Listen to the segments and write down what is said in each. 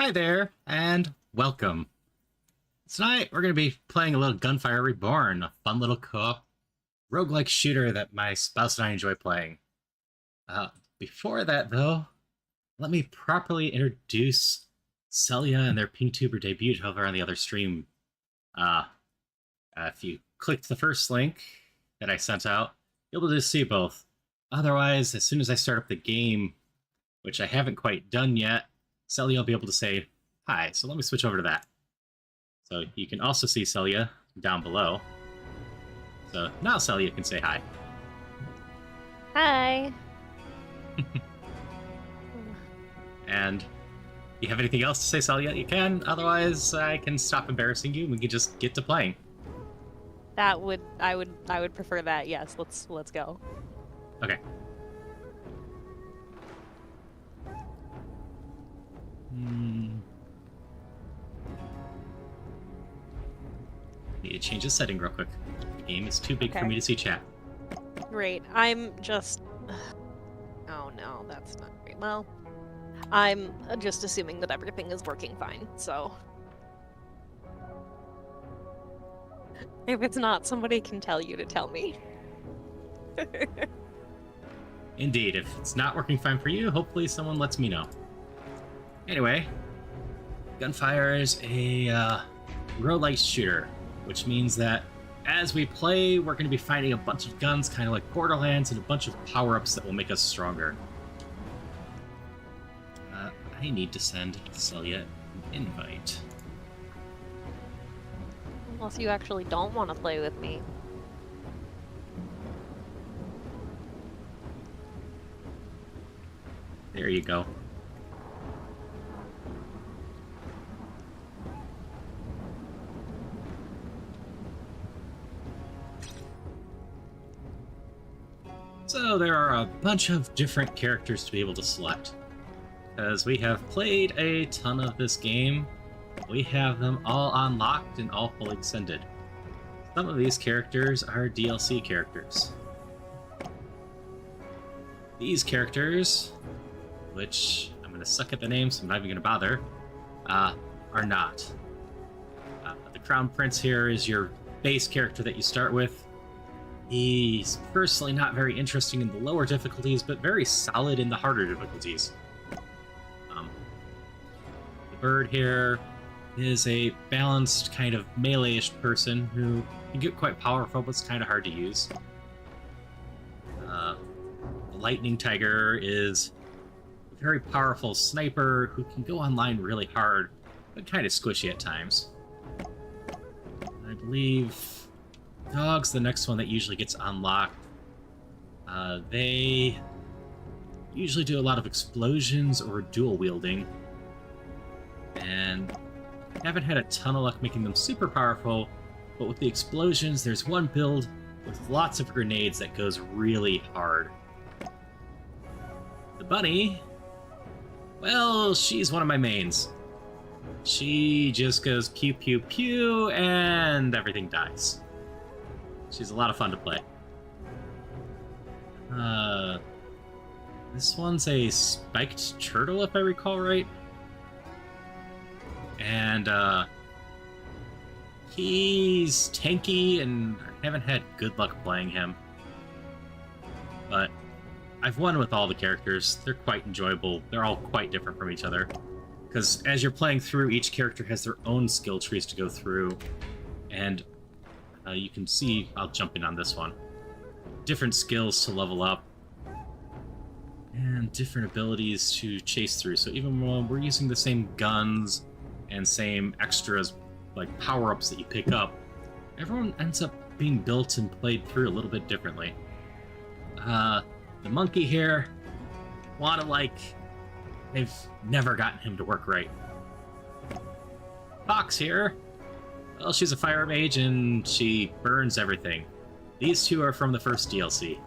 Hi there, and welcome. Tonight, we're going to be playing a little Gunfire Reborn, a fun little co-op roguelike shooter that my spouse and I enjoy playing. Before that, though, let me properly introduce Celia and their PingTuber debut over on the other stream. If you clicked the first link that I sent out, you'll be able to see both. Otherwise, as soon as I start up the game, which I haven't quite done yet, Celia will be able to say hi. So let me switch over to that. So you can also see Celia down below. So now Celia can say hi. Hi. And you have anything else to say, Celia? You can. Otherwise, I can stop embarrassing you and we can just get to playing. I would prefer that. Yes, let's go. Okay. Need to change the setting real quick. The game is too big for me to see chat. Great. I'm just... Oh no, that's not great. Well, I'm just assuming that everything is working fine, so... If it's not, somebody can tell you to tell me. Indeed, if it's not working fine for you, hopefully someone lets me know. Anyway, Gunfire is a roguelike shooter, which means that as we play, we're going to be finding a bunch of guns, kind of like Borderlands, and a bunch of power-ups that will make us stronger. I need to send Celia an invite. Unless you actually don't want to play with me. There you go. So there are a bunch of different characters to be able to select. As we have played a ton of this game, we have them all unlocked and all fully extended. Some of these characters are DLC characters. These characters, which I'm going to suck at the names, so I'm not even going to bother, are not. The Crown Prince here is your base character that you start with. He's personally not very interesting in the lower difficulties, but very solid in the harder difficulties. The bird here is a balanced, kind of melee-ish person who can get quite powerful, but it's kind of hard to use. The lightning tiger is a very powerful sniper who can go online really hard, but kind of squishy at times. I believe Dog's the next one that usually gets unlocked. They usually do a lot of explosions or dual wielding, and haven't had a ton of luck making them super powerful, but with the explosions, there's one build with lots of grenades that goes really hard. The bunny, well, she's one of my mains. She just goes pew pew pew and everything dies. She's a lot of fun to play. This one's a spiked turtle, if I recall right. And, he's tanky, and I haven't had good luck playing him. But I've won with all the characters. They're quite enjoyable. They're all quite different from each other. Because as you're playing through, each character has their own skill trees to go through. And you can see, I'll jump in on this one, different skills to level up, and different abilities to chase through. So even when we're using the same guns and same extras, like power-ups that you pick up, everyone ends up being built and played through a little bit differently. The monkey here, they've never gotten him to work right. Fox here, well, she's a fire mage and she burns everything. These two are from the first DLC.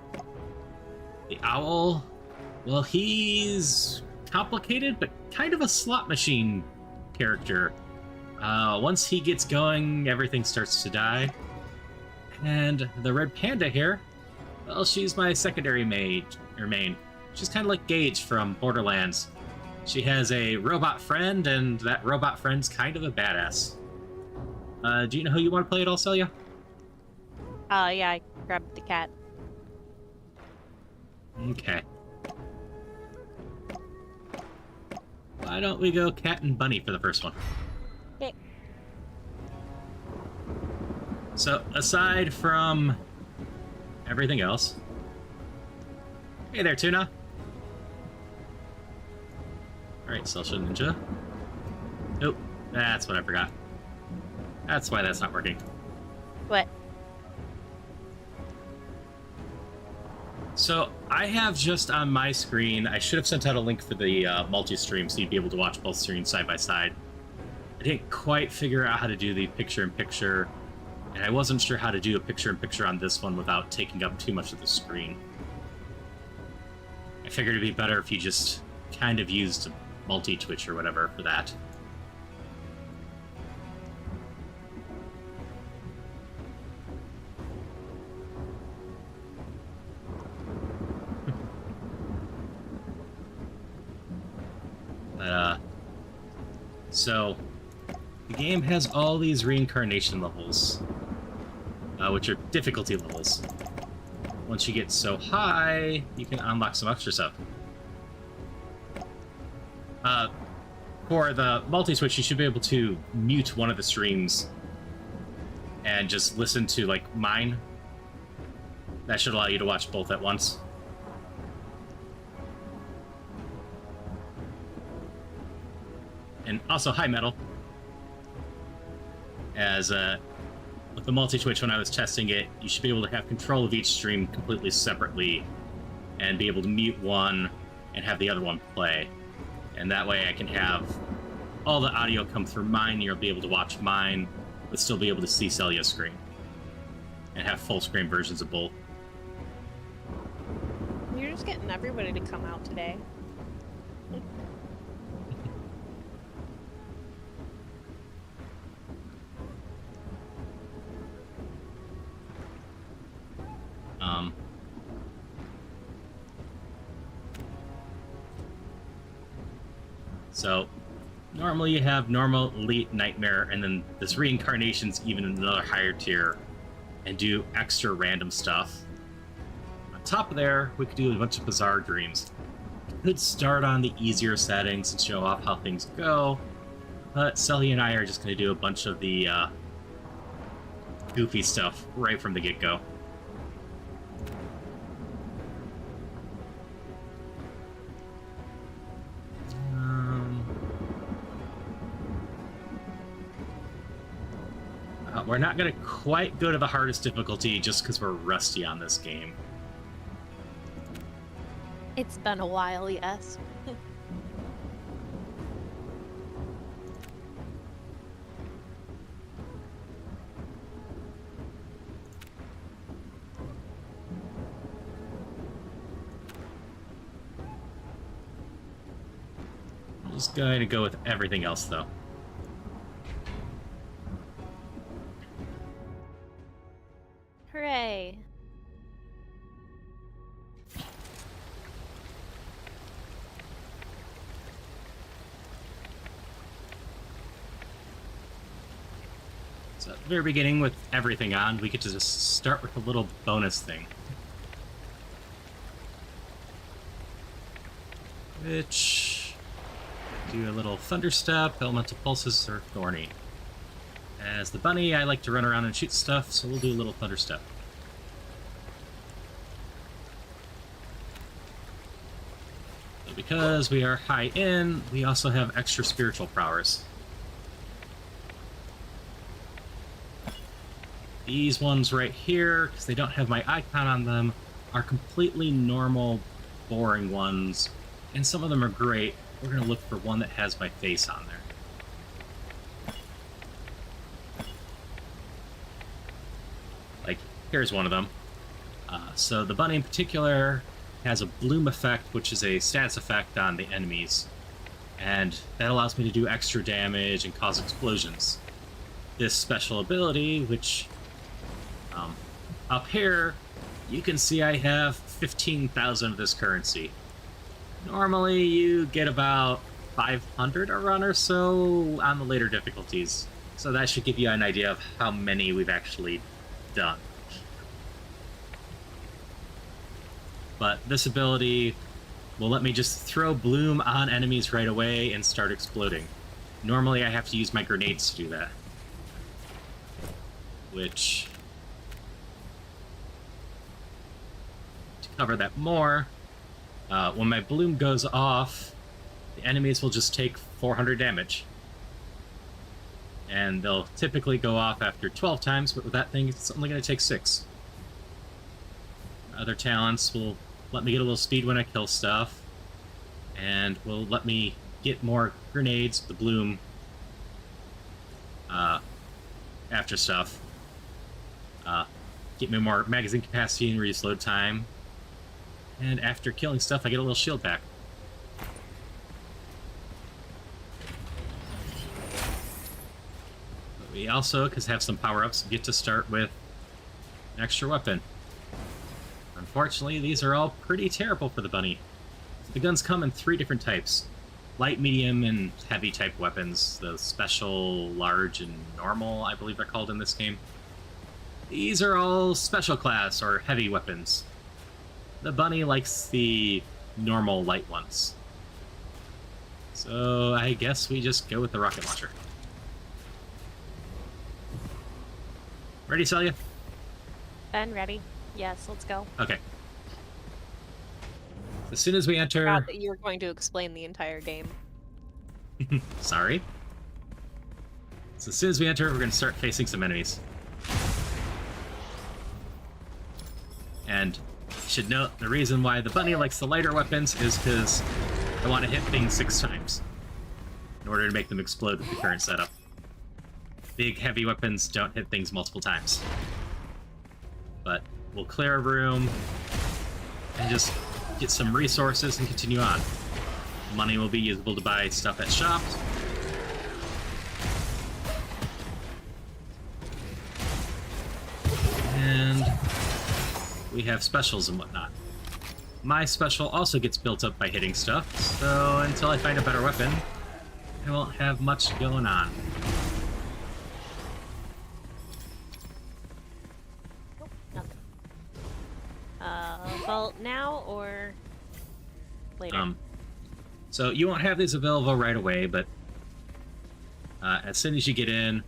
The owl, well, he's complicated, but kind of a slot machine character. Once he gets going, everything starts to die. And the red panda here, well, she's my secondary main. She's kind of like Gage from Borderlands. She has a robot friend, and that robot friend's kind of a badass. Do you know who you want to play at all, Celia? Yeah, I grabbed the cat. Okay. Why don't we go Cat and Bunny for the first one? Okay. So, aside from everything else... Hey there, Tuna! Alright, Social Ninja. Nope, that's what I forgot. That's why that's not working. What? So, I have just on my screen, I should have sent out a link for the multi-stream so you'd be able to watch both screens side by side. I didn't quite figure out how to do the picture-in-picture, and I wasn't sure how to do a picture-in-picture on this one without taking up too much of the screen. I figured it'd be better if you just kind of used multi-twitch or whatever for that. So, the game has all these reincarnation levels, which are difficulty levels. Once you get so high, you can unlock some extra stuff. For the multi-switch, you should be able to mute one of the streams and just listen to, like, mine. That should allow you to watch both at once. And also, hi, Metal. As, with the multi-twitch, when I was testing it, you should be able to have control of each stream completely separately and be able to mute one and have the other one play. And that way I can have all the audio come through mine, you'll be able to watch mine, but still be able to see Celia's screen. And have full screen versions of both. You're just getting everybody to come out today. So, normally you have normal, elite, nightmare, and then this reincarnation's even another higher tier, and do extra random stuff. On top of there, we could do a bunch of bizarre dreams. We could start on the easier settings and show off how things go, but Celia and I are just going to do a bunch of the goofy stuff right from the get-go. We're not going to quite go to the hardest difficulty just because we're rusty on this game. It's been a while, yes. I'm just going to go with everything else, though. Hooray. So at the very beginning, with everything on, we get to just start with a little bonus thing. Which... do a little thunder step, elemental pulses, or thorny. As the bunny, I like to run around and shoot stuff, so we'll do a little thunder step. So because we are high in, we also have extra spiritual powers. These ones right here, because they don't have my icon on them, are completely normal, boring ones, and some of them are great. We're going to look for one that has my face on there. Like, here's one of them. So the bunny in particular has a bloom effect, which is a status effect on the enemies, and that allows me to do extra damage and cause explosions. This special ability, which up here, you can see I have 15,000 of this currency. Normally you get about 500 a run or so on the later difficulties. So that should give you an idea of how many we've actually done. But this ability will let me just throw bloom on enemies right away and start exploding. Normally I have to use my grenades to do that. Which, to cover that more, when my bloom goes off, the enemies will just take 400 damage. And they'll typically go off after 12 times, but with that thing, it's only going to take 6. Other talents will let me get a little speed when I kill stuff, and will let me get more grenades, the bloom, after stuff. Get me more magazine capacity and reduce load time. And after killing stuff, I get a little shield back. But we also, because have some power-ups, get to start with an extra weapon. Unfortunately, these are all pretty terrible for the bunny. The guns come in 3 different types. Light, medium, and heavy type weapons. The special, large, and normal, I believe they're called in this game. These are all special class or heavy weapons. The bunny likes the normal light ones. So I guess we just go with the rocket launcher. Ready, Celia? Ben, ready? Yes, let's go. Okay. As soon as we enter... I forgot that you were going to explain the entire game. Sorry. So as soon as we enter, we're going to start facing some enemies. And you should note the reason why the bunny likes the lighter weapons is because I want to hit things 6 times in order to make them explode with the current setup. Big, heavy weapons don't hit things multiple times. But we'll clear a room and just get some resources and continue on. Money will be usable to buy stuff at shops. And we have specials and whatnot. My special also gets built up by hitting stuff, so until I find a better weapon, I won't have much going on. Nope, nothing. Vault now or later? So you won't have these available right away, but as soon as you get in,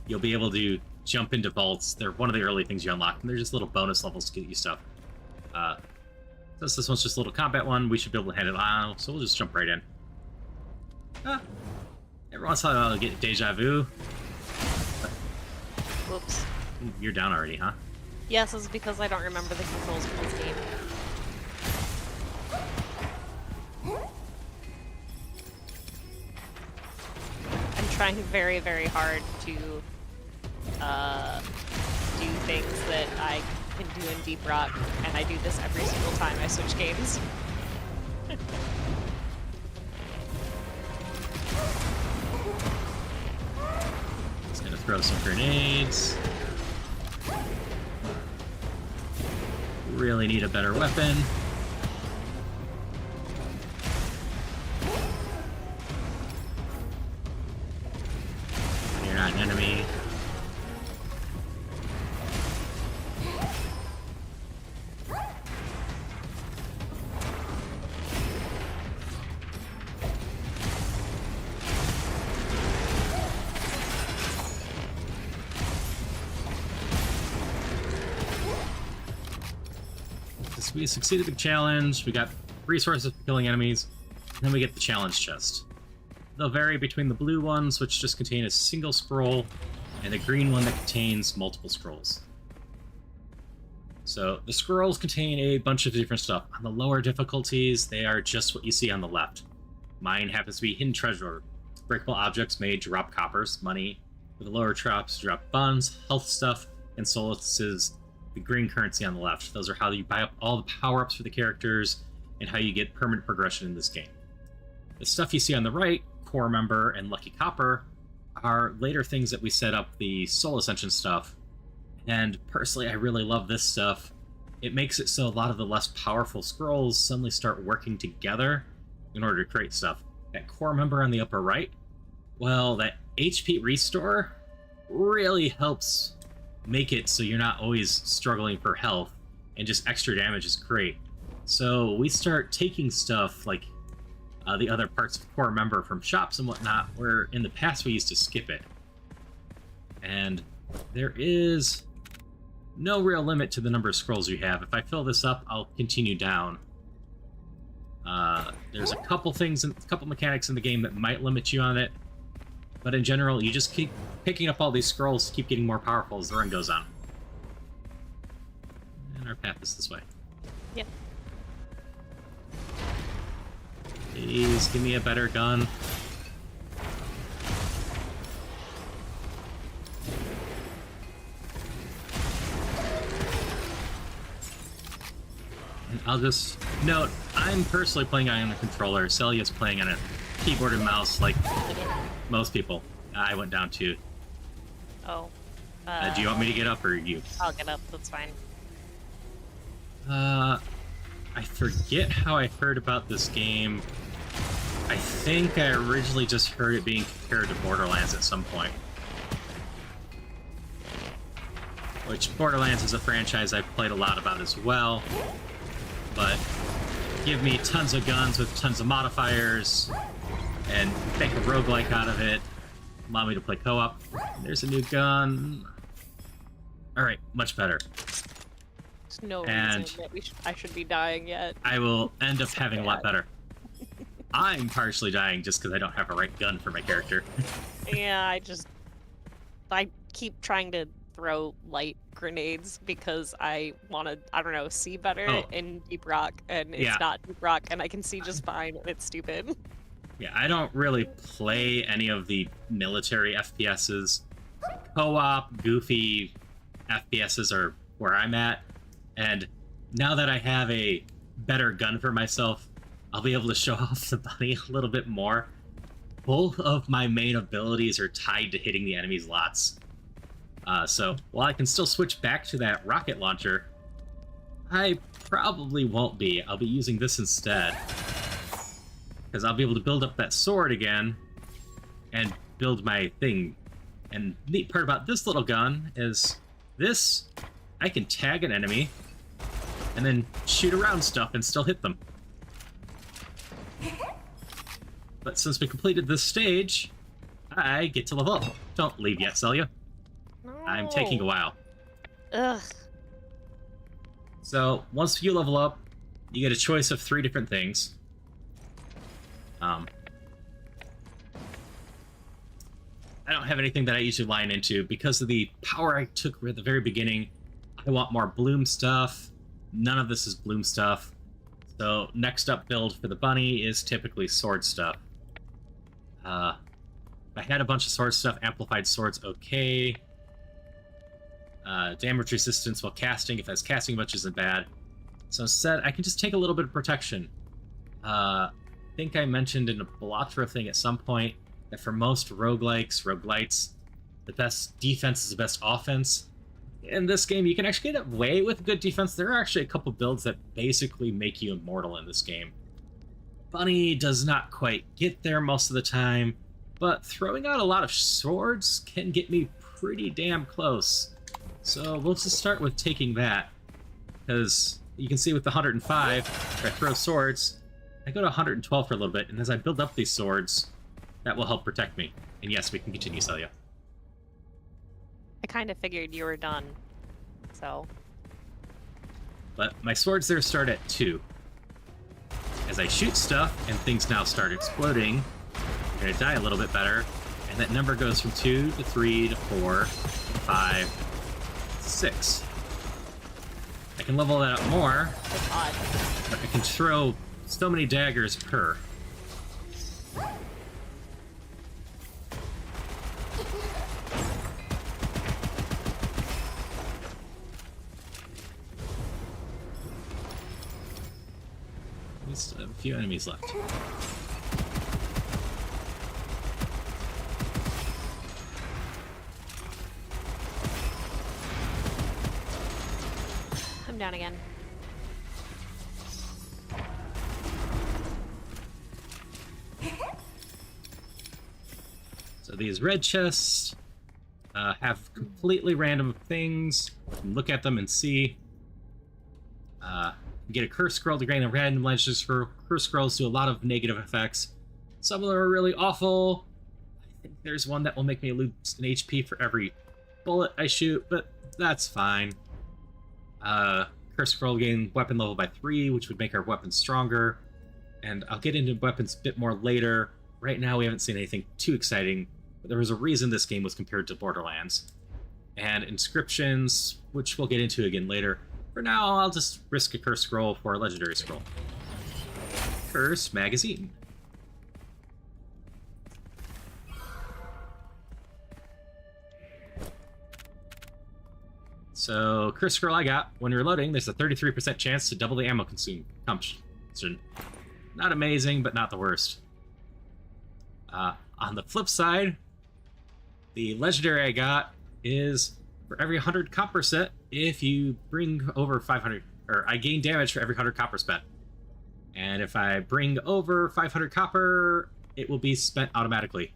you'll be able to jump into vaults. They're one of the early things you unlock, and they're just little bonus levels to get you stuff. Since this one's just a little combat one, we should be able to hand it on, so we'll just jump right in. Every once in a while I'll get deja vu. Whoops. You're down already, huh? Yes, it's because I don't remember the controls for this game. I'm trying very, very hard to do things that I can do in Deep Rock, and I do this every single time I switch games. Just gonna throw some grenades. Really need a better weapon. You're not an enemy. We succeeded the challenge, we got resources for killing enemies, and then we get the challenge chest. They'll vary between the blue ones, which just contain a single scroll, and the green one that contains multiple scrolls. So the scrolls contain a bunch of different stuff. On the lower difficulties, they are just what you see on the left. Mine happens to be hidden treasure. Breakable objects may drop coppers, money. With the lower traps, drop buns, health stuff, and solaces. The green currency on the left. Those are how you buy up all the power-ups for the characters and how you get permanent progression in this game. The stuff you see on the right, Core Member and Lucky Copper, are later things that we set up the Soul Ascension stuff. And personally, I really love this stuff. It makes it so a lot of the less powerful scrolls suddenly start working together in order to create stuff. that core member on the upper right, well, that HP restore really helps make it so you're not always struggling for health, and just extra damage is great. So we start taking stuff like the other parts of core member from shops and whatnot, where in the past we used to skip it. And there is no real limit to the number of scrolls you have. If I fill this up, I'll continue down. There's a couple things, a couple mechanics in the game that might limit you on it, but in general, you just keep picking up all these scrolls to keep getting more powerful as the run goes on. And our path is this way. Yep. Please give me a better gun. And I'll just note, I'm personally playing on a controller. Celia's playing on a keyboard and mouse like most people. I went down too. Oh. Do you want me to get up or you? I'll get up, that's fine. I forget how I heard about this game. I think I originally just heard it being compared to Borderlands at some point. Which, Borderlands is a franchise I've played a lot about as well. But give me tons of guns with tons of modifiers, and make a roguelike out of it. Allow me to play co-op. There's a new gun. Alright, much better. There's no And reason that I should be dying yet. I will end up having a lot better. I'm partially dying just because I don't have a right gun for my character. Yeah, I keep trying to throw light grenades because I want to, I don't know, see better in Deep Rock, and it's not Deep Rock, and I can see just fine, and it's stupid. Yeah, I don't really play any of the military FPSs. Co-op, goofy FPSs are where I'm at, and now that I have a better gun for myself, I'll be able to show off the bunny a little bit more. Both of my main abilities are tied to hitting the enemies lots. So while I can still switch back to that rocket launcher, I probably won't be. I'll be using this instead. Because I'll be able to build up that sword again and build my thing. And the neat part about this little gun is this, I can tag an enemy and then shoot around stuff and still hit them. But since we completed this stage, I get to level up. Don't leave yet, Celia. No. I'm taking a while. Ugh. So, once you level up, you get a choice of 3 different things. I don't have anything that I usually line into. Because of the power I took at the very beginning, I want more bloom stuff. None of this is bloom stuff. So, next up build for the bunny is typically sword stuff. If I had a bunch of sword stuff, amplified swords, okay. Damage resistance while casting, if I was casting much, isn't bad. So instead, I can just take a little bit of protection. I think I mentioned in a Bellatra thing at some point that for most roguelites, the best defense is the best offense. In this game, you can actually get away with good defense. There are actually a couple builds that basically make you immortal in this game. Bunny does not quite get there most of the time, but throwing out a lot of swords can get me pretty damn close. So we'll just start with taking that, because you can see with the 105, if I throw swords, I go to 112 for a little bit, and as I build up these swords, that will help protect me. And yes, we can continue, Celia. I kind of figured you were done, so... But my swords there start at 2. As I shoot stuff, and things now start exploding, I'm going to die a little bit better, and that number goes from 2 to 3 to 4 to 5 to 6. I can level that up more, but I can throw so many daggers per. We still have a few enemies left. I'm down again. So these red chests have completely random things. You can look at them and see. You get a curse scroll to gain a random legends for curse scrolls do a lot of negative effects. Some of them are really awful. I think there's one that will make me lose an HP for every bullet I shoot, but that's fine. Curse scroll gain weapon level by 3, which would make our weapons stronger. And I'll get into weapons a bit more later. Right now we haven't seen anything too exciting, but there was a reason this game was compared to Borderlands. And inscriptions, which we'll get into again later. For now, I'll just risk a curse scroll for a legendary scroll. Curse magazine. So, curse scroll I got. When you're loading, there's a 33% chance to double the ammo consumption. Not amazing, but not the worst. On the flip side, the legendary I got is for every 100 copper set, if you bring over 500, or I gain damage for every 100 copper spent. And if I bring over 500 copper, it will be spent automatically.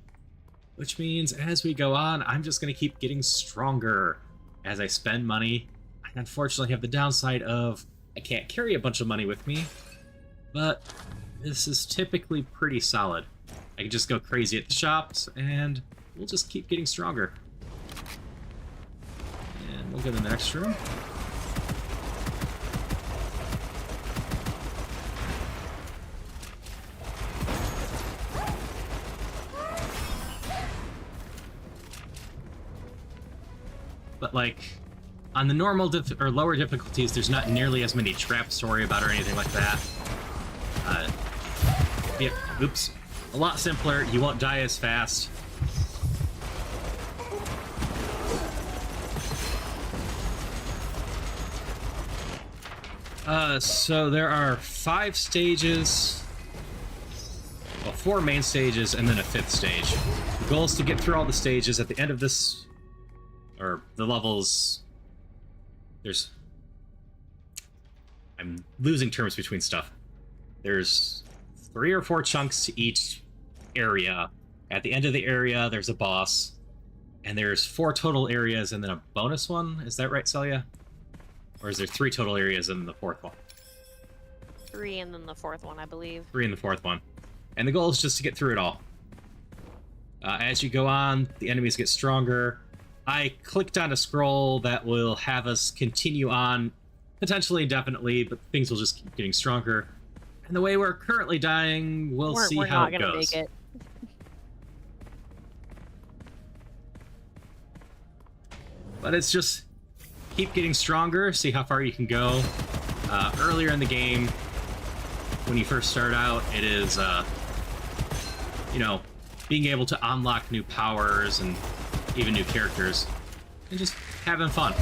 Which means as we go on, I'm just going to keep getting stronger as I spend money. I unfortunately have the downside of I can't carry a bunch of money with me, but this is typically pretty solid. I can just go crazy at the shops, and we'll just keep getting stronger. And we'll go to the next room. But, like, on the normal or lower difficulties, there's not nearly as many traps to worry about or anything like that. Yeah, oops. A lot simpler. You won't die as fast. So there are 5 stages. Well, 4 main stages and then a 5th stage. The goal is to get through all the stages at the end of this, or the levels. I'm losing terms between stuff. There's 3 or 4 chunks to each area. At the end of the area, there's a boss. And there's 4 total areas and then a bonus one. Is that right, Celia? Or is there 3 total areas and the 4th one? 3 and then the 4th one, I believe. 3 and the 4th one. And the goal is just to get through it all. As you go on, the enemies get stronger. I clicked on a scroll that will have us continue on, potentially indefinitely, but things will just keep getting stronger. And the way we're currently dying, we'll see how it goes. We're not gonna make it. But it's just keep getting stronger, see how far you can go. Earlier in the game, when you first start out, it is, you know, being able to unlock new powers and even new characters, and just having fun.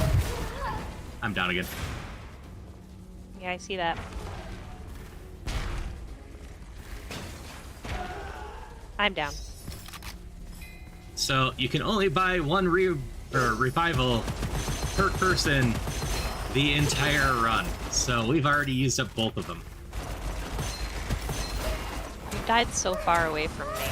I'm down again. Yeah, I see that. I'm down. So you can only buy one revival per person the entire run. So we've already used up both of them. You died so far away from me.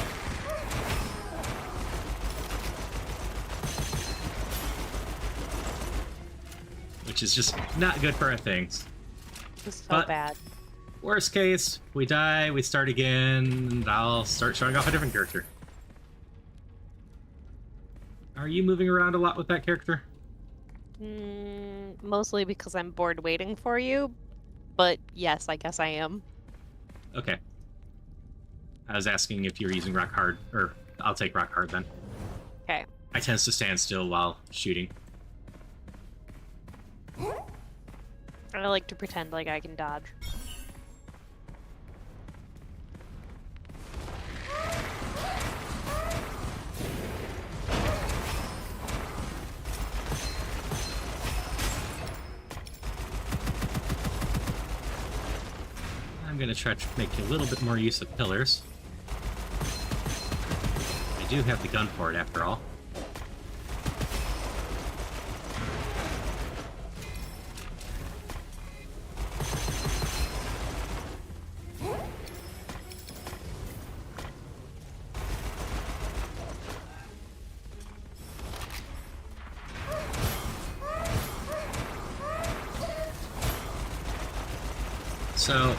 Which is just not good for our things. It's so bad. Worst case, we die, we start again, and I'll start showing off a different character. Are you moving around a lot with that character? Mostly because I'm bored waiting for you, but yes, I guess I am. Okay. I was asking if you're using rock hard, or I'll take rock hard then. Okay. I tend to stand still while shooting. I like to pretend like I can dodge. I'm going to try to make a little bit more use of pillars. I do have the gun for it after all. So,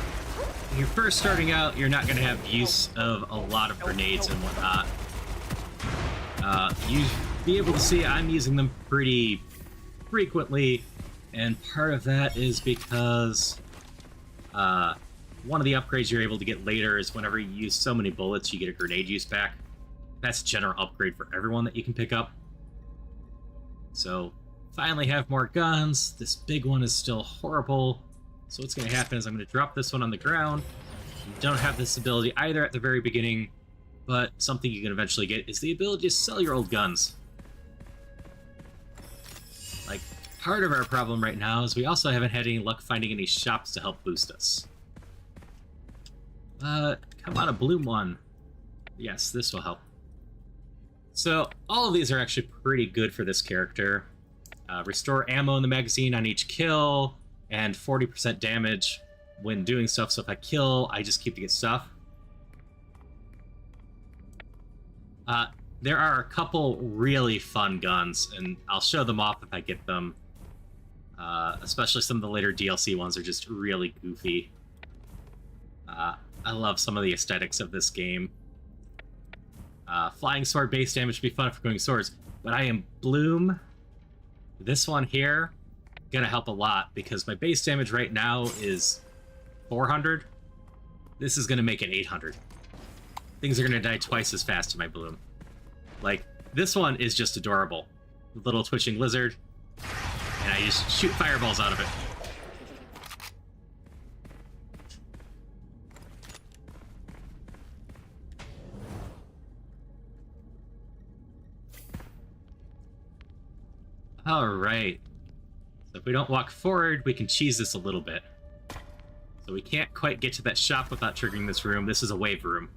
when you're first starting out, you're not going to have use of a lot of grenades and whatnot. You'll be able to see I'm using them pretty frequently, and part of that is because one of the upgrades you're able to get later is whenever you use so many bullets, you get a grenade use back. That's a general upgrade for everyone that you can pick up. So, finally have more guns. This big one is still horrible. So what's going to happen is I'm going to drop this one on the ground. You don't have this ability either at the very beginning, but something you can eventually get is the ability to sell your old guns. Like, part of our problem right now is we also haven't had any luck finding any shops to help boost us. Come on, a bloom one. Yes, this will help. So, all of these are actually pretty good for this character. Restore ammo in the magazine on each kill, and 40% damage when doing stuff, so if I kill, I just keep to get stuff. There are a couple really fun guns, and I'll show them off if I get them. Especially some of the later DLC ones are just really goofy. I love some of the aesthetics of this game. Flying sword base damage would be fun for going swords, but I am Bloom. This one here, gonna help a lot because my base damage right now is 400. This is gonna make it 800. Things are gonna die twice as fast to my Bloom. Like, this one is just adorable. The little twitching lizard, and I just shoot fireballs out of it. Alright. So if we don't walk forward, we can cheese this a little bit. So we can't quite get to that shop without triggering this room. This is a wave room.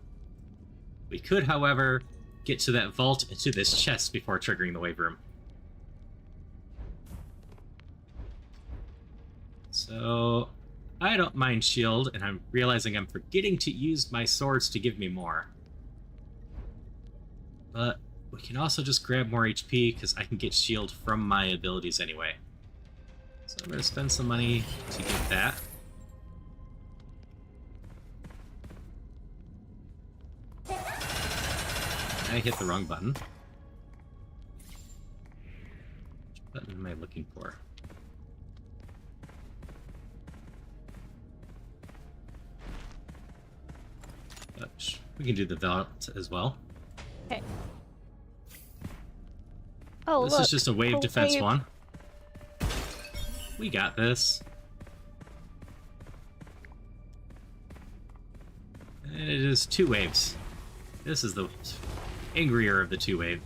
We could, however, get to that vault and to this chest before triggering the wave room. So I don't mind shield, and I'm realizing I'm forgetting to use my swords to give me more. But we can also just grab more HP, because I can get shield from my abilities anyway. So I'm going to spend some money to get that. I hit the wrong button. Which button am I looking for? We can do the vault as well. Okay. Oh, this look. is just a wave defense one. We got this. And it is 2 waves. This is the angrier of the the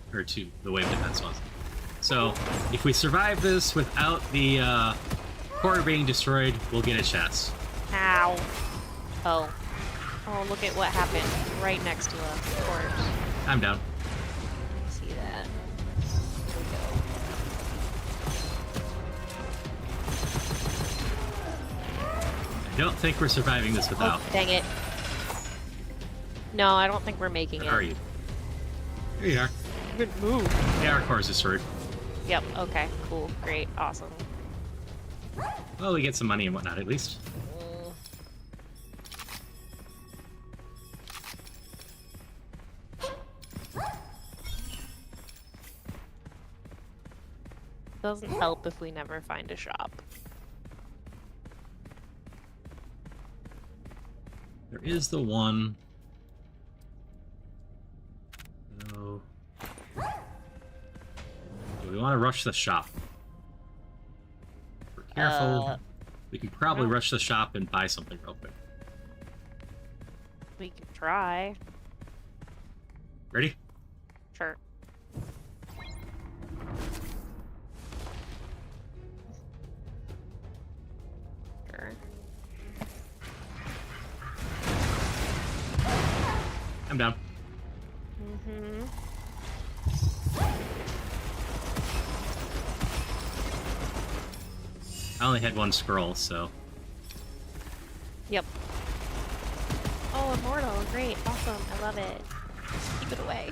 wave defense ones. So, if we survive this without the core being destroyed, we'll get a chest. Ow. Oh. Oh, look at what happened right next to a corpse. I'm down. See that. Here we I don't think we're surviving this without. Oh, dang it. No, I don't think we're making it. Where are you? Here you are. Good move. Yeah, our core is destroyed. Yep, okay, cool, great, awesome. Well, we get some money and whatnot at least. Doesn't help if we never find a shop. There is the one. So, we want to rush the shop. If we're careful, we can probably rush the shop and buy something real quick. We can try. Ready? Sure. I'm down. Mm-hmm. I only had one scroll, so... Yep. Oh, immortal. Great. Awesome. I love it. Keep it away.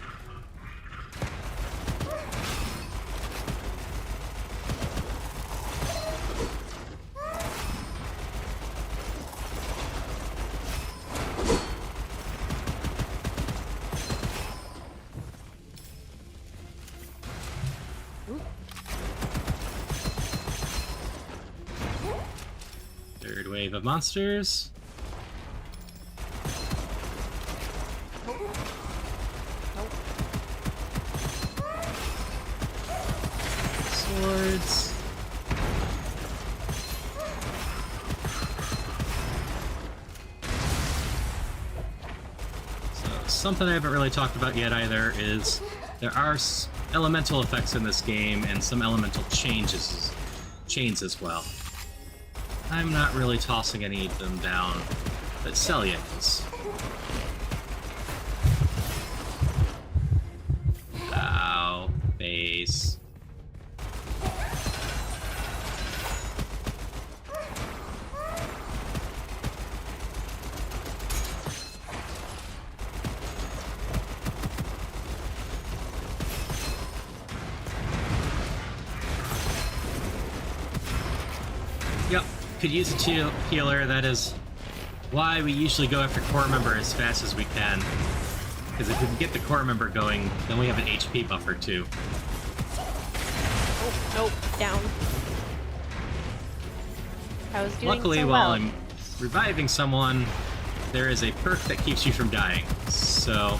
Third wave of monsters. Nope. Swords. So, something I haven't really talked about yet either is there are elemental effects in this game and some elemental chains as well. I'm not really tossing any of them down, but Celia is. Ow, face. Yep, could use a healer. That is why we usually go after core member as fast as we can. Because if we can get the core member going, then we have an HP buffer too. Oh, nope, down. I was doing Luckily, so while well. I'm reviving someone, there is a perk that keeps you from dying. So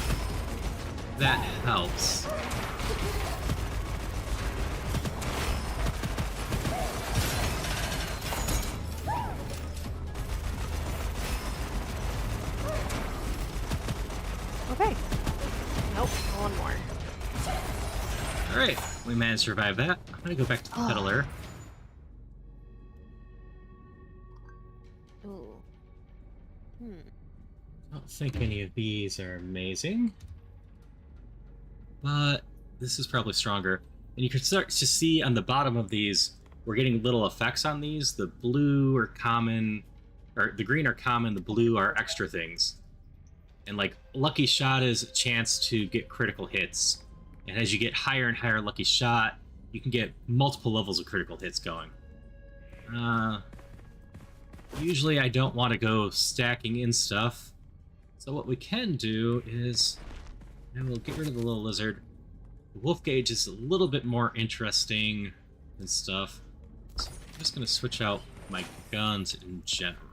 that helps. Okay. Nope, one more. Alright, we managed to revive that. I'm gonna go back to the peddler. Ooh. I don't think any of these are amazing. But this is probably stronger. And you can start to see on the bottom of these, we're getting little effects on these. The blue are common, or the green are common, the blue are extra things. And like, Lucky Shot is a chance to get critical hits. And as you get higher and higher Lucky Shot, you can get multiple levels of critical hits going. Usually I don't want to go stacking in stuff. So what we can do is, and we'll get rid of the little lizard. The wolf gauge is a little bit more interesting and stuff. So I'm just going to switch out my guns in general.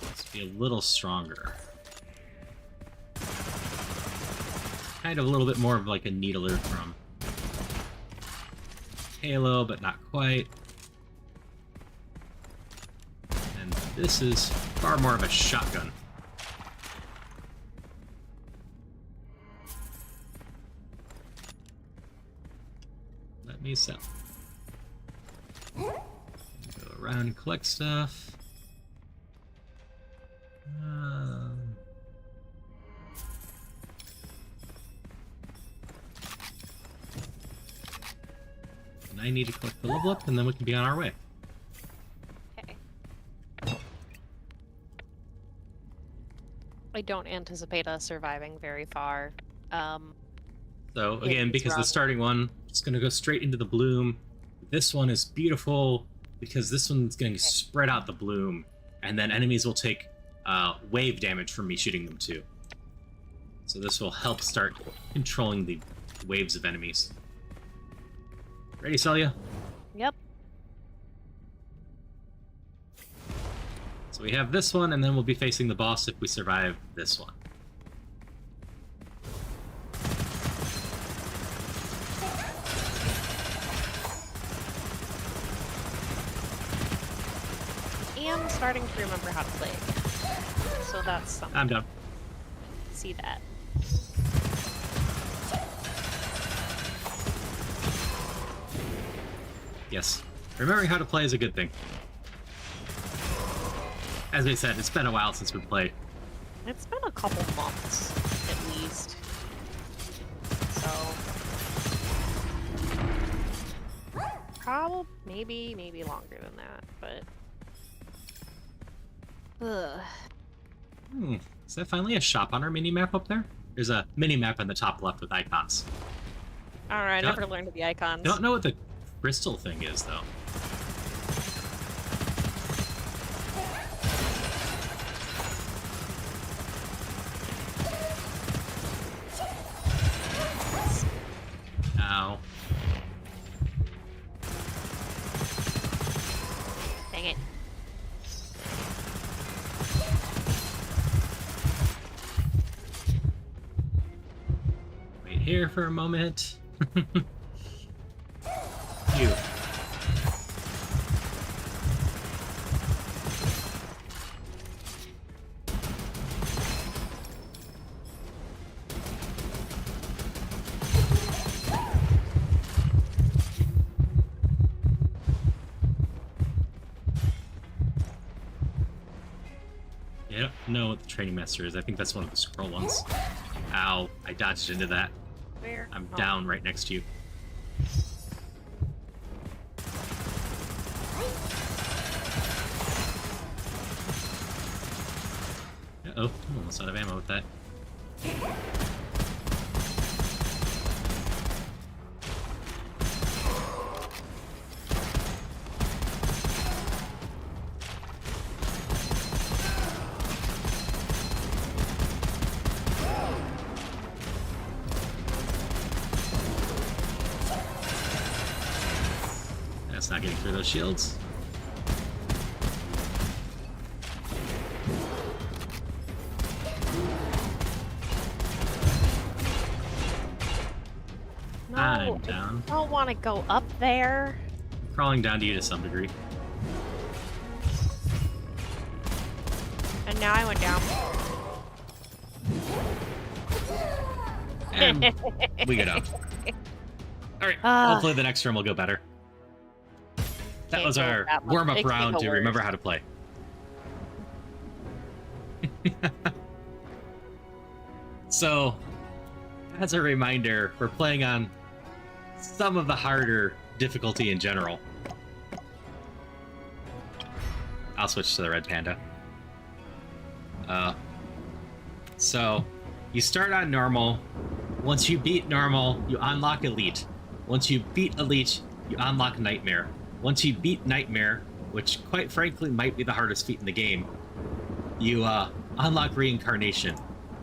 Let's be a little stronger. Kind of a little bit more of like a needler from Halo, but not quite. And this is far more of a shotgun. Let me sell. Go around and collect stuff. And I need to collect the level up, and then we can be on our way. Okay. I don't anticipate us surviving very far. So again, because the starting one, it's going to go straight into the bloom. This one is beautiful because this one's going to spread out the bloom, and then enemies will take wave damage from me shooting them too. So this will help start controlling the waves of enemies. Ready, Celia? Yep. So we have this one, and then we'll be facing the boss if we survive this one. And starting to remember how to play again. So that's something. I'm done. See that. Yes. Remembering how to play is a good thing. As we said, it's been a while since we played. It's been a couple months, at least. So... probably, maybe longer than that, but... Ugh. Is that finally a shop on our mini-map up there? There's a mini-map on the top left with icons. Alright, I never learned the icons. Don't know what the crystal thing is, though. Ow. Dang it. here for a moment. You. I don't know what the training master is. I think that's one of the scroll ones. Ow, I dodged into that. Where? I'm down right next to you. Uh-oh, I'm almost out of ammo with that. That's not getting through those shields. No, I'm down. I don't want to go up there. Crawling down to you to some degree. And now I went down. And we go down. Alright, hopefully the next room will go better. That was our warm-up round to remember how to play. So, as a reminder, we're playing on some of the harder difficulty in general. I'll switch to the red panda. So, you start on normal. Once you beat normal, you unlock elite. Once you beat elite, you unlock nightmare. Once you beat nightmare, which quite frankly might be the hardest feat in the game, you unlock reincarnation.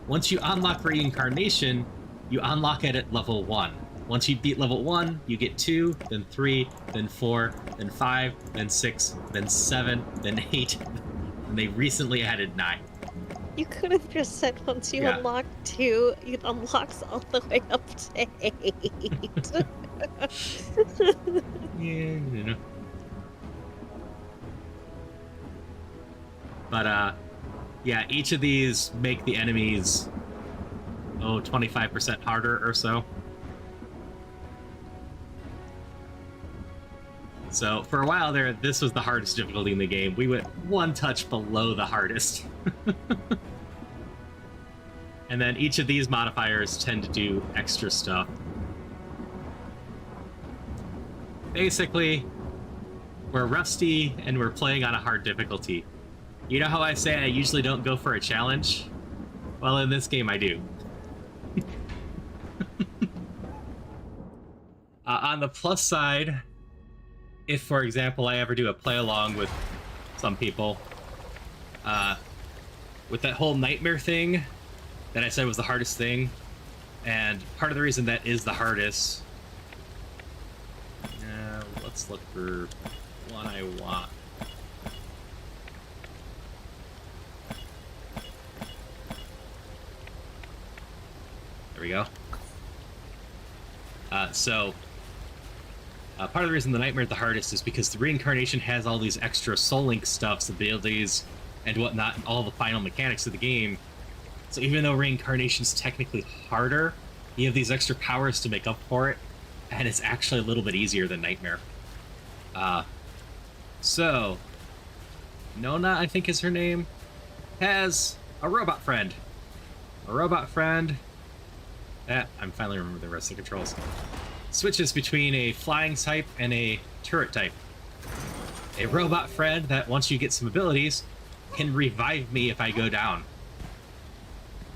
Once you unlock reincarnation, you unlock it at level 1. Once you beat level 1, you get 2, then 3, then 4, then 5, then 6, then 7, then 8, and they recently added 9. You could have just said once you unlock 2, it unlocks all the way up to 8. Yeah, you know. But, yeah, each of these make the enemies, 25% harder or so. So, for a while there, this was the hardest difficulty in the game. We went one touch below the hardest. And then each of these modifiers tend to do extra stuff. Basically, we're rusty and we're playing on a hard difficulty. You know how I say I usually don't go for a challenge? Well, in this game I do. On the plus side, if, for example, I ever do a play-along with some people, with that whole nightmare thing that I said was the hardest thing, and part of the reason that is the hardest... let's look for one I want. There we go. Part of the reason the Nightmare the hardest is because the Reincarnation has all these extra Soul Link stuffs, abilities, and whatnot, and all the final mechanics of the game. So even though Reincarnation's technically harder, you have these extra powers to make up for it, and it's actually a little bit easier than Nightmare. So, Nona, I think is her name, has a robot friend. A robot friend that, I'm finally remembering the rest of the controls, switches between a flying type and a turret type. A robot friend that, once you get some abilities, can revive me if I go down.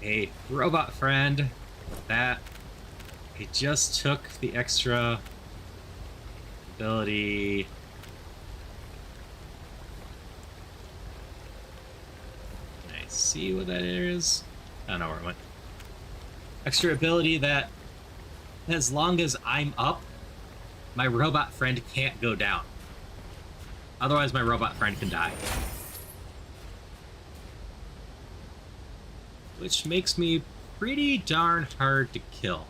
A robot friend that I just took the extra ability. Can I see what that is? I don't know where it went. Extra ability that, as long as I'm up, my robot friend can't go down. Otherwise, my robot friend can die. Which makes me pretty darn hard to kill.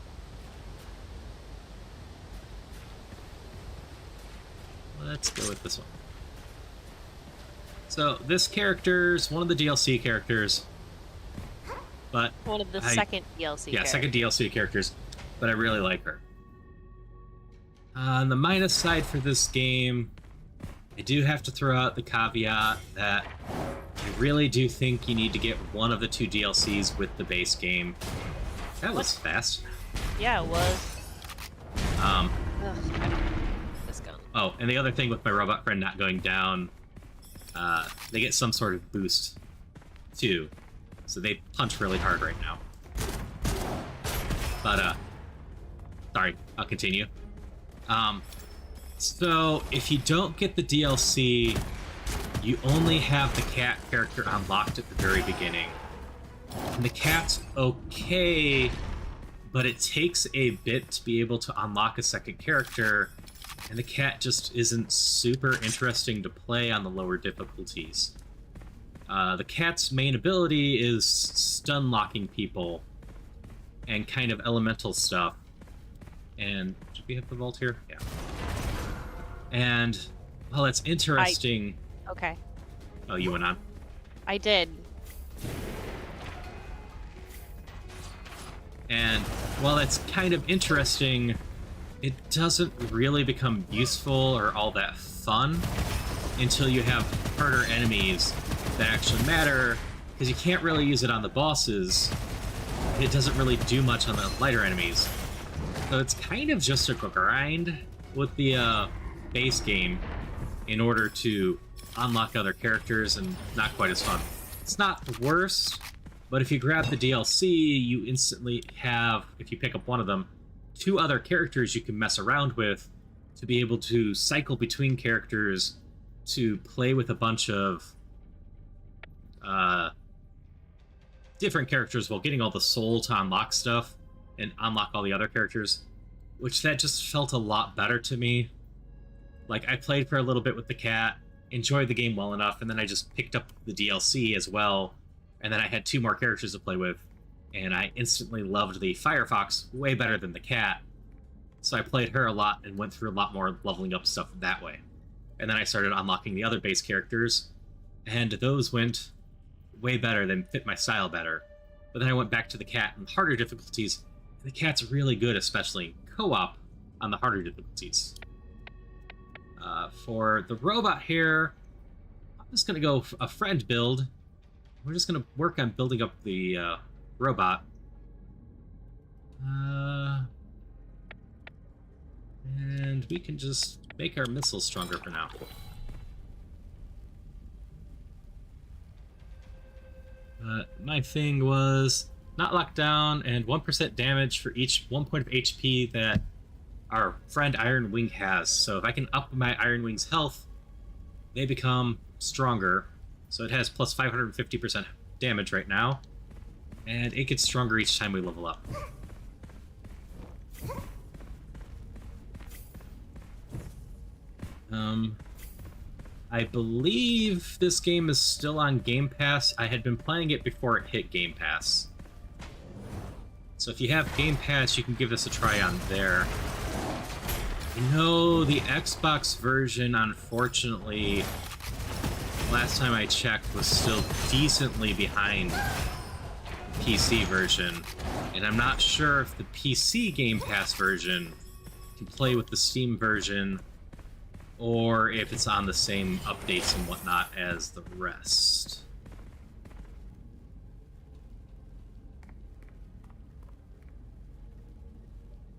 let's go with this one. So this character's one of the DLC characters, but one of the second DLC. Yeah, second DLC characters, but I really like her. On the minus side for this game, I do have to throw out the caveat that I really do think you need to get one of the 2 DLCs with the base game. That was fast. Yeah, it was. Ugh, this gun. Oh, and the other thing with my robot friend not going down, they get some sort of boost too, so they punch really hard right now. But sorry, I'll continue. So if you don't get the DLC, you only have the cat character unlocked at the very beginning. And the cat's okay, but it takes a bit to be able to unlock a second character, and the cat just isn't super interesting to play on the lower difficulties. The cat's main ability is stun locking people and kind of elemental stuff. And did we have the vault here? Yeah. And well, it's interesting. Okay. Oh, you went on? I did. And while it's kind of interesting, it doesn't really become useful or all that fun until you have harder enemies that actually matter, because you can't really use it on the bosses. It doesn't really do much on the lighter enemies. So it's kind of just a grind with the base game in order to unlock other characters, and not quite as fun. It's not the worst, but if you grab the DLC, you instantly have, if you pick up one of them, 2 other characters you can mess around with to be able to cycle between characters to play with a bunch of different characters while getting all the soul to unlock stuff and unlock all the other characters, which that just felt a lot better to me. Like, I played for a little bit with the cat, enjoyed the game well enough, and then I just picked up the DLC as well, and then I had 2 more characters to play with, and I instantly loved the Firefox way better than the cat. So I played her a lot and went through a lot more leveling up stuff that way. And then I started unlocking the other base characters, and those went way better, than fit my style better. But then I went back to the cat and harder difficulties, and the cat's really good, especially in co-op, on the harder difficulties. For the robot here, I'm just going to go a friend build. We're just going to work on building up the robot. And we can just make our missiles stronger for now. My thing was not locked down and 1% damage for each 1 point of HP that our friend Iron Wing has. So if I can up my Iron Wing's health, they become stronger. So it has plus 550% damage right now, and it gets stronger each time we level up. I believe this game is still on Game Pass. I had been playing it before it hit Game Pass. So if you have Game Pass, you can give this a try on there. You know, the Xbox version, unfortunately, last time I checked, was still decently behind the PC version. And I'm not sure if the PC Game Pass version can play with the Steam version, or if it's on the same updates and whatnot as the rest.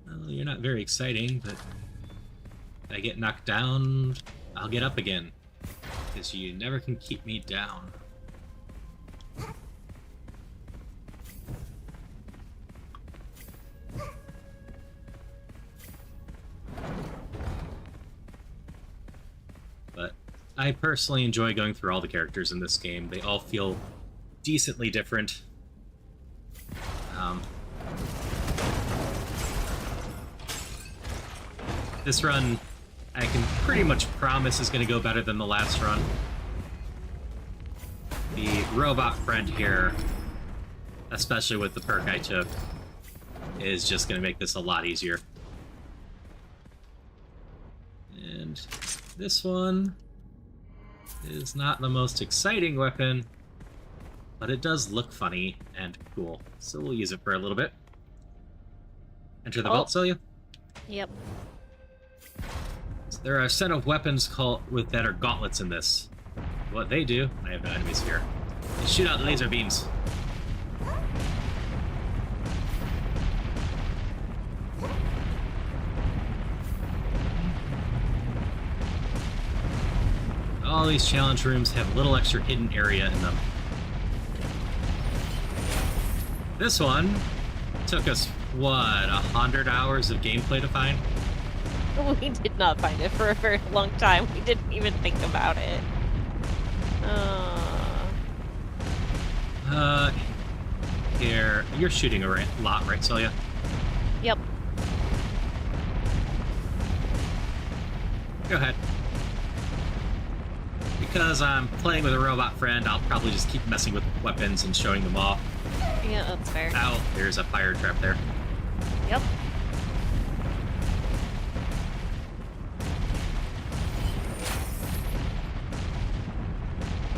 Well, you're not very exciting, but if I get knocked down, I'll get up again, because you never can keep me down. But I personally enjoy going through all the characters in this game. They all feel decently different. This run, I can pretty much promise, is going to go better than the last run. The robot friend here, especially with the perk I took, is just going to make this a lot easier. And This one is not the most exciting weapon, but it does look funny and cool, so we'll use it for a little bit. Enter the vault, Celia. Yep. So there are a set of weapons that are gauntlets in this. What they do, I have no enemies here, they shoot out laser beams. All these challenge rooms have a little extra hidden area in them. This one took us, what, 100 hours of gameplay to find? We did not find it for a very long time. We didn't even think about it. Here, you're shooting a lot, right, Celia? Yep. Go ahead. Because I'm playing with a robot friend, I'll probably just keep messing with weapons and showing them off. Yeah, that's fair. Ow, there's a fire trap there. Yep.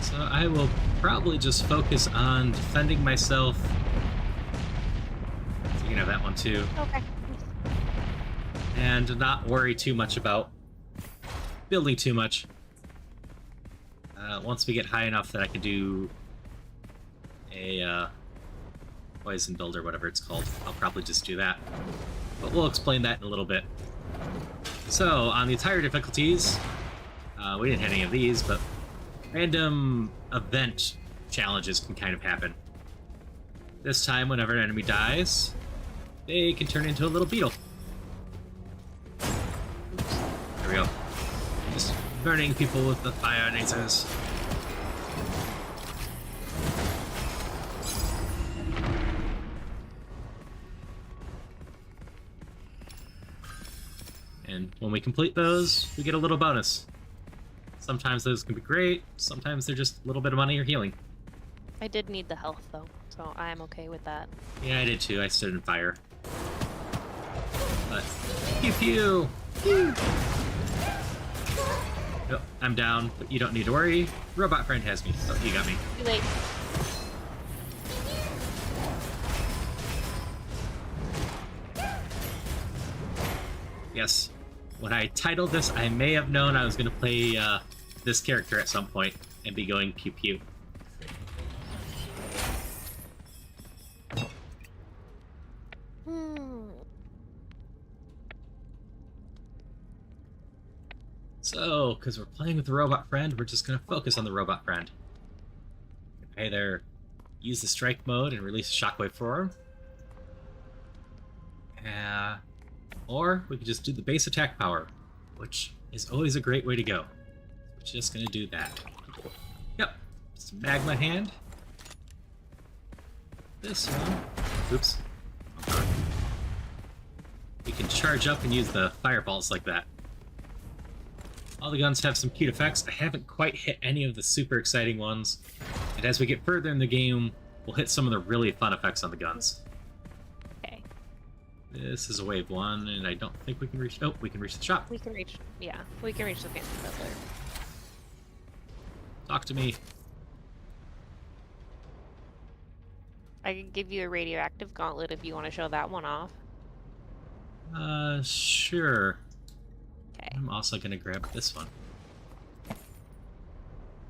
So I will probably just focus on defending myself. So you can have that one too. Okay. And not worry too much about building too much. Once we get high enough that I can do a poison build or whatever it's called, I'll probably just do that. But we'll explain that in a little bit. So, on the entire difficulties, we didn't hit any of these, but random event challenges can kind of happen. This time, whenever an enemy dies, they can turn into a little beetle. There we go. Just burning people with the fire lasers. And when we complete those, we get a little bonus. Sometimes those can be great, sometimes they're just a little bit of money or healing. I did need the health, though, so I am okay with that. Yeah, I did too. I stood in fire. But, pew pew! Pew! Oh, I'm down, but you don't need to worry. Robot friend has me. Oh, you got me. Too late. Yes. When I titled this, I may have known I was going to play this character at some point and be going pew pew. So, because we're playing with the robot friend, we're just going to focus on the robot friend. Either use the strike mode and release a shockwave for him. Or we could just do the base attack power, which is always a great way to go. We're just going to do that. Yep. Just magma hand. This one. Oops. We can charge up and use the fireballs like that. All the guns have some cute effects. I haven't quite hit any of the super exciting ones. And as we get further in the game, we'll hit some of the really fun effects on the guns. Okay. This is a wave 1, and I don't think we can reach... Oh, we can reach the shop. We can reach... Yeah, we can reach the fancy puzzler. Talk to me. I can give you a radioactive gauntlet if you want to show that one off. Sure. Okay. I'm also gonna grab this one.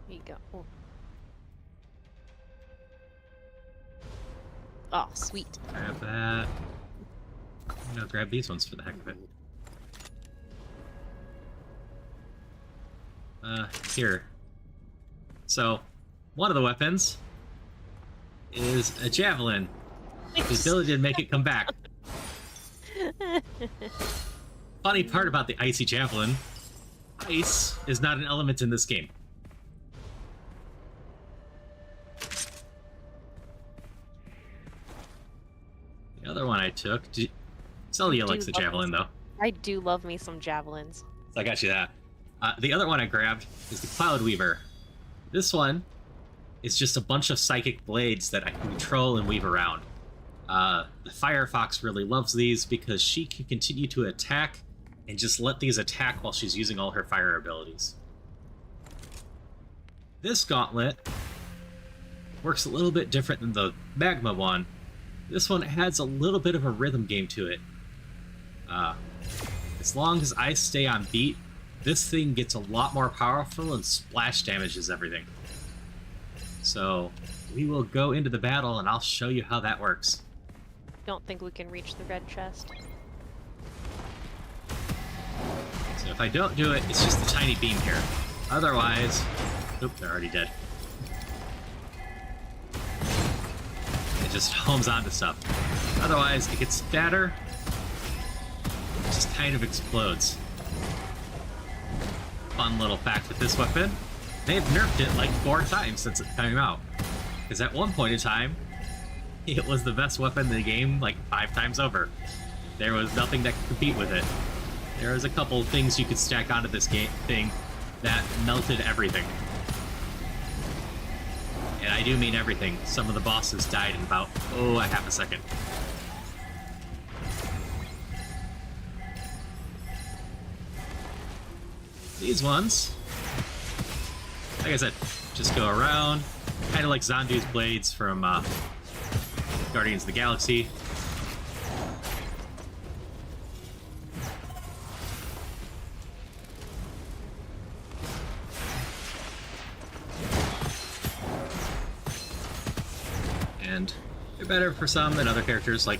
Here you go. Ooh. Oh, sweet. Grab that. No, grab these ones for the heck of it. Here. So, one of the weapons is a javelin. The ability to make it come back. Funny part about the icy javelin, ice is not an element in this game. The other one I took, Celia likes the javelin though. I do love me some javelins. So I got you that. The other one I grabbed is the Cloud Weaver. This one is just a bunch of psychic blades that I can control and weave around. The Firefox really loves these because she can continue to attack and just let these attack while she's using all her fire abilities. This gauntlet works a little bit different than the magma one. This one adds a little bit of a rhythm game to it. As long as I stay on beat, this thing gets a lot more powerful and splash damages everything. So we will go into the battle and I'll show you how that works. Don't think we can reach the red chest. So if I don't do it, it's just a tiny beam here. Otherwise... Oop, they're already dead. It just homes onto stuff. Otherwise, it gets fatter. It just kind of explodes. Fun little fact with this weapon. They've nerfed it like 4 times since it came out. Because at one point in time, it was the best weapon in the game like 5 times over. There was nothing that could compete with it. There was a couple things you could stack onto this thing that melted everything. And I do mean everything. Some of the bosses died in about, a half a second. These ones, like I said, just go around, kind of like Zandu's blades from Guardians of the Galaxy. And they're better for some than other characters. Like,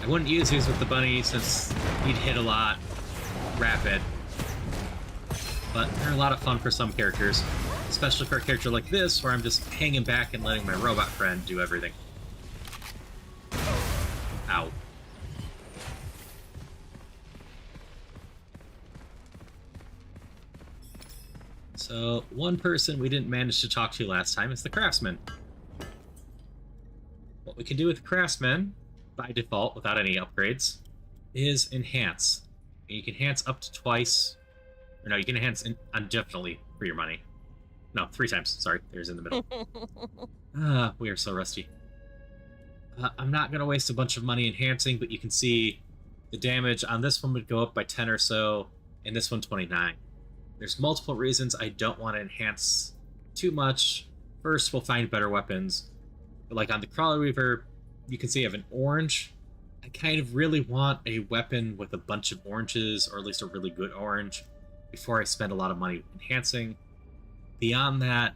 I wouldn't use these with the bunny since he'd hit a lot, rapid. But they're a lot of fun for some characters, especially for a character like this, where I'm just hanging back and letting my robot friend do everything. Ow. So, one person we didn't manage to talk to last time is the Craftsman. What we can do with the Craftsman, by default, without any upgrades, is enhance. And you can enhance up to twice. Or no, you can enhance indefinitely for your money. No, 3 times. Sorry, there's in the middle. We are so rusty. I'm not going to waste a bunch of money enhancing, but you can see the damage on this one would go up by 10 or so, and this one 29. There's multiple reasons I don't want to enhance too much. First, we'll find better weapons. But like on the Crawler Weaver, you can see I have an orange. I kind of really want a weapon with a bunch of oranges, or at least a really good orange, before I spend a lot of money enhancing. Beyond that,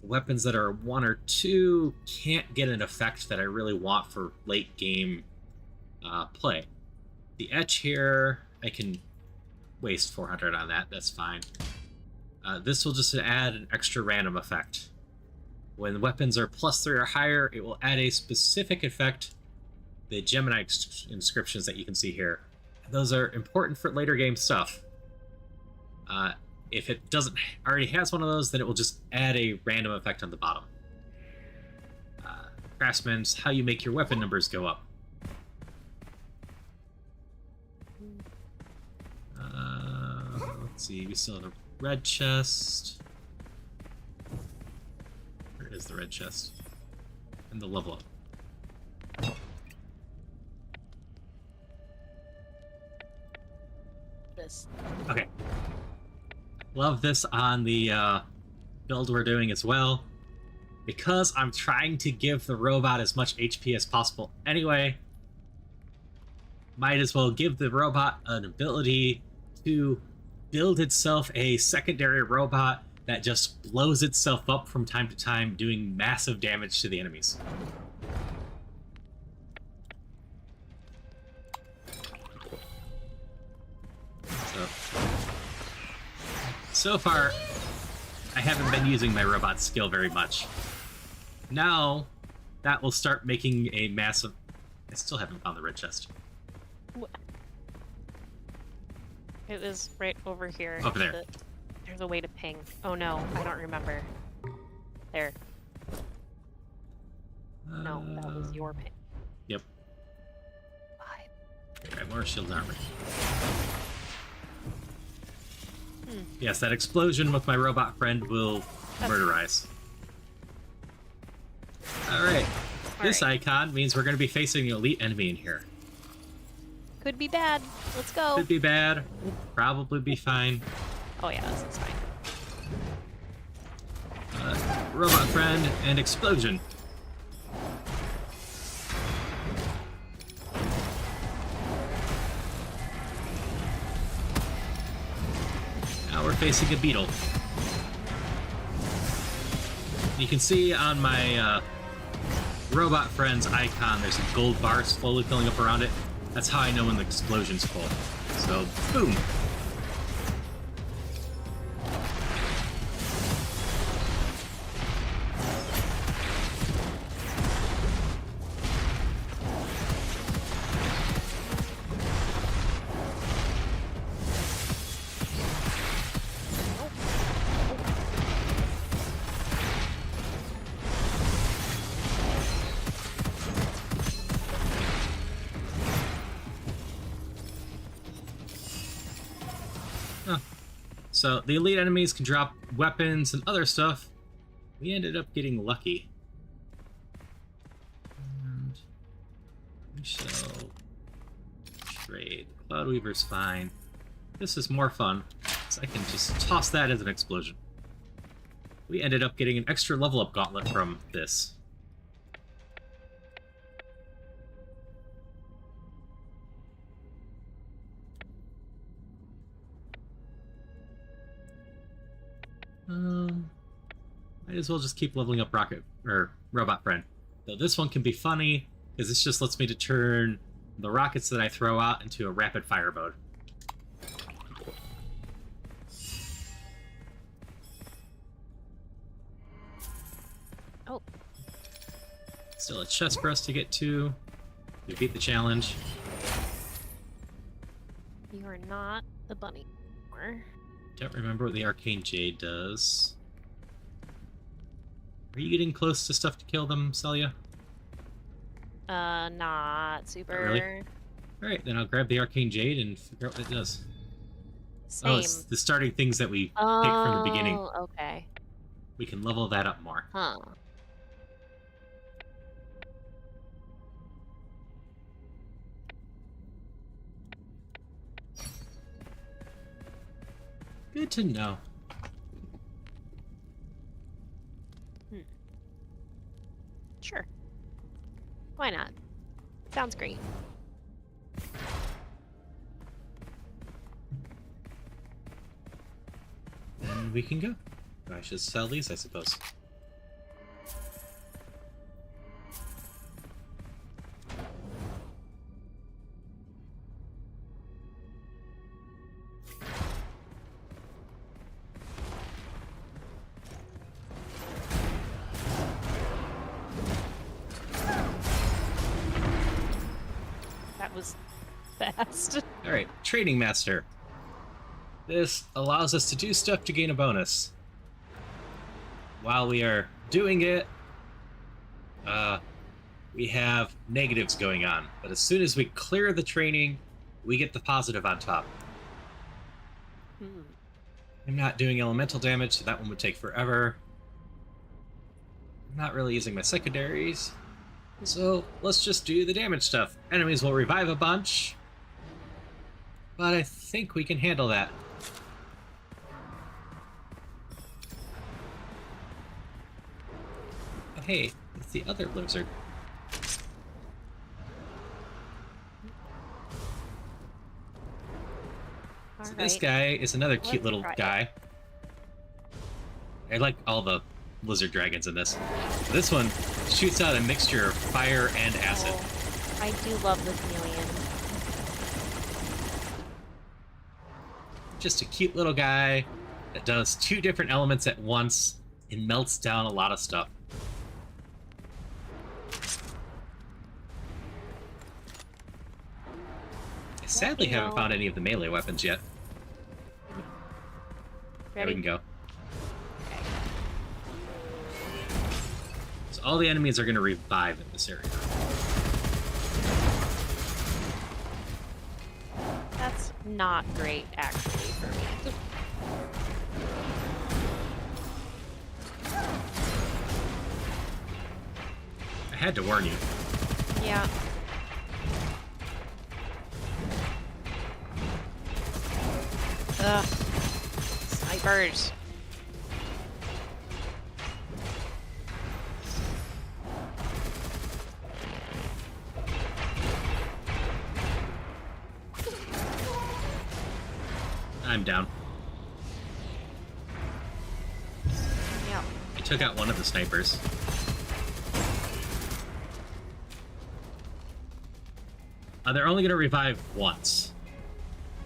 weapons that are 1 or 2 can't get an effect that I really want for late game play. The etch here, I can waste 400 on that, that's fine. This will just add an extra random effect. When weapons are +3 or higher, it will add a specific effect, the Gemini inscriptions that you can see here. Those are important for later game stuff. If it doesn't already has one of those, then it will just add a random effect on the bottom. Craftsman's how you make your weapon numbers go up. Let's see, we still have a red chest. Where is the red chest? And the level up. This. Okay. Love this on the build we're doing as well. Because I'm trying to give the robot as much HP as possible anyway, might as well give the robot an ability to build itself a secondary robot that just blows itself up from time to time, doing massive damage to the enemies. So far, I haven't been using my robot skill very much. Now, that will start making a massive... I still haven't found the red chest. It was right over here. Over there. There's a way to ping. Oh no, I don't remember. There. No, that was your ping. Yep. 5. Okay, more shield armor. Yes, that explosion with my robot friend will murderize. Alright. This icon means we're going to be facing an elite enemy in here. Could be bad. Let's go. Could be bad. Probably be fine. Oh yeah, this is fine. Robot friend and explosion. Now we're facing a beetle. You can see on my robot friend's icon, there's a gold bar slowly filling up around it. That's how I know when the explosion's full. So, boom. So the elite enemies can drop weapons and other stuff. We ended up getting lucky. And we shall trade. Cloud Weaver's fine. This is more fun, so I can just toss that as an explosion. We ended up getting an extra level up gauntlet from this. Might as well just keep leveling up Robot Friend. Though this one can be funny, because this just lets me to turn the rockets that I throw out into a rapid fire mode. Oh. Still a chest for us to get to. We beat the challenge. You are not the bunny anymore. Don't remember what the Arcane Jade does. Are you getting close to stuff to kill them, Celia? Not super. Not really? Alright, then I'll grab the Arcane Jade and figure out what it does. Same. Oh, it's the starting things that we pick from the beginning. Oh, okay. We can level that up more. Huh. Good to know. Sure. Why not? Sounds great. Then we can go. I should sell these, I suppose. Was fast. Alright, Trading Master. This allows us to do stuff to gain a bonus. While we are doing it, we have negatives going on. But as soon as we clear the training, we get the positive on top. I'm not doing elemental damage, so that one would take forever. I'm not really using my secondaries. So, let's just do the damage stuff. Enemies will revive a bunch. But I think we can handle that. But hey, it's the other lizard. So this guy is another cute little guy. I like all the lizard dragons in this. This one shoots out a mixture of fire and acid. Oh, I do love the chameleon. Just a cute little guy that does 2 different elements at once and melts down a lot of stuff. I sadly haven't found any of the melee weapons yet. There we can go. So all the enemies are going to revive in this area. That's not great, actually, for me. I had to warn you. Yeah. Ugh. Snipers. I'm down. Yeah. I took out one of the snipers. They're only going to revive once.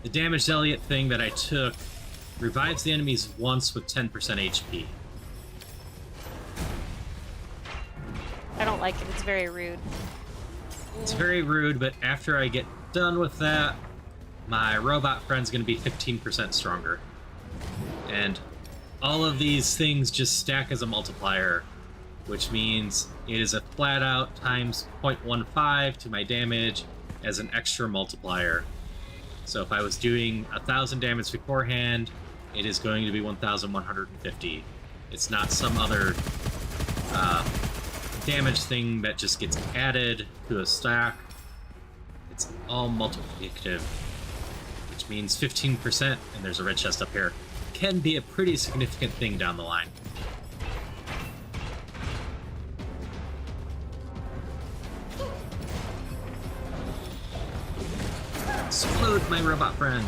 The damaged Elliot thing that I took revives the enemies once with 10% HP. I don't like it. It's very rude. It's very rude, but after I get done with that, my robot friend's going to be 15% stronger. And all of these things just stack as a multiplier, which means it is a flat out times 0.15 to my damage as an extra multiplier. So if I was doing 1,000 damage beforehand, it is going to be 1,150. It's not some other damage thing that just gets added to a stack. It's all multiplicative, which means 15%, and there's a red chest up here, can be a pretty significant thing down the line. Explode, my robot friend.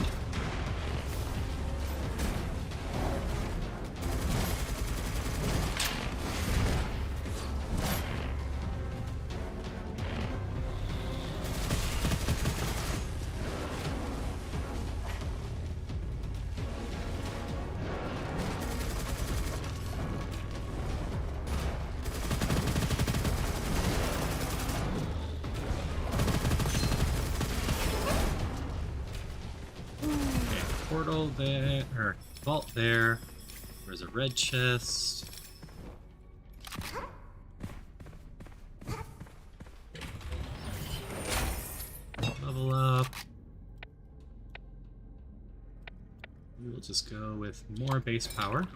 Portal there, or vault there. There's a red chest. Level up. We'll just go with more base power.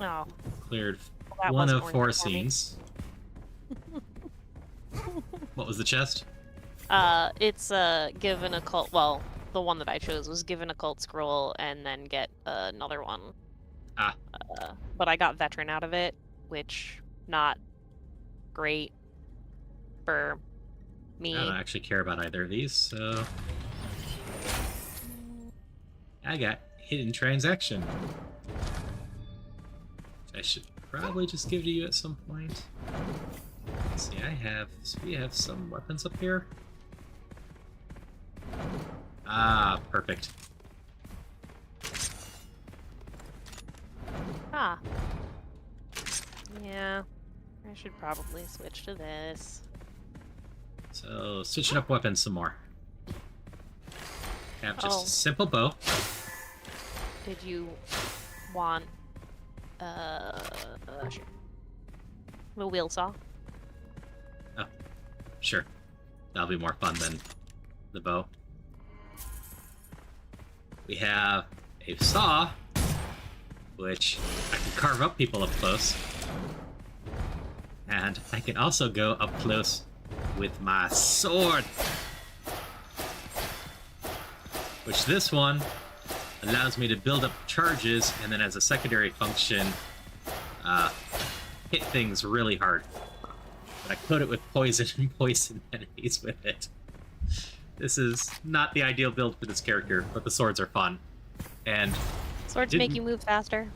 Oh. Cleared That one wasn't of 4 working for me. scenes. What was the chest? It's give an occult. Well, the one that I chose was give an occult scroll and then get another one. Ah. But I got veteran out of it, which not great for me. I don't actually care about either of these, so I got hidden transaction. I should probably just give to you at some point. Let's see, we have some weapons up here. Ah, perfect. Ah. Yeah. I should probably switch to this. So, switching up weapons some more. Have just Oh. a simple bow. Did you want sure. The wheel saw? Oh, sure. That'll be more fun than the bow. We have a saw, which I can carve up people up close. And I can also go up close with my sword. Which this one allows me to build up charges and then as a secondary function, hit things really hard. But I coat it with poison and poison enemies with it. This is not the ideal build for this character, but the swords are fun. And Swords make you move faster.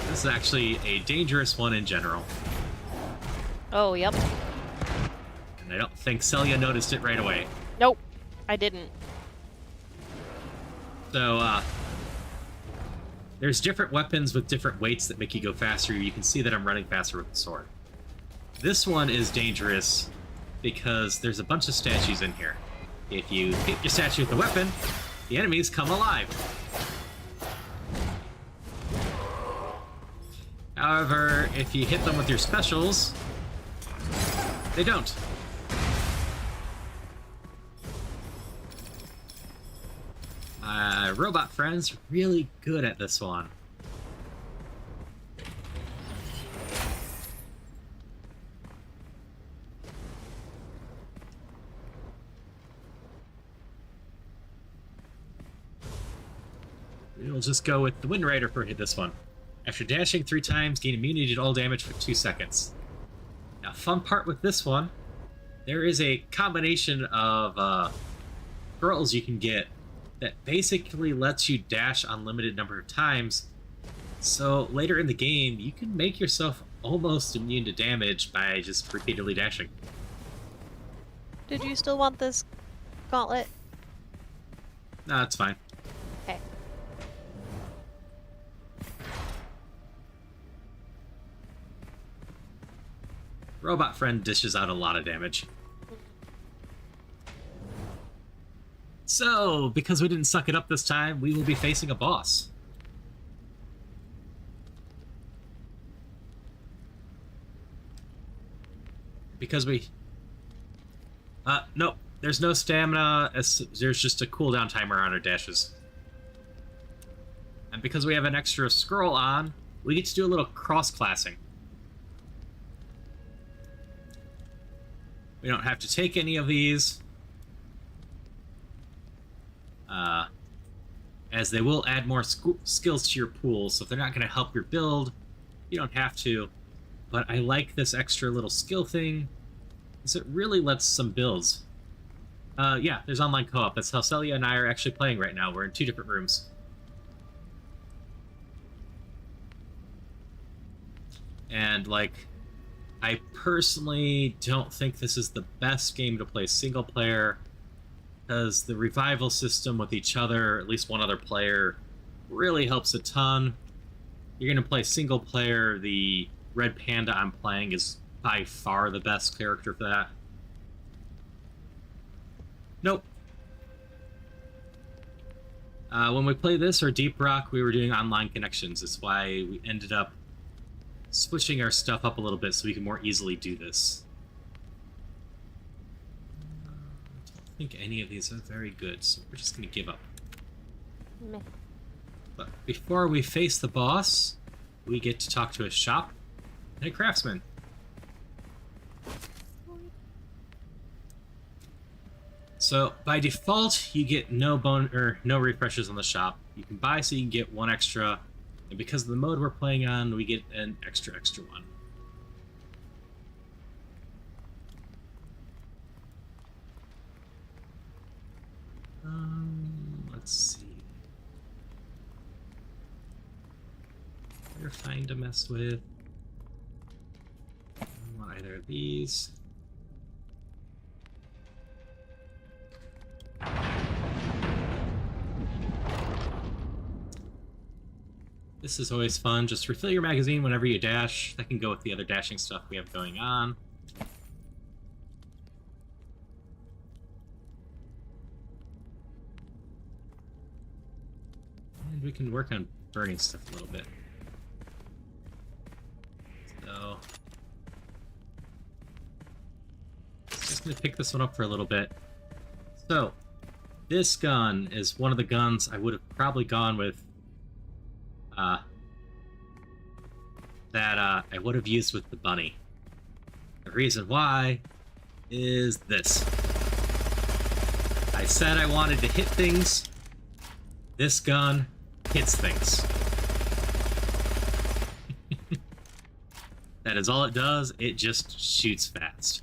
this is actually a dangerous one in general. Oh, yep. And I don't think Celia noticed it right away. Nope, I didn't. So, there's different weapons with different weights that make you go faster. You can see that I'm running faster with the sword. This one is dangerous because there's a bunch of statues in here. If you hit your statue with the weapon, the enemies come alive. However, if you hit them with your specials, they don't. Robot friend's really good at this one. we'll just go with the Wind Rider for this one. After dashing 3 times, gain immunity to all damage for 2 seconds. Now, fun part with this one, there is a combination of girls you can get that basically lets you dash unlimited number of times. So later in the game, you can make yourself almost immune to damage by just repeatedly dashing. Did you still want this gauntlet? No, it's fine. Okay. Robot Friend dishes out a lot of damage. So, because we didn't suck it up this time, we will be facing a boss. Because we... nope. There's no stamina, there's just a cooldown timer on our dashes. And because we have an extra scroll on, we get to do a little cross-classing. We don't have to take any of these, as they will add more skills to your pool, so if they're not going to help your build, you don't have to. But I like this extra little skill thing, because it really lets some builds. Yeah, there's online co-op. That's how Celia and I are actually playing right now. We're in 2 different rooms. And, like, I personally don't think this is the best game to play single player, because the revival system with each other, at least one other player, really helps a ton. You're going to play single player, the Red Panda I'm playing is by far the best character for that. Nope. When we play this or Deep Rock, we were doing online connections. That's why we ended up switching our stuff up a little bit so we can more easily do this. I don't think any of these are very good, so we're just going to give up. Meh. But before we face the boss, we get to talk to a shop and a craftsman. So by default, you get no refreshes on the shop. You can buy so you can get 1 extra, and because of the mode we're playing on, we get an extra one. Let's see. We're fine to mess with. I don't want either of these. This is always fun. Just refill your magazine whenever you dash. That can go with the other dashing stuff we have going on. And we can work on burning stuff a little bit. So... just gonna pick this one up for a little bit. So, this gun is one of the guns I would have probably gone with that I would have used with the bunny. The reason why is this. I said I wanted to hit things. This gun hits things. That is all it does. It just shoots fast.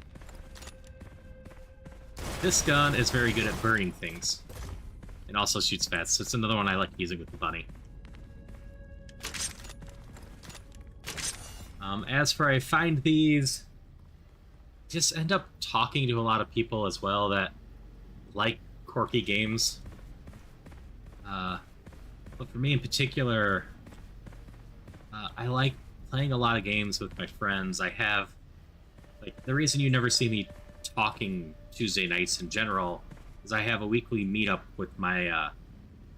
This gun is very good at burning things. It also shoots fast, so it's another one I like using with the bunny. As for I find these, just end up talking to a lot of people as well that like quirky games. But for me in particular, I like playing a lot of games with my friends. I have, like, the reason you never see me talking Tuesday nights in general is I have a weekly meetup with my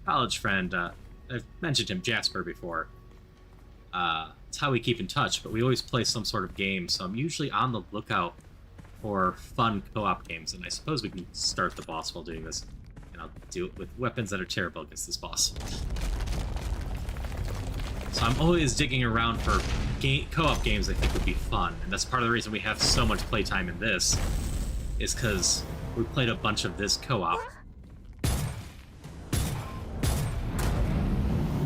college friend. I've mentioned him, Jasper, before. It's how we keep in touch, but we always play some sort of game, so I'm usually on the lookout for fun co-op games, and I suppose we can start the boss while doing this, and I'll do it with weapons that are terrible against this boss. So I'm always digging around for co-op games I think would be fun, and that's part of the reason we have so much playtime in this, is because we played a bunch of this co-op.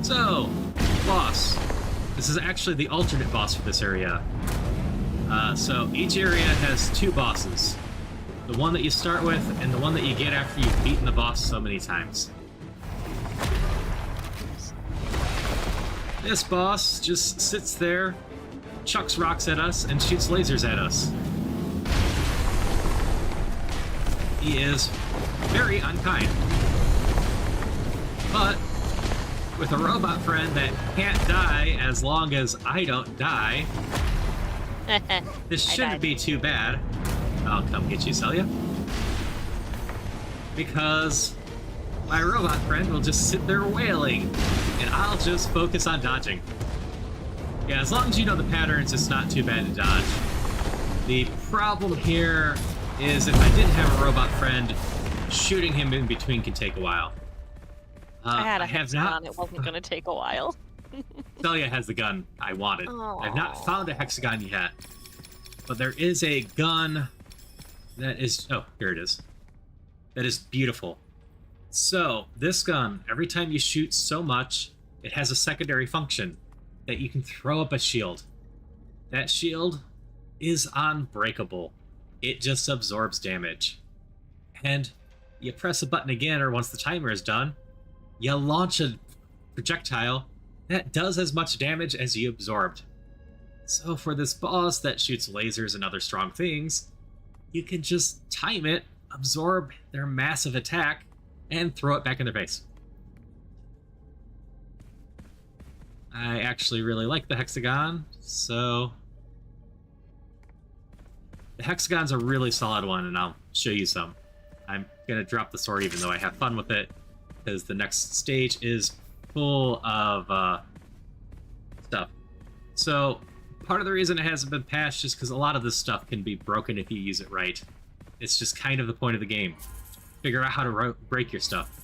So So, boss. This is actually the alternate boss for this area. So each area has 2 bosses. The one that you start with, and the one that you get after you've beaten the boss so many times. This boss just sits there, chucks rocks at us, and shoots lasers at us. He is very unkind. But with a robot friend that can't die as long as I don't die, this shouldn't be too bad. I'll come get you, Celia. Because my robot friend will just sit there wailing, and I'll just focus on dodging. Yeah, as long as you know the patterns, it's not too bad to dodge. The problem here is if I didn't have a robot friend, shooting him in between can take a while. I had a hexagon, it wasn't going to take a while. Celia has the gun I wanted. Aww. I've not found a hexagon yet. But there is a gun that is... Oh, here it is. That is beautiful. So, this gun, every time you shoot so much, it has a secondary function that you can throw up a shield. That shield is unbreakable. It just absorbs damage. And you press a button again, or once the timer is done, you launch a projectile that does as much damage as you absorbed. So for this boss that shoots lasers and other strong things, you can just time it, absorb their massive attack, and throw it back in their face. I actually really like the hexagon, so... The hexagon's a really solid one, and I'll show you some. I'm gonna drop the sword even though I have fun with it, because the next stage is full of stuff. So, part of the reason it hasn't been patched is because a lot of this stuff can be broken if you use it right. It's just kind of the point of the game. Figure out how to break your stuff.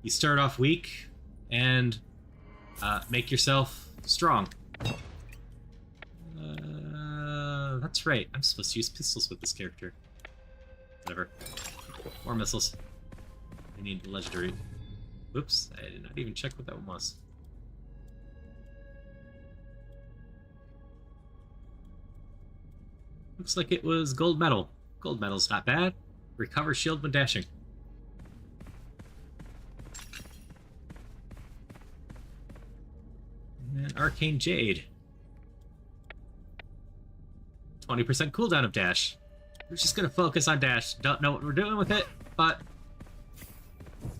You start off weak, and make yourself strong. That's right, I'm supposed to use pistols with this character. Whatever. More missiles. I need legendary. Whoops, I did not even check what that one was. Looks like it was gold medal. Gold medal's not bad. Recover shield when dashing. And arcane jade. 20% cooldown of dash. We're just gonna focus on dash. Don't know what we're doing with it, but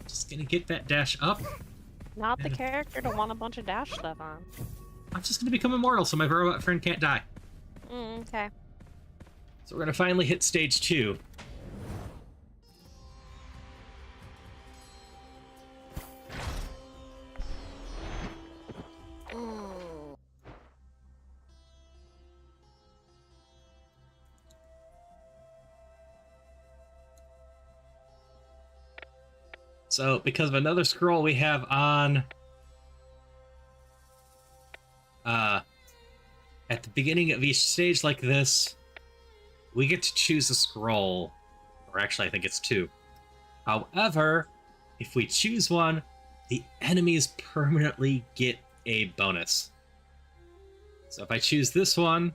just gonna get that dash up. Not the character to want a bunch of dash stuff on. I'm just gonna become immortal so my robot friend can't die. Okay. So we're gonna finally hit stage 2. So, because of another scroll we have on at the beginning of each stage like this, we get to choose a scroll. Or actually, I think it's 2. However, if we choose one, the enemies permanently get a bonus. So if I choose this one,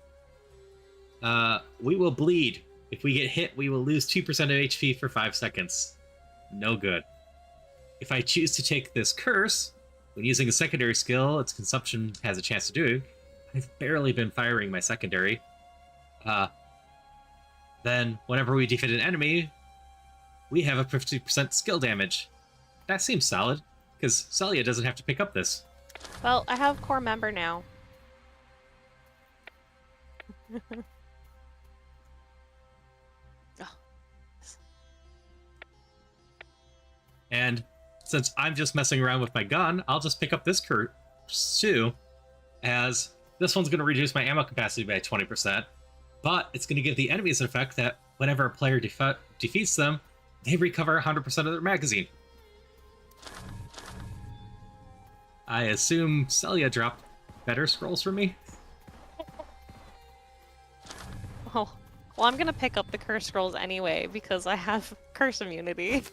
we will bleed. If we get hit, we will lose 2% of HP for 5 seconds. No good. If I choose to take this curse, when using a secondary skill, its consumption has a chance to do. I've barely been firing my secondary. Then, whenever we defeat an enemy, we have a 50% skill damage. That seems solid, because Celia doesn't have to pick up this. Well, I have core member now. And since I'm just messing around with my gun, I'll just pick up this curse too, as this one's going to reduce my ammo capacity by 20%, but it's going to give the enemies an effect that whenever a player defeats them, they recover 100% of their magazine. I assume Celia dropped better scrolls for me? Oh, well, I'm going to pick up the curse scrolls anyway, because I have curse immunity.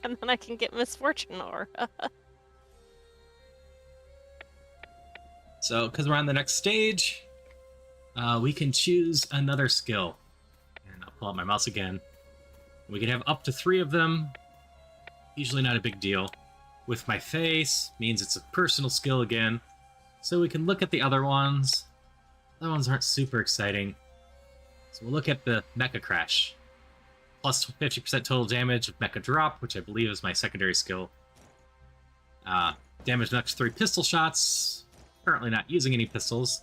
And then I can get Misfortune Aura. So, because we're on the next stage, we can choose another skill. And I'll pull out my mouse again. We can have up to 3 of them. Usually not a big deal. With my face, means it's a personal skill again. So we can look at the other ones. The other ones aren't super exciting. So we'll look at the Mecha Crash. Plus 50% total damage of Mecha Drop, which I believe is my secondary skill. Damage next 3 pistol shots. Currently not using any pistols.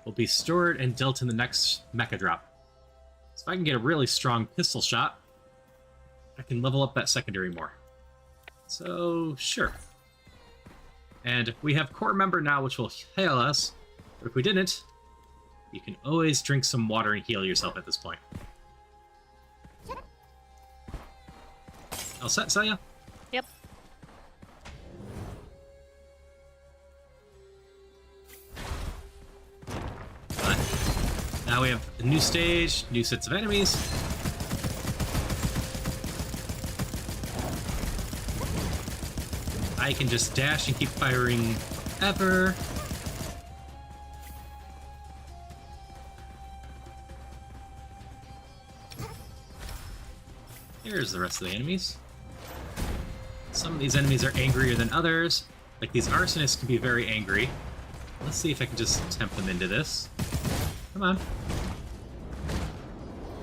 Will be stored and dealt in the next Mecha Drop. So if I can get a really strong pistol shot, I can level up that secondary more. So, sure. And we have Core Member now, which will heal us. But if we didn't, you can always drink some water and heal yourself at this point. All set, Saya? Yep. But now we have a new stage, new sets of enemies. I can just dash and keep firing ever. Here's the rest of the enemies. Some of these enemies are angrier than others. Like these arsonists can be very angry. Let's see if I can just tempt them into this. Come on.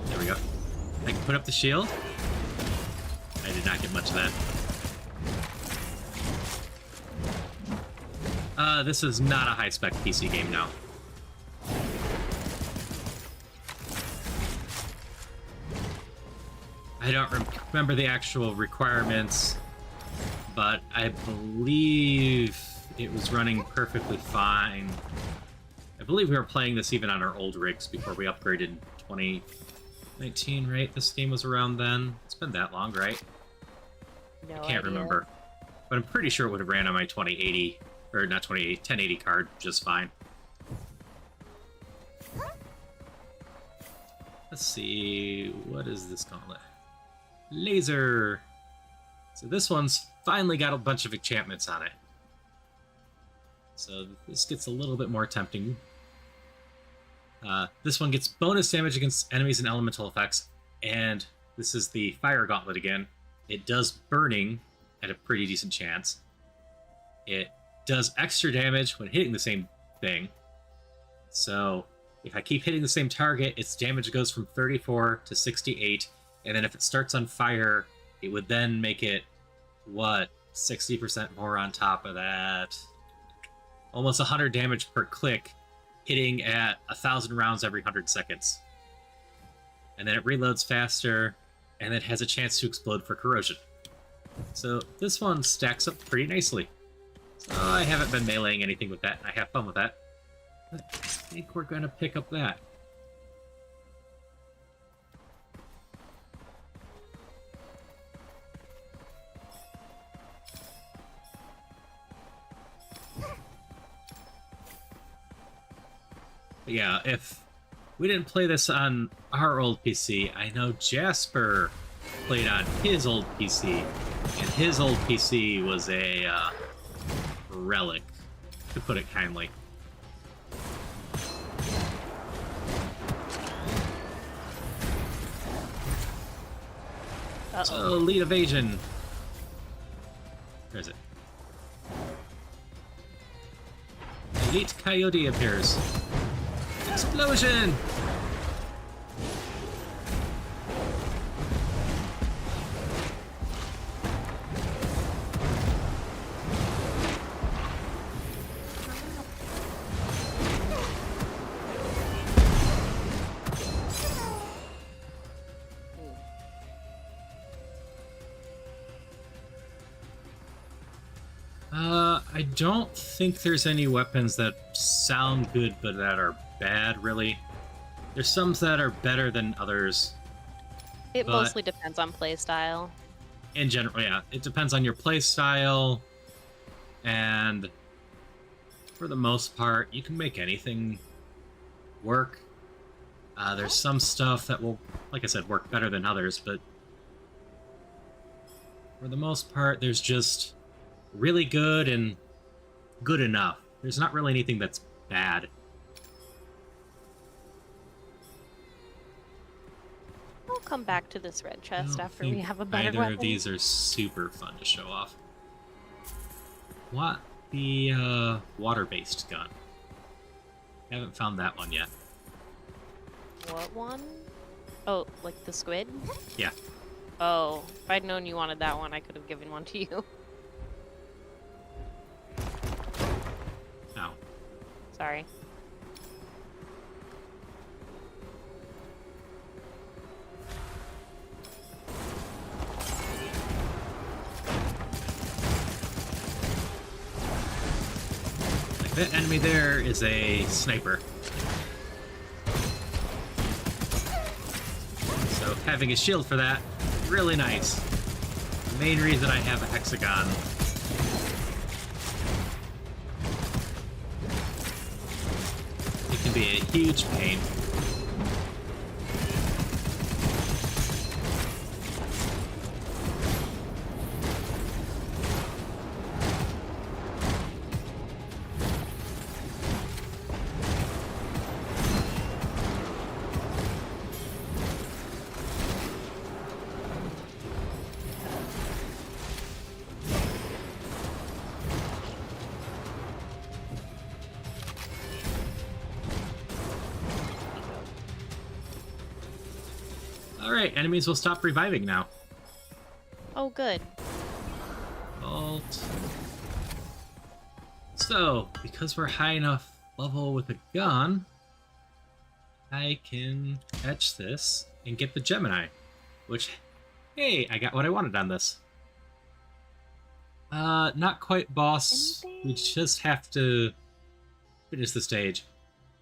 There we go. I can put up the shield. I did not get much of that. This is not a high-spec PC game now. I don't remember the actual requirements, but I believe it was running perfectly fine. I believe we were playing this even on our old rigs before we upgraded in 2019, right? This game was around then. It's been that long, right? No I can't idea. remember. But I'm pretty sure it would have ran on my 2080, or not 2080, 1080 card just fine. Let's see, what is this gauntlet? Laser! So this one's finally got a bunch of enchantments on it. So this gets a little bit more tempting. This one gets bonus damage against enemies and elemental effects, and this is the fire gauntlet again. It does burning at a pretty decent chance. It does extra damage when hitting the same thing. So if I keep hitting the same target, its damage goes from 34 to 68, and then if it starts on fire, it would then make it, what, 60% more on top of that? Almost 100 damage per click, hitting at 1,000 rounds every 100 seconds. And then it reloads faster, and it has a chance to explode for corrosion. So this one stacks up pretty nicely. So I haven't been meleeing anything with that, and I have fun with that. I think we're going to pick up that. But yeah, if we didn't play this on our old PC, I know Jasper played on his old PC, and his old PC was a relic, to put it kindly. Uh-oh. So, lead evasion. Where is it? Elite Coyote appears. Explosion! I don't think there's any weapons that sound good but that are bad, really. There's some that are better than others. It mostly depends on playstyle. In general, yeah. It depends on your playstyle, and for the most part, you can make anything work. There's some stuff that will, like I said, work better than others, but for the most part, there's just really good and good enough. There's not really anything that's bad. I'll come back to this red chest after we have a better either weapon. of these are super fun to show off. What? The water-based gun. Haven't found that one yet. What one? Oh, like the squid? Yeah. Oh, if I'd known you wanted that one, I could have given one to you. Ow. Sorry. That enemy there is a sniper. So having a shield for that, really nice. The main reason I have a hexagon. It can be a huge pain. Alright, enemies will stop reviving now. Oh, good. Alt. So, because we're high enough level with a gun, I can catch this and get the Gemini. Which, hey, I got what I wanted on this. Not quite boss. Anything? We just have to finish the stage.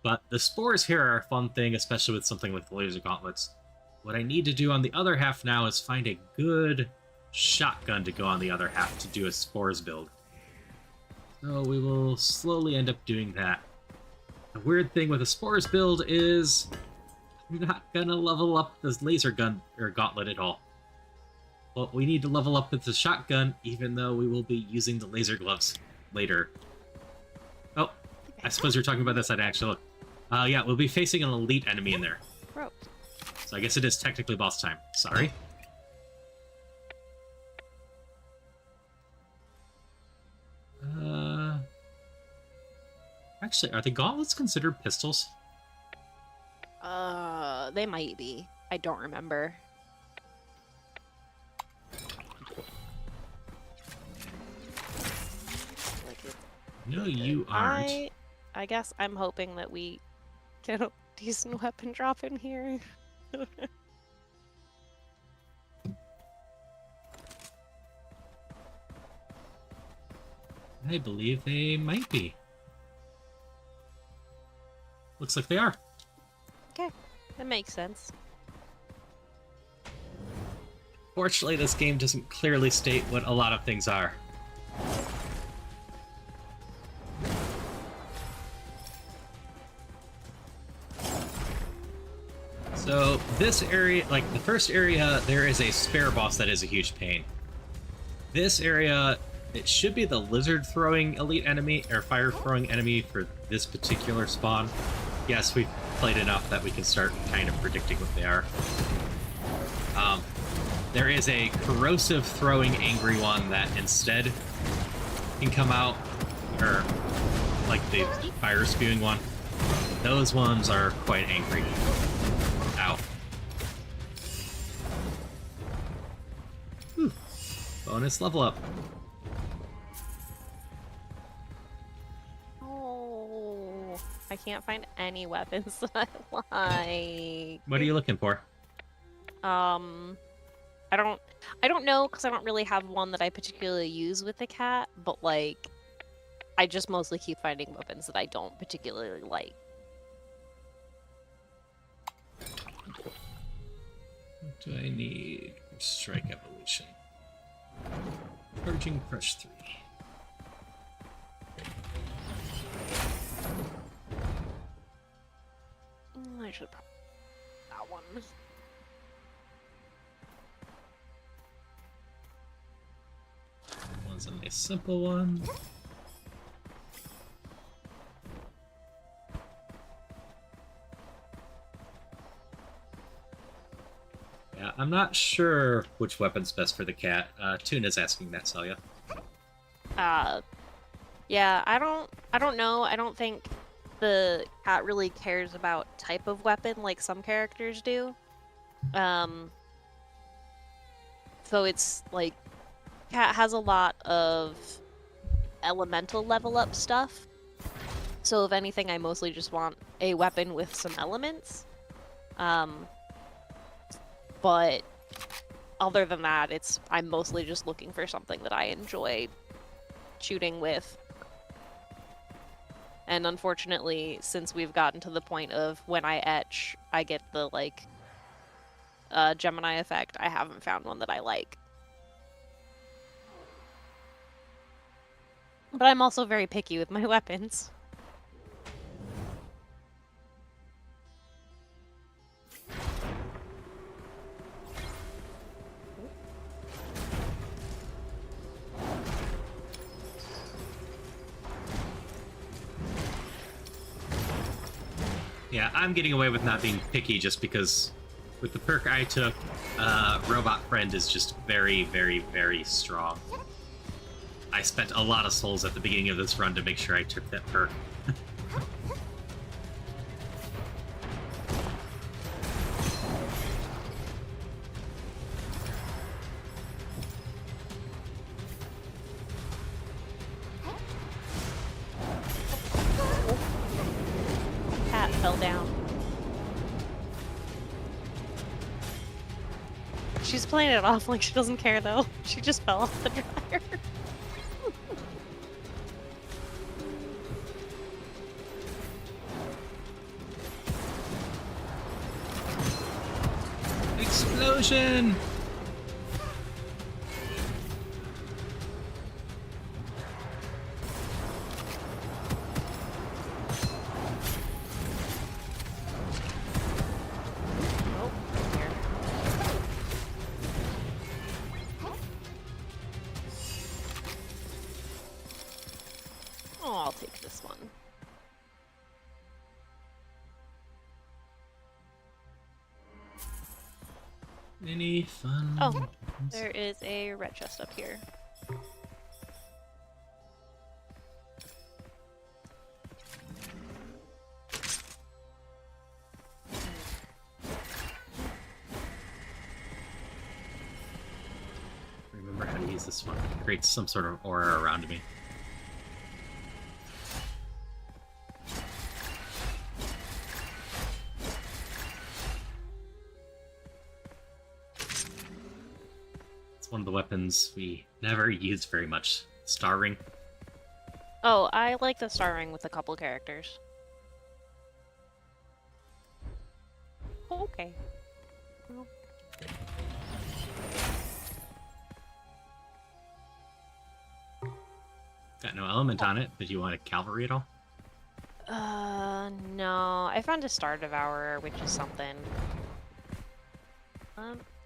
But the spores here are a fun thing, especially with something like the laser gauntlets. What I need to do on the other half now is find a good shotgun to go on the other half to do a spores build. So we will slowly end up doing that. The weird thing with a spores build is I'm not gonna level up this laser gun or gauntlet at all. Well, we need to level up with the shotgun, even though we will be using the laser gloves later. Oh, I suppose you're talking about this. I'd actually look. Yeah, we'll be facing an elite enemy in there. Gross. So I guess it is technically boss time. Sorry. Actually, are the gauntlets considered pistols? They might be. I don't remember. No, you aren't. I guess I'm hoping that we get a decent weapon drop in here. I believe they might be. Looks like they are. Okay, that makes sense. Fortunately, this game doesn't clearly state what a lot of things are. So this area, like the first area, there is a spare boss that is a huge pain. This area, it should be the lizard-throwing elite enemy, or fire-throwing enemy for this particular spawn. Yes, we've played enough that we can start kind of predicting what they are. There is a corrosive-throwing angry one that instead can come out, or like the fire-spewing one. Those ones are quite angry. Ow. Whew. Bonus level up. Oh, I can't find any weapons that I like. What are you looking for? I don't know, because I don't really have one that I particularly use with the cat, but like, I just mostly keep finding weapons that I don't particularly like. What do I need for Strike Evolution? Purging Crush 3. I should probably that one. One's a nice simple one. I'm not sure which weapon's best for the cat. Tuna's asking that, Celia. Yeah, I don't know. I don't think the cat really cares about type of weapon like some characters do. So it's like cat has a lot of elemental level up stuff. So if anything, I mostly just want a weapon with some elements. But other than that, I'm mostly just looking for something that I enjoy shooting with. And unfortunately, since we've gotten to the point of when I etch, I get the, like, Gemini effect, I haven't found one that I like. But I'm also very picky with my weapons. Yeah, I'm getting away with not being picky just because with the perk I took, Robot Friend is just very, very, very strong. I spent a lot of souls at the beginning of this run to make sure I took that perk. Cat fell down. She's playing it off like she doesn't care though. She just fell off the dryer. Explosion! I'll take this one. Any fun? Oh, there is a red chest up here. Remember how to use this one. It creates some sort of aura around me. One of the weapons we never used very much. Star Ring. Oh, I like the star ring with a couple characters. Okay. Well. Got no element on it, but you want a cavalry at all? No. I found a Star Devourer, which is something.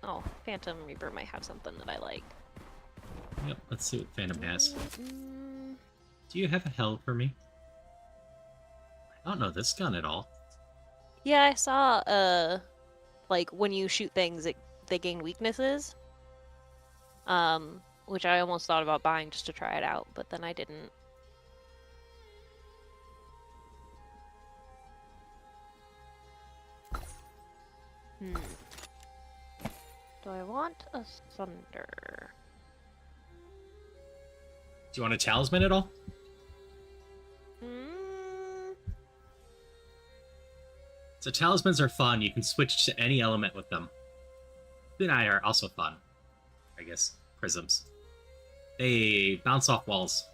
Oh, Phantom Reaper might have something that I like. Yep, let's see what Phantom has. Do you have a hell for me? I don't know this gun at all. Yeah, I saw, like, when you shoot things, they gain weaknesses. Which I almost thought about buying just to try it out, but then I didn't. Do I want a Thunder? Do you want a talisman at all? So talismans are fun. You can switch to any element with them. Kunai are also fun. I guess. Prisms. They bounce off walls.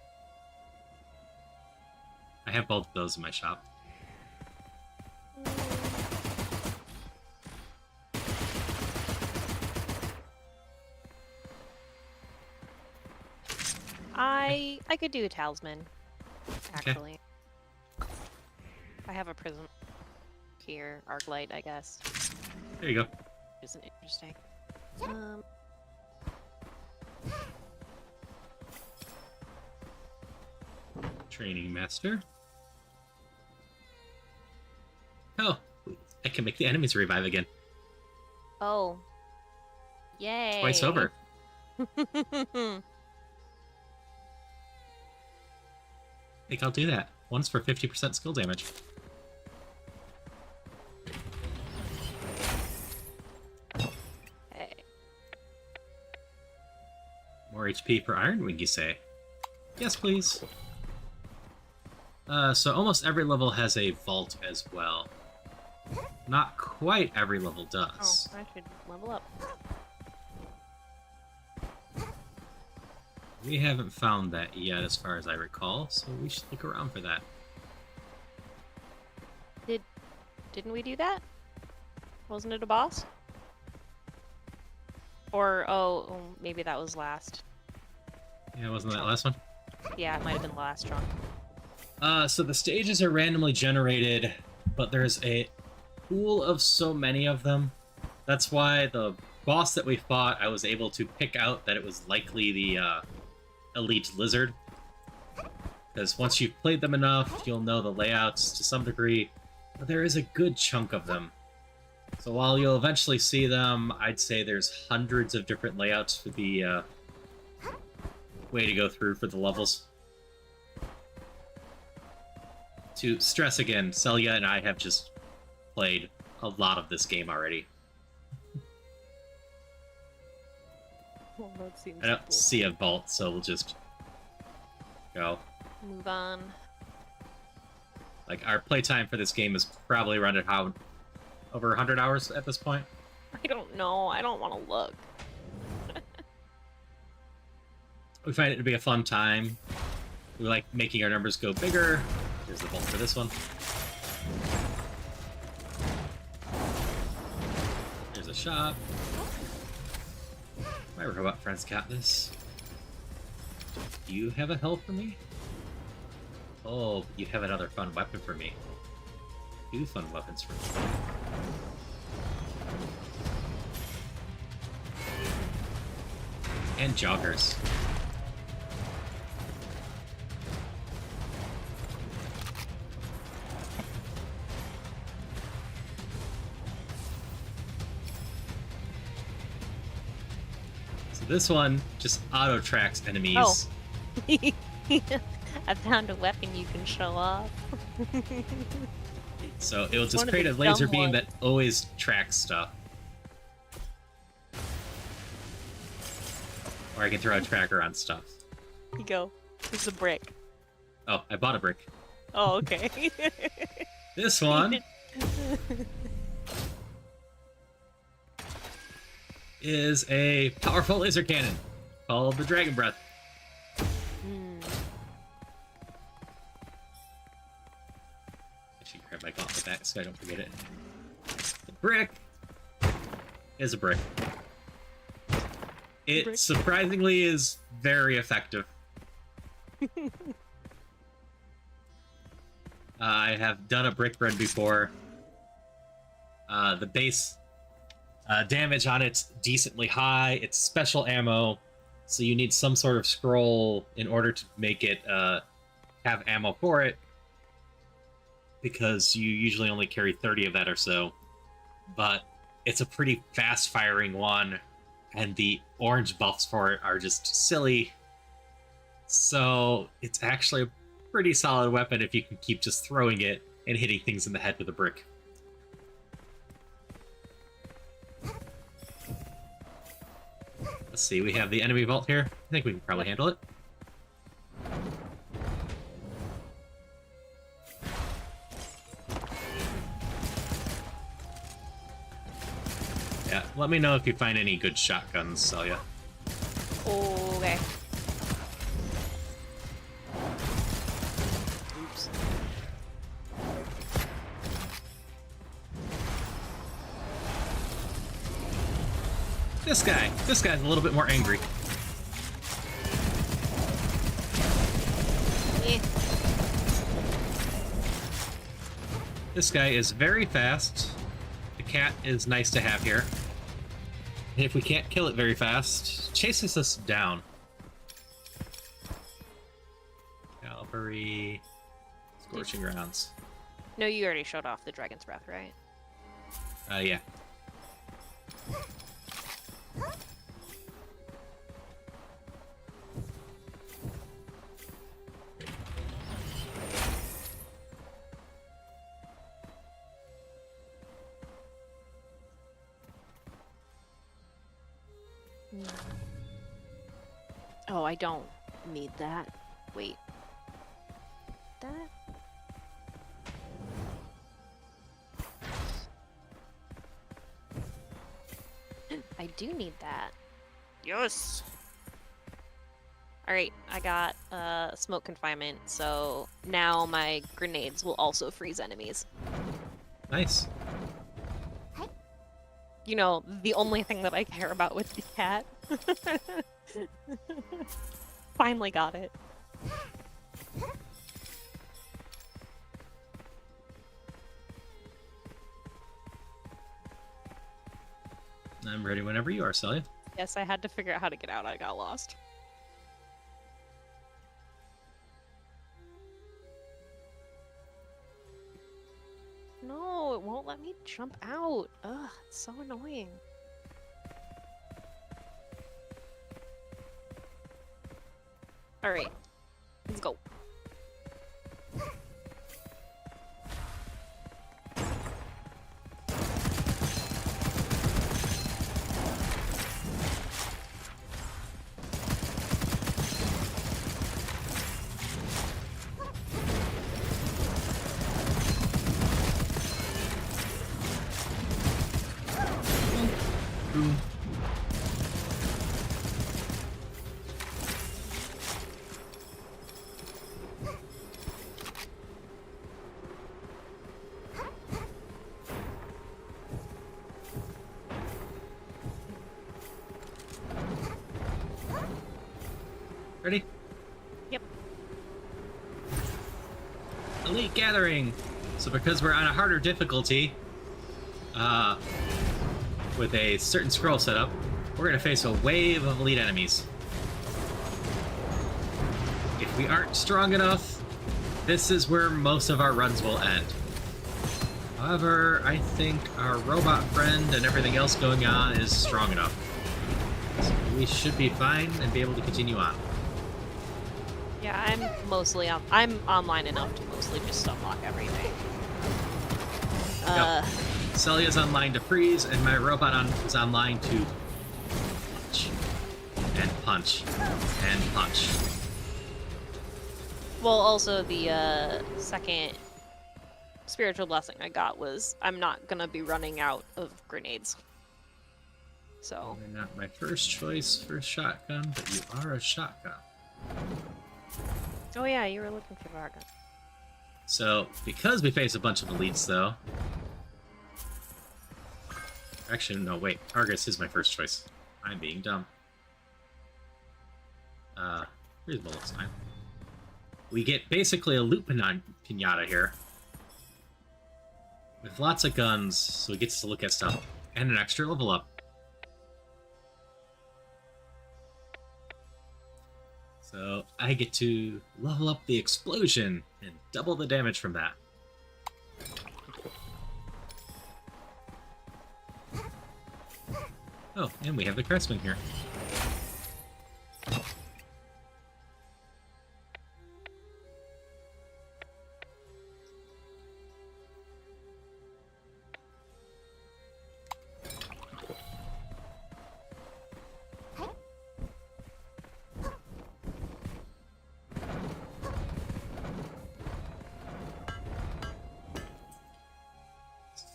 I have both of those in my shop. I could do a talisman, actually. Okay. I have a prism here, Arclight, I guess. There you go. Isn't interesting. Training Master. Oh, I can make the enemies revive again. Oh. Yay! Twice over. I think I'll do that. Once for 50% skill damage. Hey. More HP per Iron Wing, you say? Yes, please. So almost every level has a vault as well. Not quite every level does. Oh, I should level up. We haven't found that yet, as far as I recall, so we should look around for that. Didn't we do that? Wasn't it a boss? Or, oh, maybe that was last. Yeah, wasn't that last one? Yeah, it might have been the last chunk. So the stages are randomly generated, but there's a pool of so many of them. That's why the boss that we fought, I was able to pick out that it was likely the Elite Lizard. Because once you've played them enough, you'll know the layouts to some degree. But there is a good chunk of them. So while you'll eventually see them, I'd say there's hundreds of different layouts for the way to go through for the levels. To stress again, Celia and I have just played a lot of this game already. Well, that seems I don't simple. see a vault, so we'll just go. Move on. Like, our playtime for this game is probably around how over 100 hours at this point. I don't know. I don't want to look. We find it to be a fun time. We like making our numbers go bigger. Here's the vault for this one. There's a shop. My robot friends got this. Do you have a help for me? Oh, you have another fun weapon for me. 2 fun weapons for me. And joggers. So this one just auto-tracks enemies. Oh. I found a weapon you can show off. So it'll just One of create the a laser dumb beam ones. that always tracks stuff. Or I can throw a tracker on stuff. Here you go. This is a brick. Oh, I bought a brick. Oh, okay. This one is a powerful laser cannon called the Dragon Breath. I should grab my gauntlet back so I don't forget it. The brick is a brick. It Brick. surprisingly is very effective. I have done a brick run before. The base damage on it's decently high. It's special ammo, so you need some sort of scroll in order to make it have ammo for it, because you usually only carry 30 of that or so. But it's a pretty fast-firing one, and the orange buffs for it are just silly. So it's actually a pretty solid weapon if you can keep just throwing it and hitting things in the head with a brick. Let's see, we have the enemy vault here. I think we can probably handle it. Yeah, let me know if you find any good shotguns, Celia. Okay. Oops. This guy's a little bit more angry. Eh. This guy is very fast. The cat is nice to have here. And if we can't kill it very fast, chases us down. Cavalry. Scorching rounds. No, you already showed off the Dragon's Breath, right? Yeah. Oh, I don't need that. Wait. That? I do need that. Yes! Alright, I got smoke confinement, so now my grenades will also freeze enemies. Nice. You know, the only thing that I care about with the cat. Finally got it. I'm ready whenever you are, Celia. Yes, I had to figure out how to get out. I got lost. No, it won't let me jump out. Ugh, it's so annoying. Alright, let's go. Ready? Yep. Elite Gathering! So because we're on a harder difficulty, with a certain scroll setup, we're going to face a wave of elite enemies. If we aren't strong enough, this is where most of our runs will end. However, I think our robot friend and everything else going on is strong enough. So we should be fine and be able to continue on. Yeah, I'm online enough to mostly just unlock everything. Yep. Celia's online to freeze, and my robot is online to punch. And punch. And punch. Well, also the second spiritual blessing I got was I'm not gonna be running out of grenades. So. You're not my first choice for shotgun, but you are a shotgun. Oh yeah, you were looking for shotgun. So, because we face a bunch of elites, though... Actually, no, wait. Argus is my first choice. I'm being dumb. Here's bullets time. We get basically a loot pinata here. With lots of guns, so he gets to look at stuff. And an extra level up. So I get to level up the explosion and double the damage from that. Oh, and we have the craftsman here.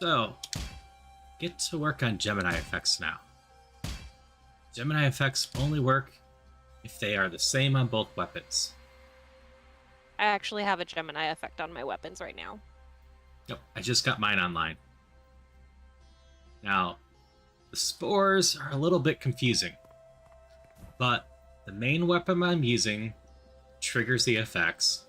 So, get to work on Gemini effects now. Gemini effects only work if they are the same on both weapons. I actually have a Gemini effect on my weapons right now. Yep, I just got mine online. Now, the spores are a little bit confusing, but the main weapon I'm using triggers the effects,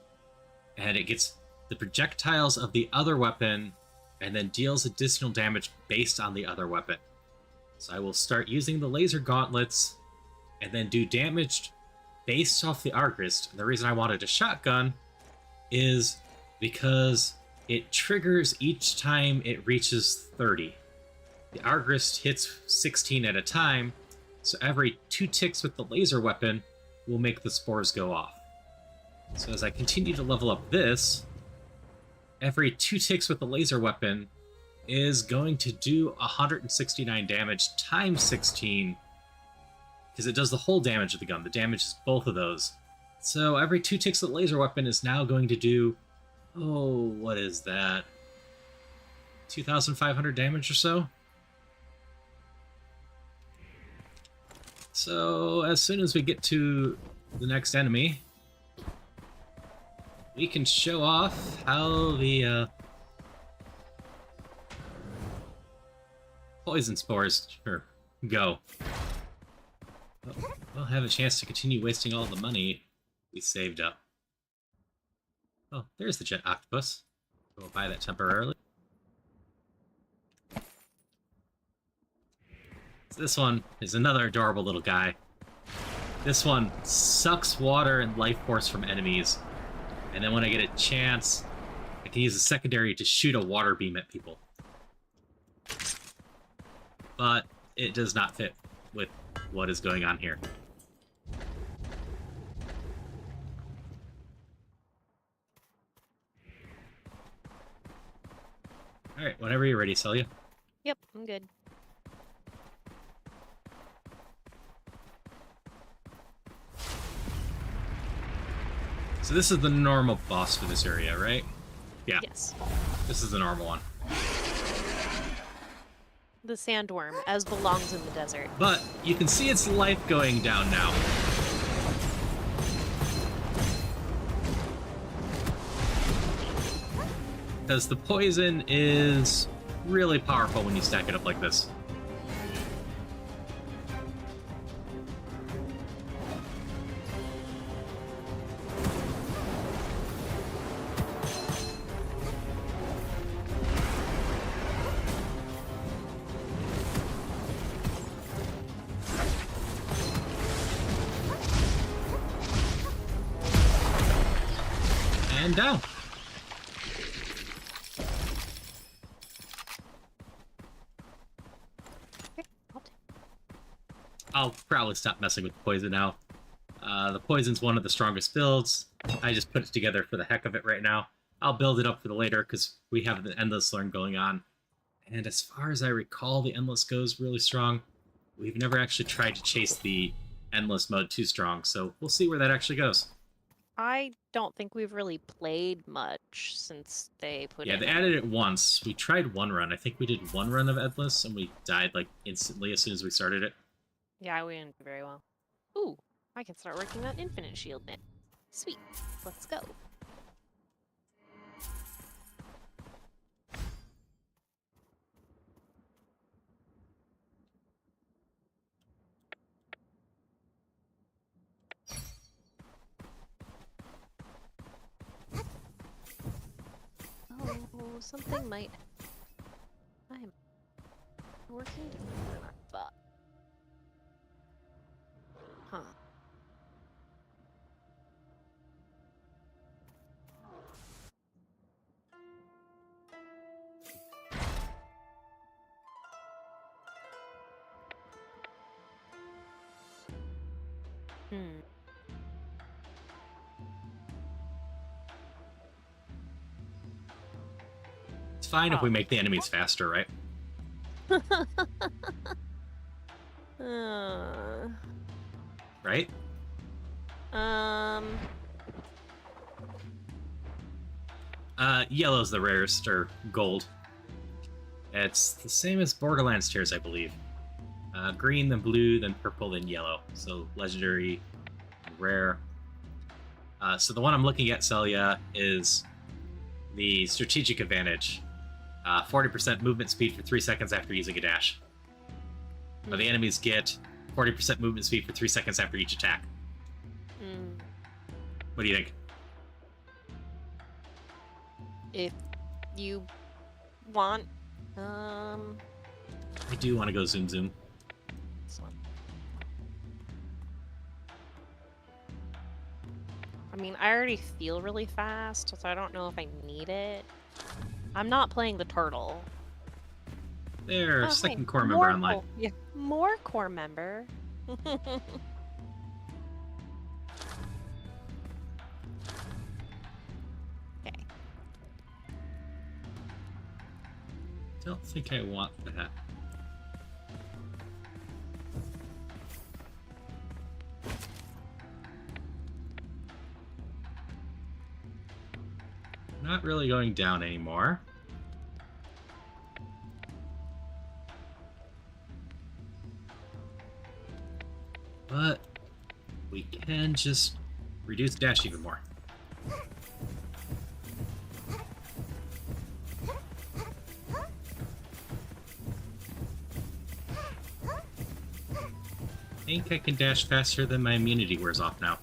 and it gets the projectiles of the other weapon and then deals additional damage based on the other weapon. So I will start using the laser gauntlets and then do damage based off the Argrist. And the reason I wanted a shotgun is because it triggers each time it reaches 30. The Argrist hits 16 at a time, so every 2 ticks with the laser weapon will make the spores go off. So as I continue to level up this, every 2 ticks with the laser weapon is going to do 169 damage times 16 because it does the whole damage of the gun. The damage is both of those. So every 2 ticks of the laser weapon is now going to do, oh, what is that? 2,500 damage or so? So as soon as we get to the next enemy, we can show off how the poison spores go. We'll have a chance to continue wasting all the money we saved up. Oh, there's the jet octopus. We'll buy that temporarily. So this one is another adorable little guy. This one sucks water and life force from enemies. And then when I get a chance, I can use a secondary to shoot a water beam at people. But it does not fit with what is going on here. Alright, whenever you're ready, Celia. Yep, I'm good. So this is the normal boss for this area, right? Yeah. Yes. This is the normal one. The sandworm, as belongs in the desert. But you can see its life going down now. Because the poison is really powerful when you stack it up like this. And down. I'll probably stop messing with the poison now. The poison's one of the strongest builds. I just put it together for the heck of it right now. I'll build it up for the later because we have the Endless Learn going on. And as far as I recall, the Endless goes really strong. We've never actually tried to chase the Endless mode too strong, so we'll see where that actually goes. I don't think we've really played much since they put Yeah, in... they added it once. We tried one run. I think we did one run of Endless, and we died, like, instantly as soon as we started it. Yeah, we didn't do very well. Ooh, I can start working on Infinite Shield now. Sweet. Let's go. Oh, something might... I'm working differently than I thought. Huh. Hmm. It's fine if we make the enemies faster, right? Right? Yellow's the rarest, or gold. It's the same as Borderlands tiers, I believe. Green, then blue, then purple, then yellow. So legendary, rare. So the one I'm looking at, Celia, is the strategic advantage. 40% movement speed for 3 seconds after using a dash. But the enemies get 40% movement speed for 3 seconds after each attack. What do you think? If you want, I do want to go zoom zoom. this one. I mean, I already feel really fast, so I don't know if I need it. I'm not playing the turtle. There, Oh, second hey, core member online. Yeah, more core member. Okay. Don't think I want that. not really going down anymore. But we can just reduce dash even more. I think I can dash faster than my immunity wears off now.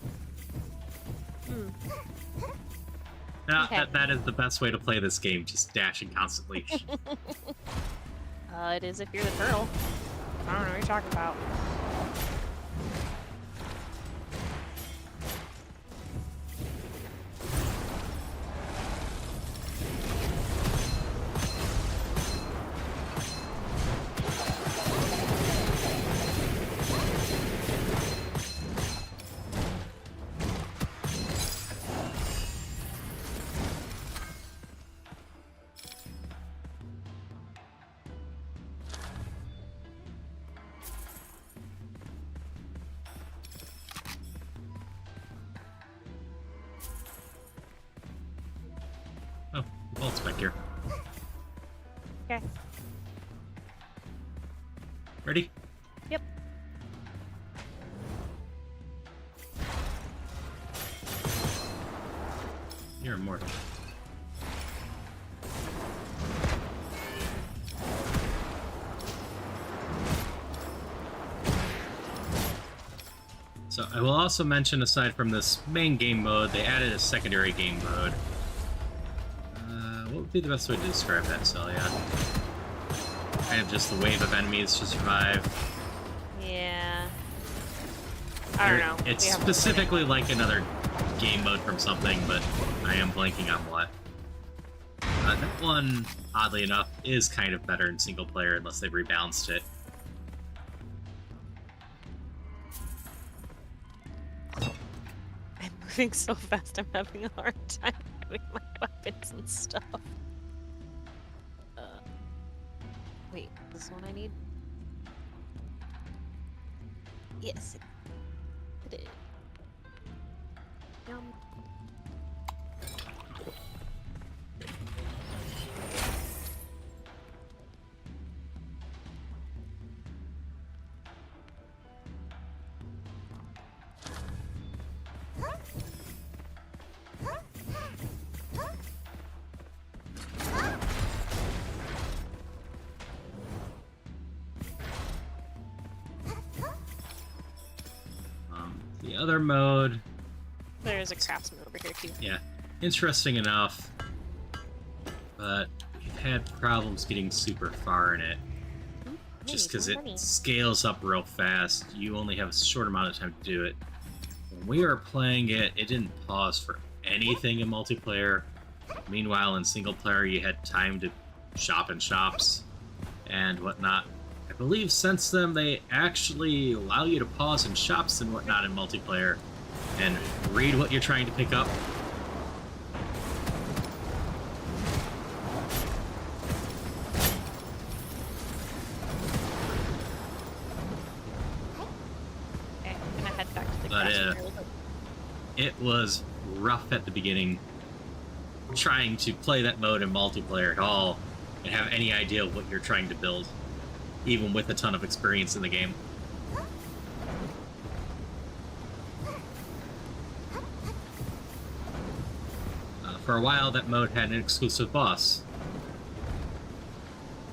Okay. That is the best way to play this game, just dashing constantly. It is if you're the turtle. I don't know what you're talking about. Oh, the bolt's back here. Okay. Ready? Yep. You're immortal. So I will also mention, aside from this main game mode, they added a secondary game mode. What would be the best way to describe that, Celia? Kind of just the wave of enemies to survive. Yeah. I don't know. It's specifically like another game mode from something, but I am blanking on what. That one, oddly enough, is kind of better in single player unless they've rebalanced it. I'm moving so fast, I'm having a hard time moving my weapons and stuff. Wait, is this one I need? Yes, it is. Yum. The other mode... There's a craftsman over here too. Yeah, interesting enough, but we've had problems getting super far in it. Just because it scales up real fast. You only have a short amount of time to do it. When we were playing it, it didn't pause for anything in multiplayer. Meanwhile, in single player, you had time to shop in shops and whatnot. I believe since then, they actually allow you to pause in shops and whatnot in multiplayer and read what you're trying to pick up. Okay, I'm gonna head back to the But it was rough at the beginning trying to play that mode in multiplayer at all and have any idea what you're trying to build, even with a ton of experience in the game. For a while, that mode had an exclusive boss.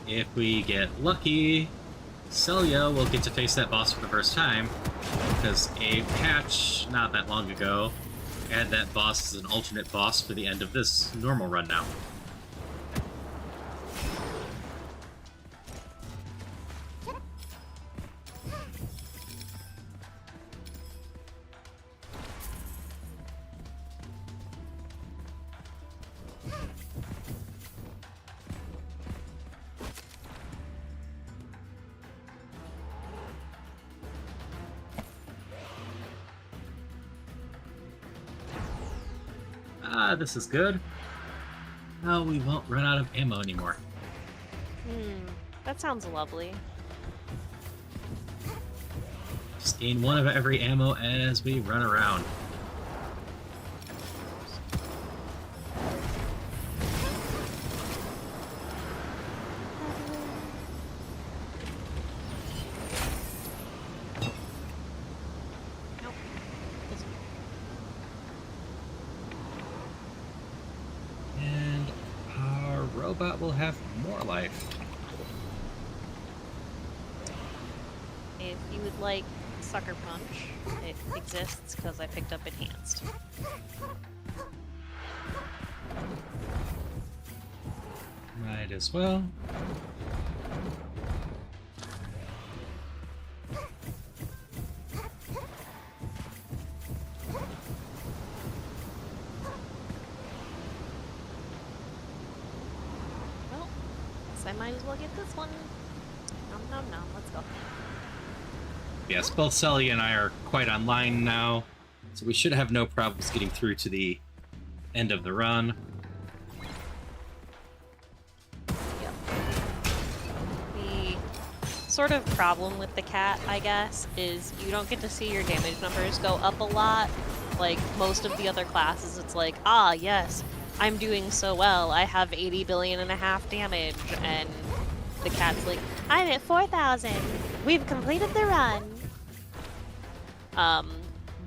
If we get lucky, Celia will get to face that boss for the first time, because a patch not that long ago had that boss as an alternate boss for the end of this normal run now. This is good. Now we won't run out of ammo anymore. That sounds lovely. Just gain one of every ammo as we run around. robot will have more life. If you would like Sucker Punch, it exists because I picked up Enhanced. Might as well. Well, guess I might as well get this one. Nom, let's go. Yes, both Sully and I are quite online now, so we should have no problems getting through to the end of the run. Yep. The sort of problem with the cat, I guess, is you don't get to see your damage numbers go up a lot. Like most of the other classes, it's like, ah, yes, I'm doing so well. I have 80 billion and a half damage, and the cat's like, I'm at 4,000. We've completed the run.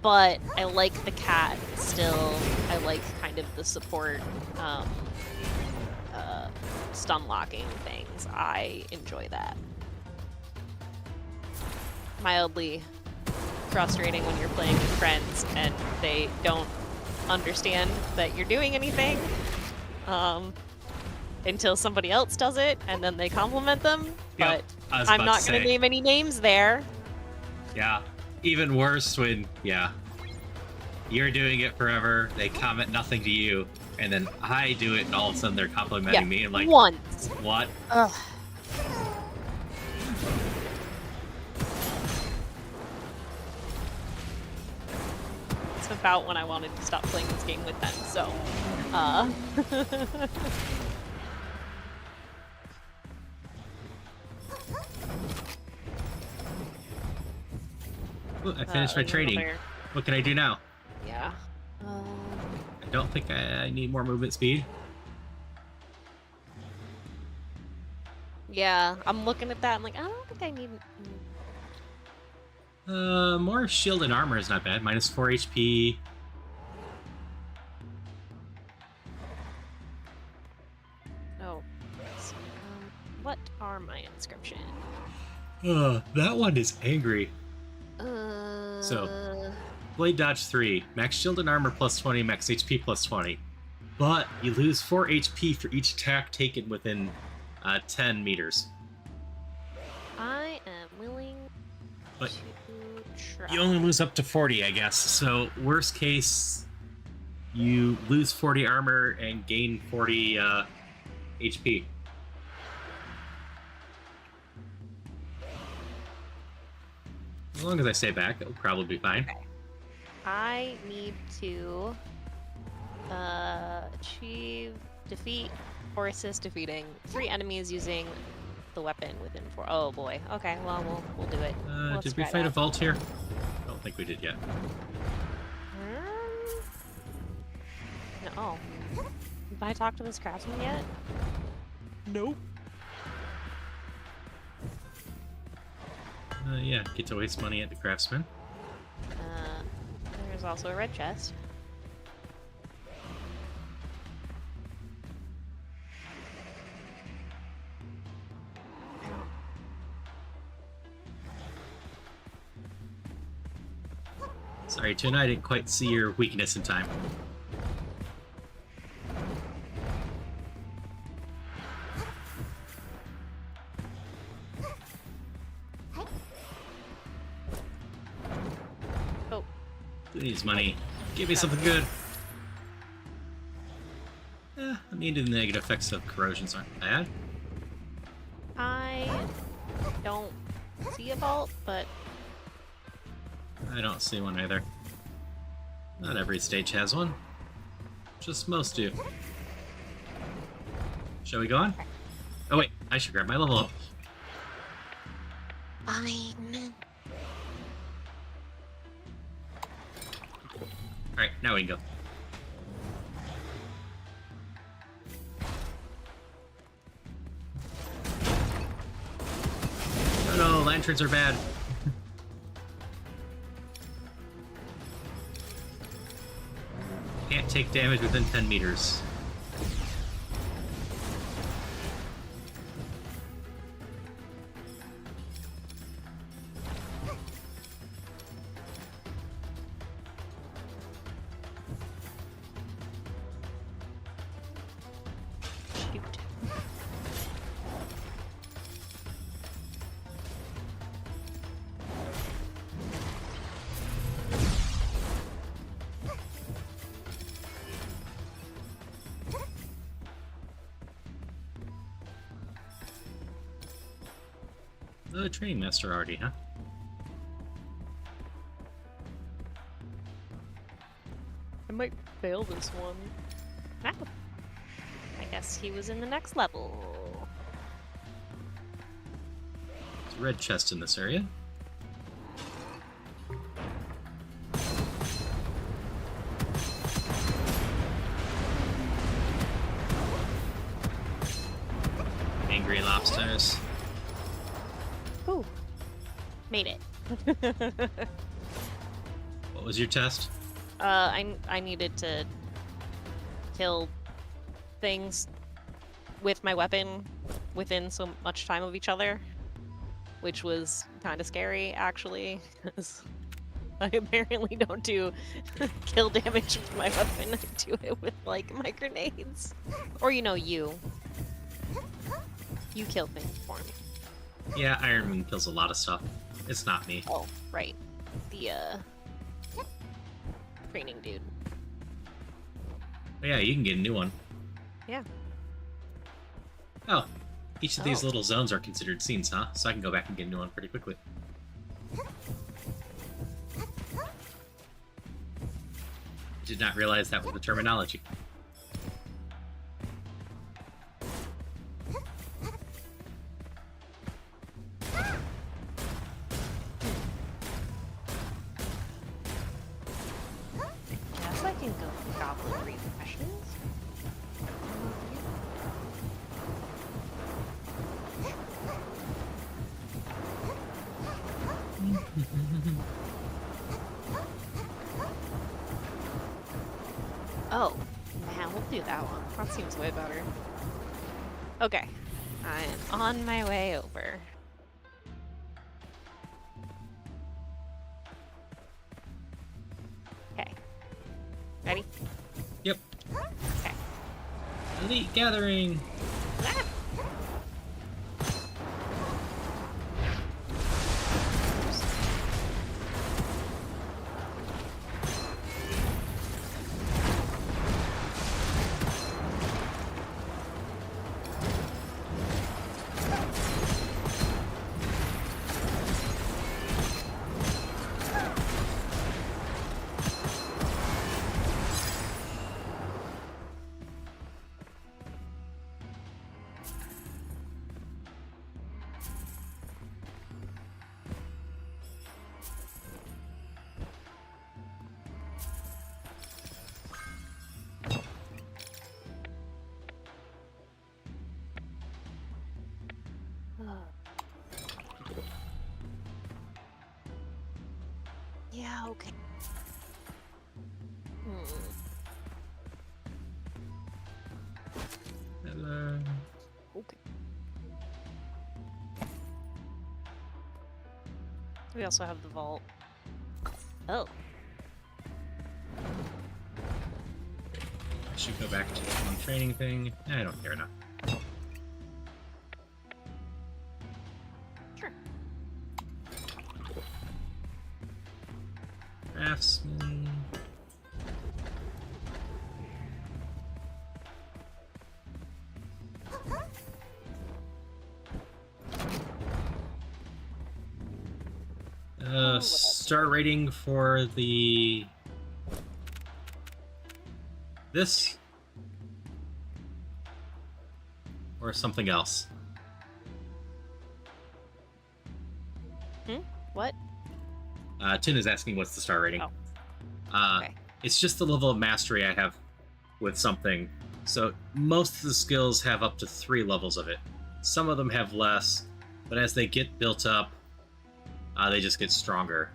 But I like the cat still. I like kind of the support, stun locking things. I enjoy that. Mildly frustrating when you're playing with friends and they don't understand that you're doing anything, until somebody else does it, and then they compliment them. Yep, But I'm not going to name any names there. Yeah. Even worse when, you're doing it forever, they comment nothing to you, and then I do it, and all of a sudden they're complimenting me. I'm like, once. What? Ugh. It's about when I wanted to stop playing this game with them, so, Ooh, I finished my trading. What can I do now? Yeah. I don't think I need more movement speed. Yeah, I'm looking at that. I'm like, I don't think I need. More shield and armor is not bad. Minus 4 HP. Oh. Yes. What are my inscription? That one is angry. Uh. So, Blade Dodge 3. Max shield and armor plus 20, max HP plus 20. But you lose 4 HP for each attack taken within 10 meters. I am willing but to try. You only lose up to 40, I guess. So, worst case, you lose 40 armor and gain 40 HP. As long as I stay back, it'll probably be fine. Okay. I need to achieve defeat or assist defeating 3 enemies using the weapon within 4. Oh boy. Okay, well we'll do it. Did we fight a vault here? I don't think we did yet. No. Oh. Have I talked to this craftsman yet? Nope. Yeah, get to waste money at the craftsman. There's also a red chest. Sorry, Tuna, I didn't quite see your weakness in time. Who needs money? Give me something good. I mean, the negative effects of corrosions aren't bad. I don't see a vault, but I don't see one either. Not every stage has one. Just most do. Shall we go on? Oh wait, I should grab my level up. fine. Alright, now we can go. Oh no, lanterns are bad. Can't take damage within 10 meters. The training master already, huh? I might fail this one. Ah. I guess he was in the next level. There's a red chest in this area. Angry lobsters. Ooh. Made it. What was your test? I needed to kill things with my weapon within so much time of each other, which was kind of scary, actually, because I apparently don't do kill damage with my weapon. I do it with, like, my grenades. Or, you know, you kill things for me. Yeah, Iron Man kills a lot of stuff. It's not me. Oh, right. The, training dude. But yeah, you can get a new one. Yeah. Oh, each of these little zones are considered scenes, huh? So I can go back and get a new one pretty quickly. I did not realize that was the terminology. Guess I can go for goblin refreshes. Oh, man, we'll do that one. That seems way better. Okay, I'm on my way over. Okay. Ready? Yep. Okay. Elite Gathering! Ah! Yeah, okay. Hello. Okay. We also have the vault. Oh. I should go back to the one training thing. I don't care enough. Sure. Craftsman. Star rating for the... this? Or something else? What? Tin is asking what's the star rating. Oh. Okay. It's just the level of mastery I have with something. So most of the skills have up to 3 levels of it. Some of them have less, but as they get built up, they just get stronger.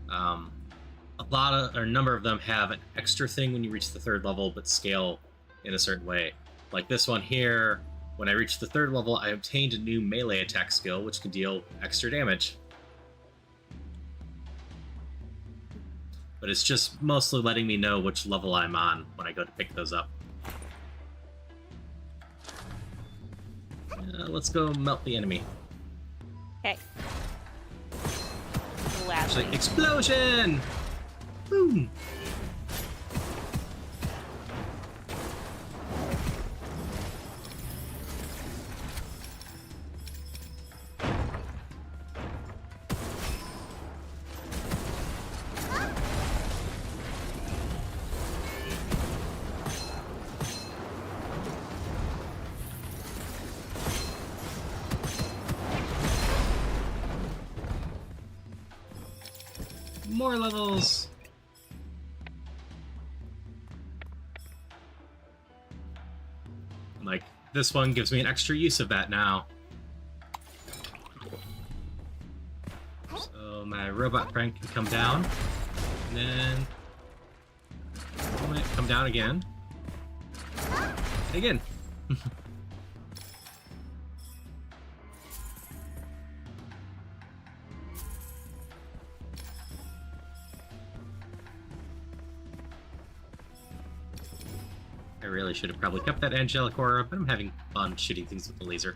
A number of them have an extra thing when you reach the 3rd level, but scale in a certain way. Like this one here, when I reached the 3rd level, I obtained a new melee attack skill, which can deal extra damage. But it's just mostly letting me know which level I'm on when I go to pick those up. Let's go melt the enemy. Okay. Actually, explosion! Boom! More levels! Like, this one gives me an extra use of that now. So my robot friend can come down, and then come down again. And again. I really should have probably kept that Angelic Aura, but I'm having fun shooting things with the laser.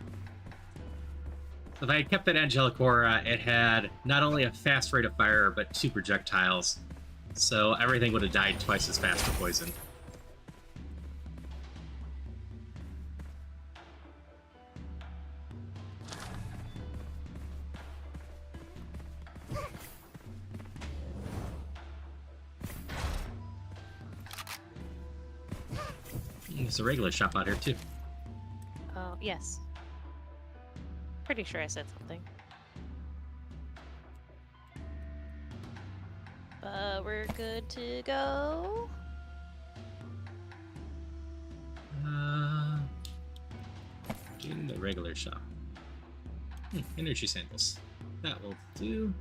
If I had kept that Angelic Aura, it had not only a fast rate of fire, but 2 projectiles. So everything would have died twice as fast from poison. There's a regular shop out here, too. Oh, yes. Pretty sure I said something. But we're good to go. In the regular shop. Energy samples. That will do.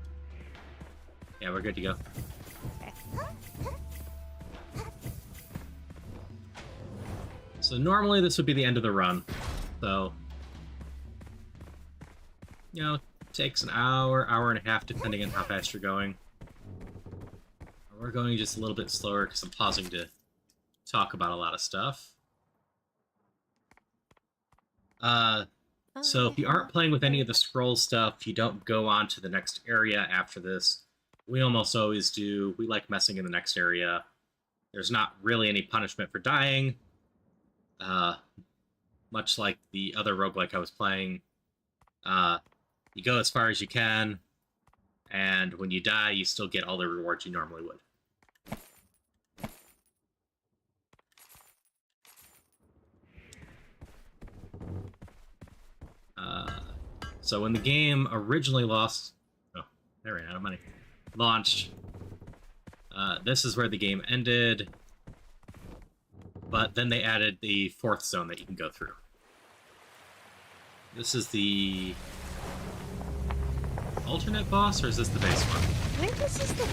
Yeah, we're good to go. Okay. So normally this would be the end of the run. So, you know, takes an hour, hour and a half, depending on how fast you're going. We're going just a little bit slower because I'm pausing to talk about a lot of stuff. So if you aren't playing with any of the scroll stuff, you don't go on to the next area after this. We almost always do. We like messing in the next area. There's not really any punishment for dying. Much like the other roguelike I was playing. You go as far as you can, and when you die, you still get all the rewards you normally would. So when the game originally launched, this is where the game ended, but then they added the 4th zone that you can go through. This is the alternate boss, or is this the base one? I think this is the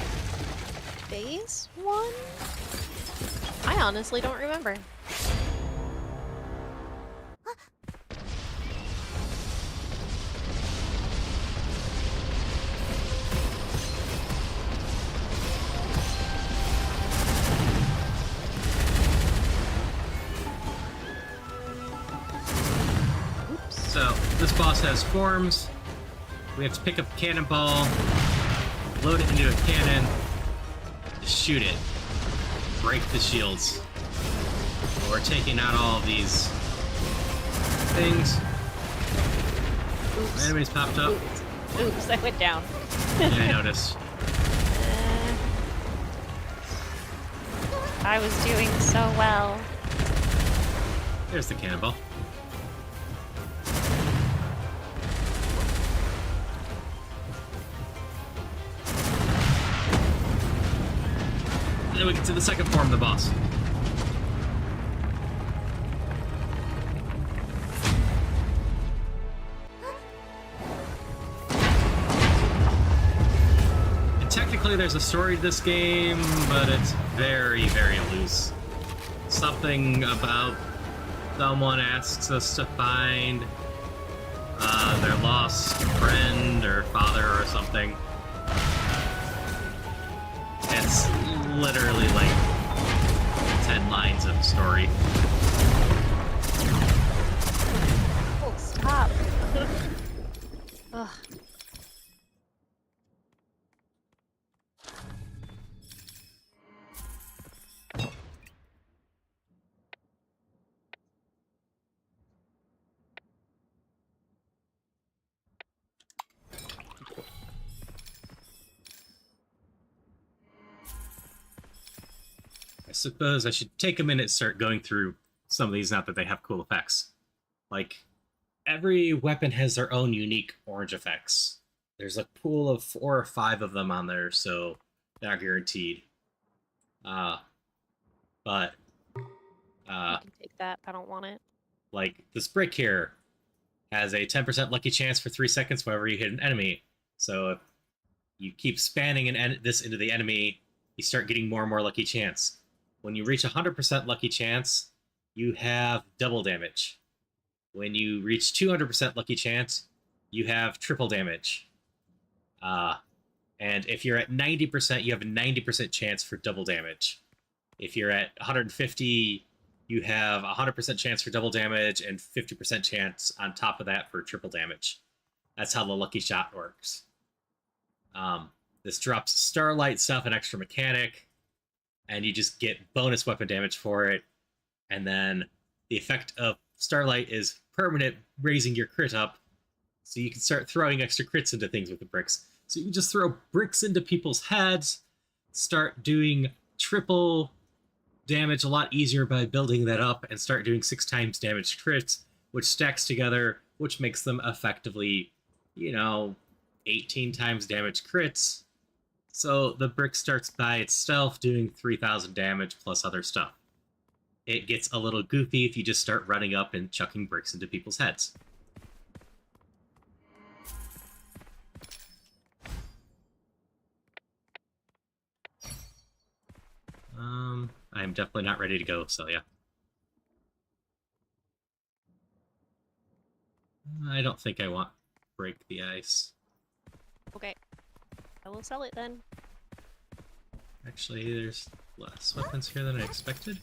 base one? I honestly don't remember. So, this boss has forms. We have to pick up a cannonball, load it into a cannon, shoot it, break the shields. We're taking out all of these things. Oops. Enemies popped up. Oops, I went down. Yeah, I noticed. I was doing so well. There's the cannonball. And then we get to the second form of the boss. And technically there's a story to this game, but it's very, very loose. Something about someone asks us to find their lost friend or father or something. It's literally like 10 lines of story. Oh, stop. Ugh. I suppose I should take a minute to start going through some of these now that they have cool effects. Like, every weapon has their own unique orange effects. There's a pool of 4 or 5 of them on there, so not guaranteed. But you can take that. I don't want it. Like this brick here has a 10% lucky chance for 3 seconds whenever you hit an enemy. So if you keep spamming this into the enemy, you start getting more and more lucky chance. When you reach 100% lucky chance, you have double damage. When you reach 200% lucky chance, you have triple damage. And if you're at 90%, you have a 90% chance for double damage. If you're at 150, you have a 100% chance for double damage and 50% chance on top of that for triple damage. That's how the lucky shot works. This drops Starlight stuff, an extra mechanic, and you just get bonus weapon damage for it. And then the effect of Starlight is permanent, raising your crit up, so you can start throwing extra crits into things with the bricks. So you can just throw bricks into people's heads, start doing triple damage a lot easier by building that up, and start doing 6 times damage crits, which stacks together, which makes them effectively, 18 times damage crits. So the brick starts by itself doing 3,000 damage plus other stuff. It gets a little goofy if you just start running up and chucking bricks into people's heads. I'm definitely not ready to go, so yeah. I don't think I want break the ice. Okay. I will sell it then. Actually, there's less weapons here than I expected.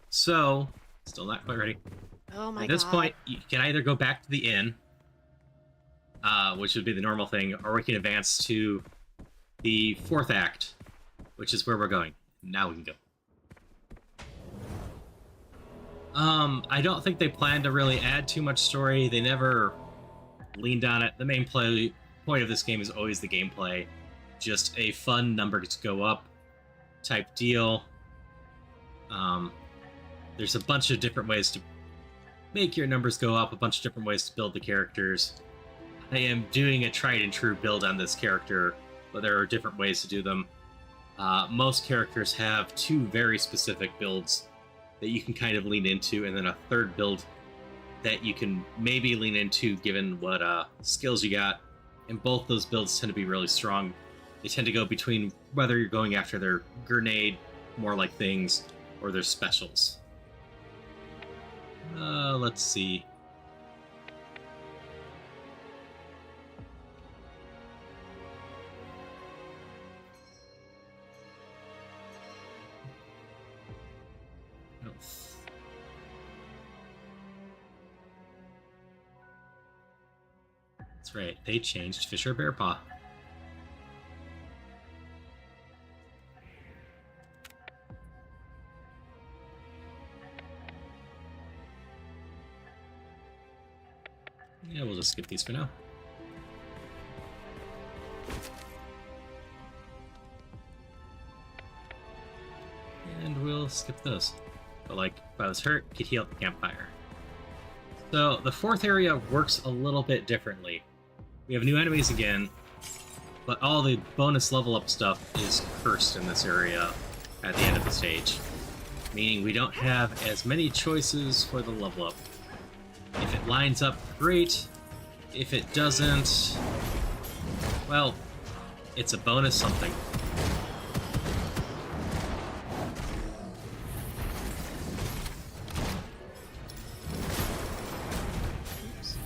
So, still not quite ready. Oh my god. At this point, you can either go back to the inn, which would be the normal thing, or we can advance to the 4th act, which is where we're going. Now we can go. I don't think they plan to really add too much story. They never leaned on it. The main point of this game is always the gameplay. Just a fun number to go up type deal. There's a bunch of different ways to make your numbers go up, a bunch of different ways to build the characters. I am doing a tried and true build on this character, but there are different ways to do them. Most characters have 2 very specific builds that you can kind of lean into, and then a 3rd build that you can maybe lean into given what skills you got. And both those builds tend to be really strong. They tend to go between whether you're going after their grenade, more like things, or their specials. Let's see. That's right, they changed Fisher Bearpaw. Yeah, we'll just skip these for now. And we'll skip those. But like, if I was hurt, could heal at the campfire. So the 4th area works a little bit differently. We have new enemies again, but all the bonus level up stuff is cursed in this area at the end of the stage. Meaning we don't have as many choices for the level up. If it lines up, great. If it doesn't, well, it's a bonus something. Oops.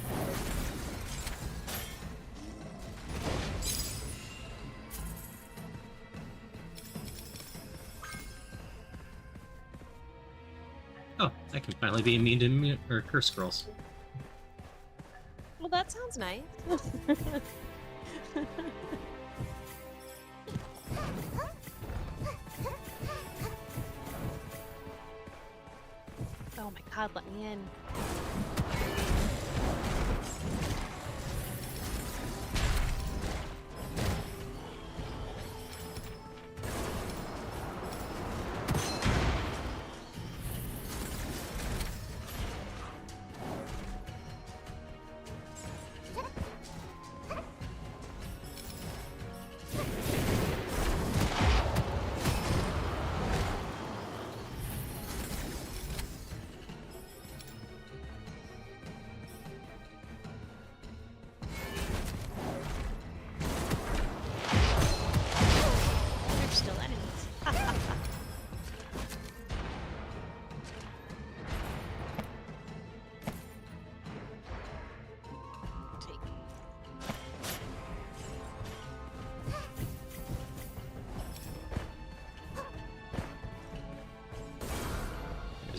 Oh, I can finally be immune to curse scrolls. Well, that sounds nice. Oh my god, let me in.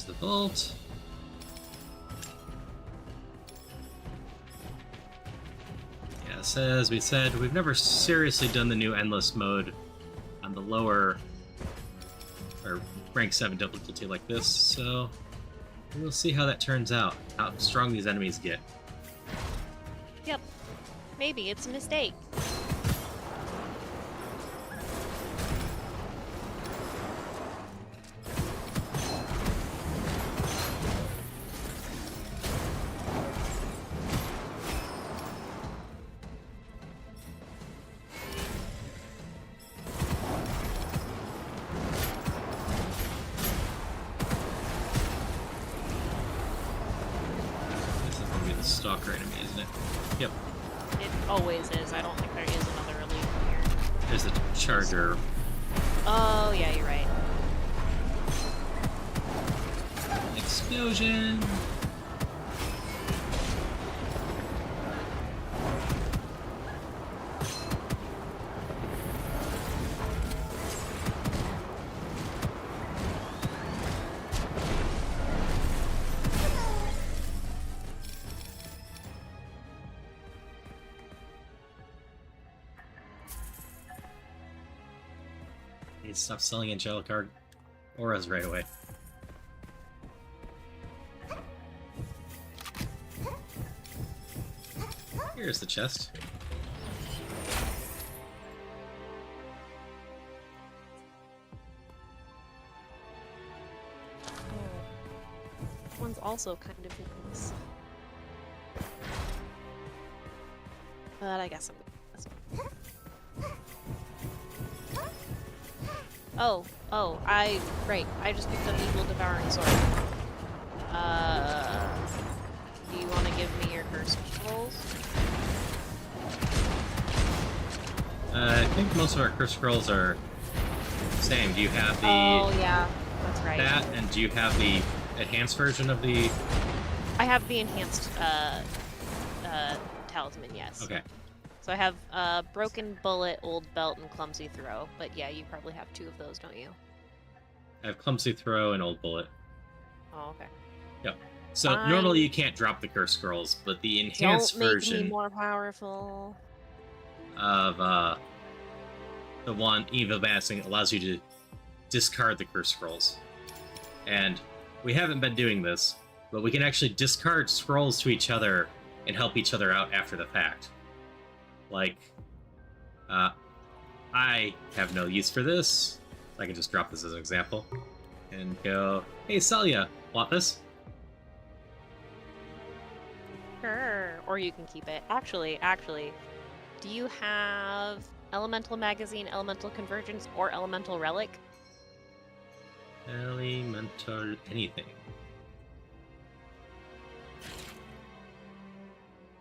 There's the vault. Yeah, so as we said, we've never seriously done the new endless mode on the lower or rank 7 difficulty like this, so we'll see how that turns out, how strong these enemies get. Yep. Maybe it's a mistake. Stalker enemy, isn't it? Yep. It always is. I don't think there is another elite here. There's a charger. Oh, yeah, you're right. Explosion! Need to stop selling angelic auras right away. Here's the chest. This one's also kind of nice. But I guess I'm going this one. Right. I just picked up Evil Devouring Sword. Do you want to give me your curse scrolls? I think most of our curse scrolls are the same. Do you have the... Oh, yeah. That's right. That, and do you have the enhanced version of the... I have the enhanced, talisman, yes. Okay. So I have Broken Bullet, Old Belt, and Clumsy Throw. But yeah, you probably have 2 of those, don't you? I have Clumsy Throw and Old Bullet. Oh, okay. Yep. So normally you can't drop the curse scrolls, but the enhanced version... Don't make me more powerful. ...of, the one Evil Balancing allows you to discard the curse scrolls. And we haven't been doing this, but we can actually discard scrolls to each other and help each other out after the fact. Like, I have no use for this. I can just drop this as an example and go, hey, Celia, want this? Sure. Or you can keep it. Actually, do you have Elemental Magazine, Elemental Convergence, or Elemental Relic? Elemental anything.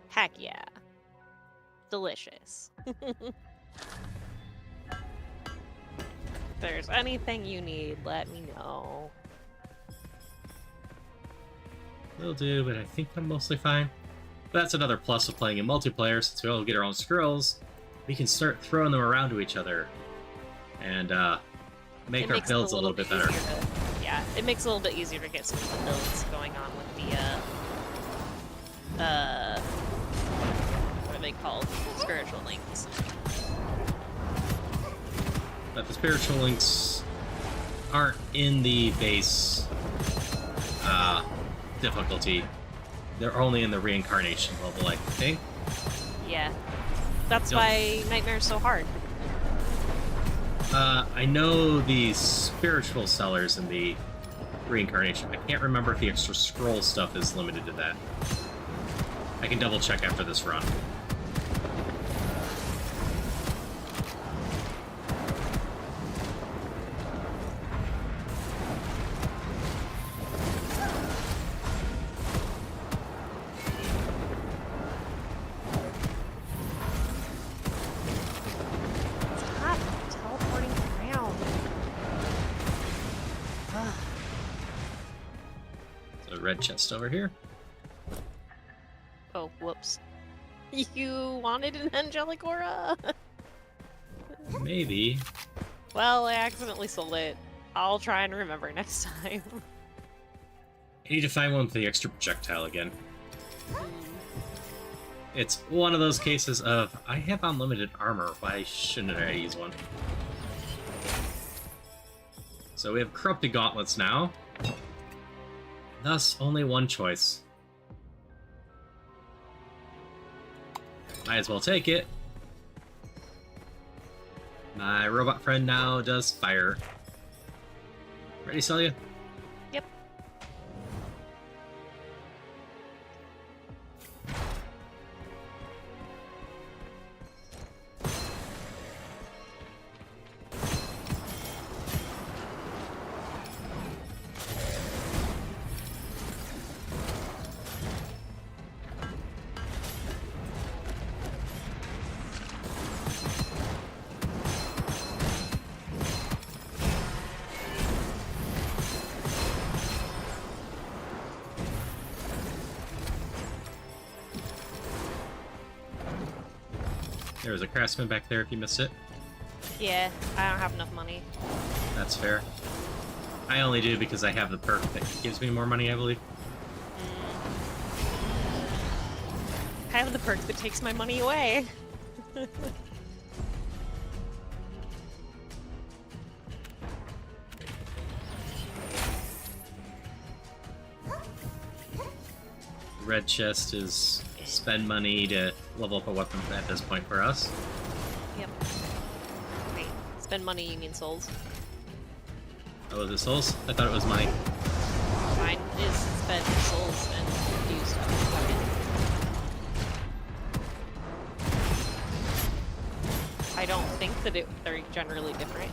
Heck yeah. Delicious. If there's anything you need, let me know. Will do, but I think I'm mostly fine. But that's another plus of playing in multiplayer. Since we all get our own scrolls, we can start throwing them around to each other and make our builds a little bit better. Yeah, it makes it a little bit easier to get some of the builds going on with the what are they called? Spiritual links. But the spiritual links aren't in the base difficulty. They're only in the reincarnation level, I think. Yeah. That's why Nightmare's so hard. I know the spiritual sellers in the reincarnation. I can't remember if the extra scroll stuff is limited to that. I can double check after this run. Red chest over here. Oh, whoops. You wanted an angelic aura? Maybe. Well, I accidentally sold it. I'll try and remember next time. I need to find one with the extra projectile again. It's one of those cases of, I have unlimited armor, why shouldn't I use one? So we have corrupted gauntlets now. Thus, only one choice. Might as well take it. My robot friend now does fire. Ready, Celia? Yep. There was a craftsman back there if you missed it. Yeah, I don't have enough money. That's fair. I only do because I have the perk that gives me more money, I believe. I have the perk that takes my money away. Red chest is spend money to level up a weapon at this point for us. Yep. Wait, spend money, you mean souls? Oh, is it souls? I thought it was money. Mine is spend souls and do stuff. I don't think that they're generally different.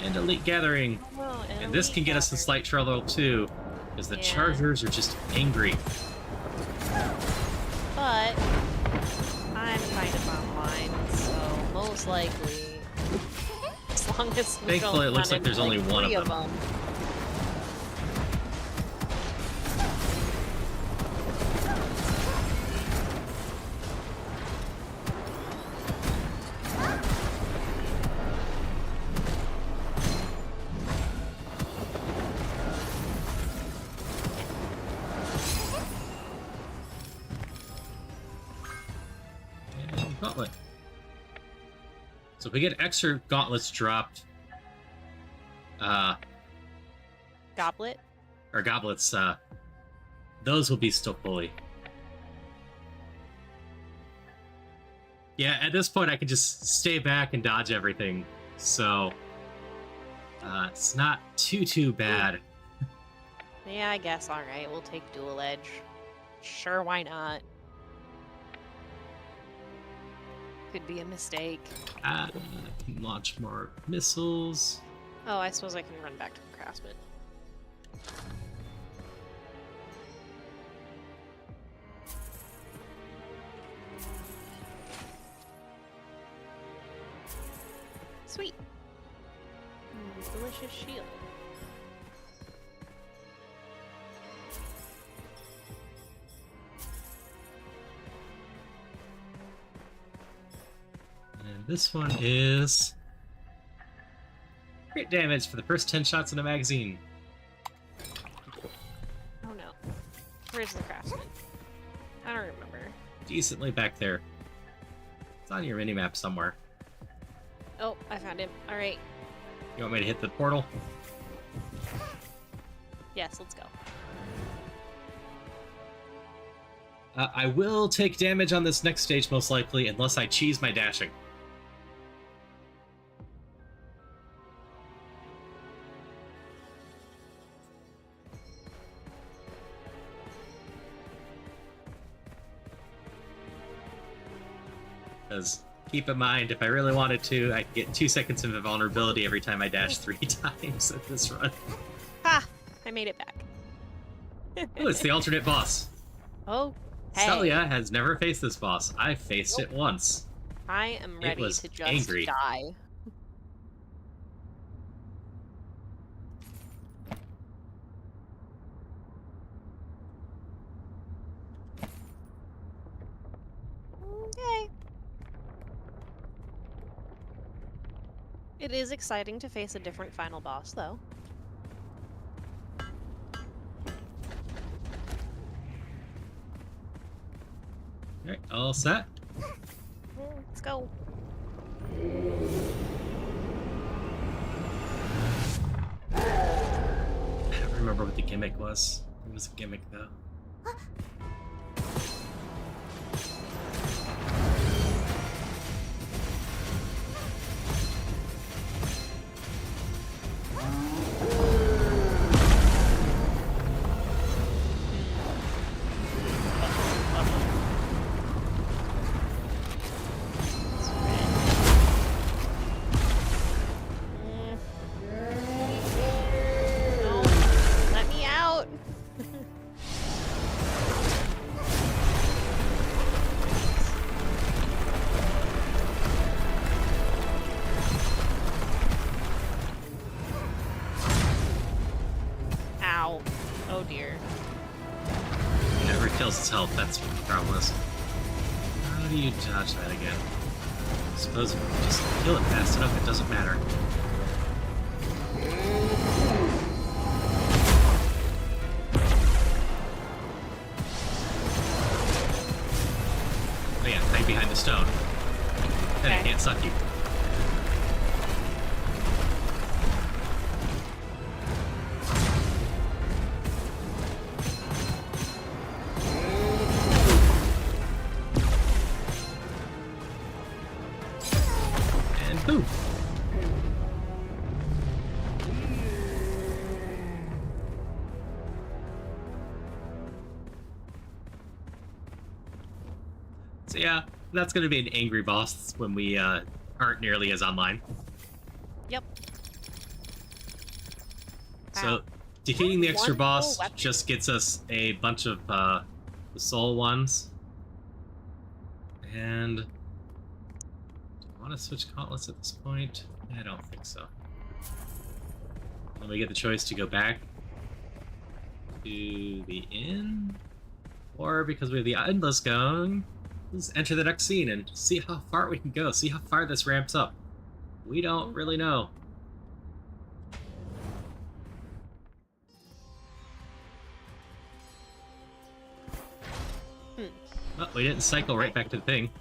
And Elite Gathering. Oh, And this can get us in slight trouble too, because the Chargers are just angry. But I'm kind of online, so most likely, as long as we Thankfully, don't it looks like there's only one of them. Gauntlet. So if we get extra gauntlets dropped, Goblet? or goblets, those will be still fully. Yeah, at this point I can just stay back and dodge everything, so it's not too bad. Yeah, I guess. Alright, we'll take dual edge. Sure, why not? Could be a mistake. Can launch more missiles. Oh, I suppose I can run back to the craftsman. Sweet. Delicious shield. And this one is crit damage for the first 10 shots in a magazine. Oh no. Where's the craftsman? I don't remember. Decently back there. It's on your minimap somewhere. Oh, I found him. Alright. You want me to hit the portal? Yes, let's go. I will take damage on this next stage most likely, unless I cheese my dashing. Because keep in mind, if I really wanted to, I could get 2 seconds of invulnerability every time I dash 3 times at this run. Ha! I made it back. Oh, it's the alternate boss. Oh, hey. Celia has never faced this boss. I faced it once. I am ready to just angry. die. It is exciting to face a different final boss, though. Alright, all set? Let's go. I don't remember what the gimmick was. It was a gimmick, though. Oh dear. It never kills its health, that's what the problem is. How do you dodge that again? I suppose if you just kill it fast enough, it doesn't matter. Oh yeah, hide behind the stone. Then it can't suck you. Boom. So yeah, that's going to be an angry boss when we aren't nearly as online. Yep. So defeating the extra boss just gets us a bunch of the soul ones. And want to switch gauntlets at this point? I don't think so. Then we get the choice to go back to the inn, or because we have the endless going, let's enter the next scene and see how far we can go, see how far this ramps up. We don't really know. Well, we didn't cycle right back to the thing.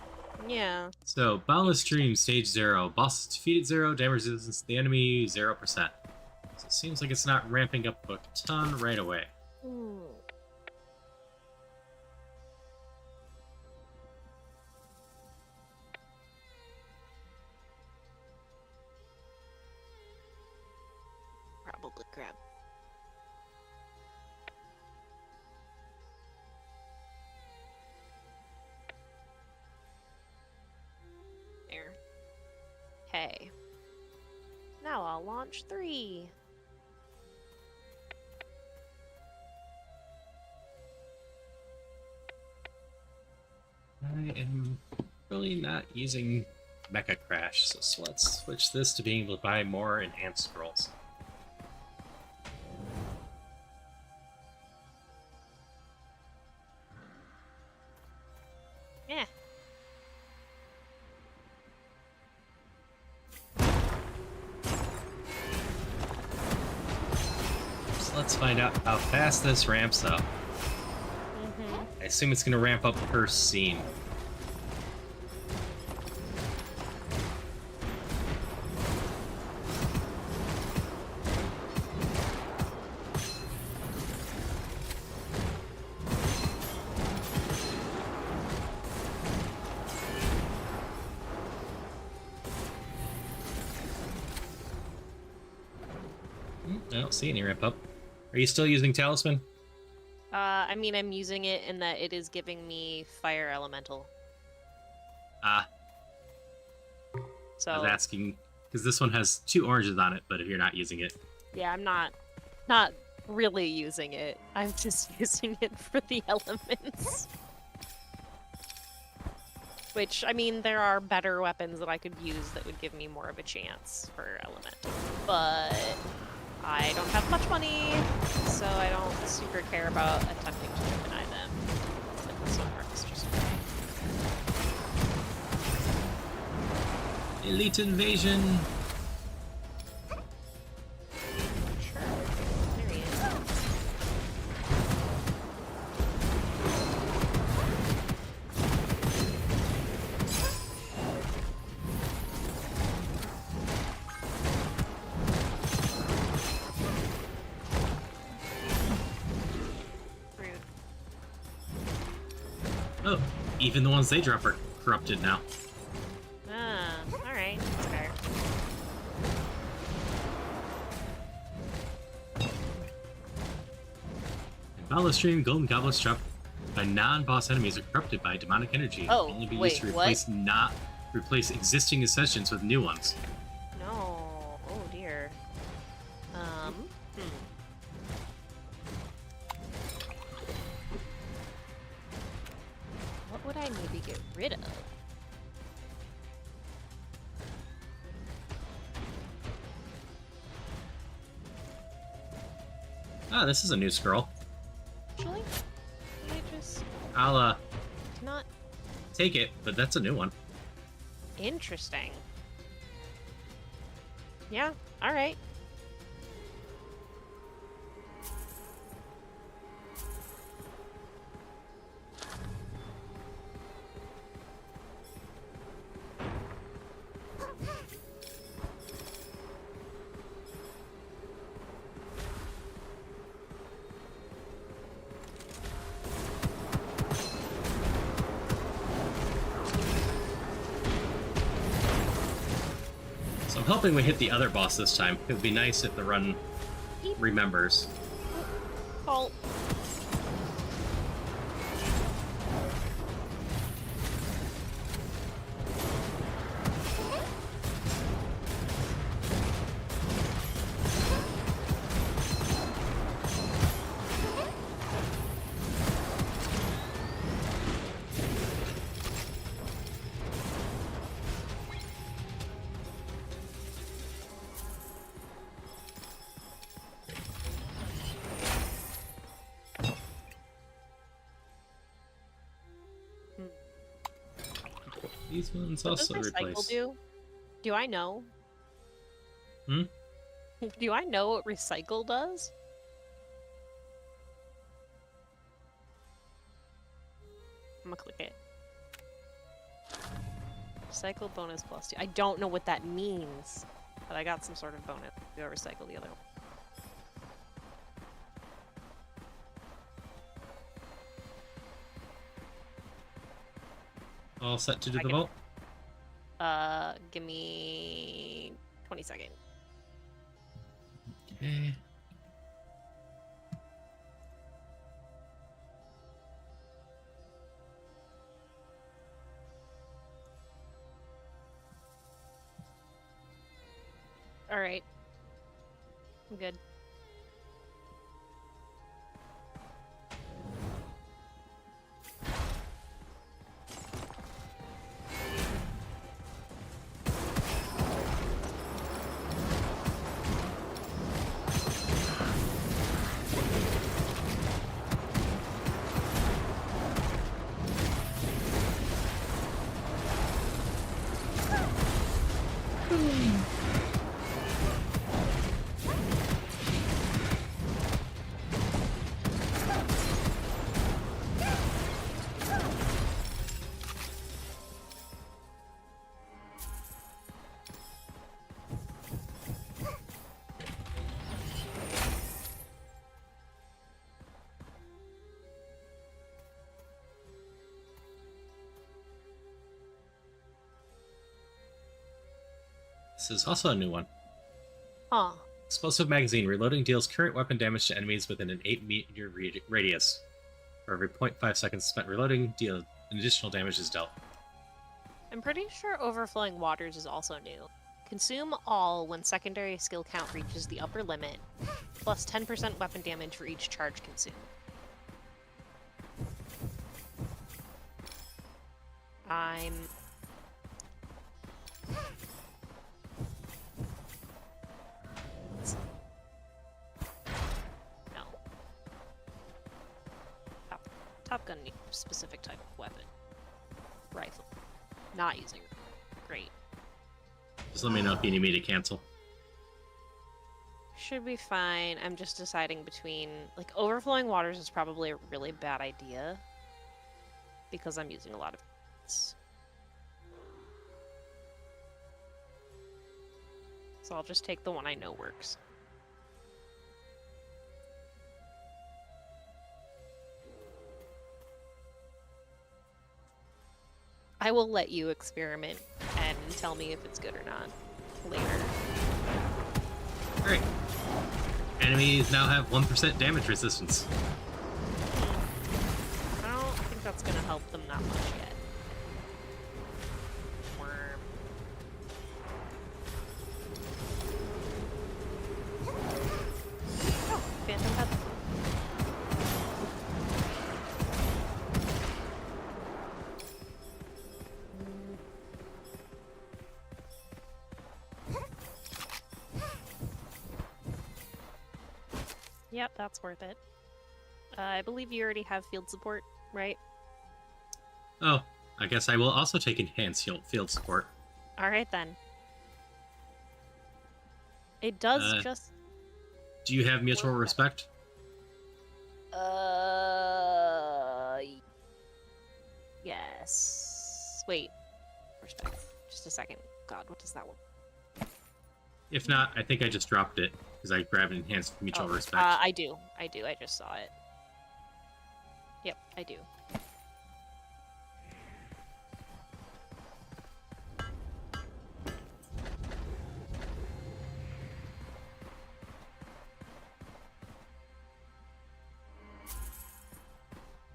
Yeah. So, Boundless Stream, Stage 0. Boss defeated 0, damage resistance to the enemy 0%. So it seems like it's not ramping up a ton right away. Probably grab. Okay. Now I'll launch 3. I am really not using Mecha Crash, so let's switch this to being able to buy more enhanced scrolls. Yeah. Let's find out how fast this ramps up. I assume it's going to ramp up per scene. I don't see any ramp up. Are you still using Talisman? I mean, I'm using it in that it is giving me Fire Elemental. So I was asking, because this one has 2 oranges on it, but if you're not using it... Yeah, I'm not really using it. I'm just using it for the elements. Which, I mean, there are better weapons that I could use that would give me more of a chance for elemental. But I don't have much money, so I don't super care about attempting to deny them. But this one works just fine. Elite Invasion! Even the ones they drop are corrupted now. Ah, alright. That's fair. In Battle Stream, Golden Goblets dropped by non-boss enemies are corrupted by demonic energy. Oh, Only be wait, used to replace existing ascensions with new ones. No. Oh dear. What would I maybe get rid of? Ah, this is a new scroll. Actually, can I just I'll cannot take it, but that's a new one. interesting. Yeah, alright. So I'm hoping we hit the other boss this time. It would be nice if the run remembers. Oh. These ones What also does recycle replace. do I know? Hmm? Do I know what recycle does? I'm gonna click it. Recycle bonus +2. I don't know what that means, but I got some sort of bonus. Go recycle the other one. All set to do the vault? Give me 20 seconds. Okay. All right. I'm good. This is also a new one. Huh. Explosive magazine. Reloading deals current weapon damage to enemies within an 8-meter radius. For every 0.5 seconds spent reloading, an additional damage is dealt. I'm pretty sure Overflowing Waters is also new. Consume all when secondary skill count reaches the upper limit, plus 10% weapon damage for each charge consumed. I'm... No. Top Gun needs a specific type of weapon. Rifle. Not using it. Great. Just let me know if you need me to cancel. Should be fine. I'm just deciding between... Like, Overflowing Waters is probably a really bad idea. Because I'm using a lot of... So I'll just take the one I know works. I will let you experiment and tell me if it's good or not later. Alright. Enemies now have 1% damage resistance. I don't think that's gonna help them that much yet. Worm. Oh, phantom head. Yep, that's worth it. I believe you already have field support, right? Oh, I guess I will also take enhanced field support. Alright then. It does just... Do you have mutual respect? Yes. Wait. Respect. Just a second. God, what does that one? If not, I think I just dropped it because I grabbed enhanced mutual respect. I do. I just saw it. Yep, I do.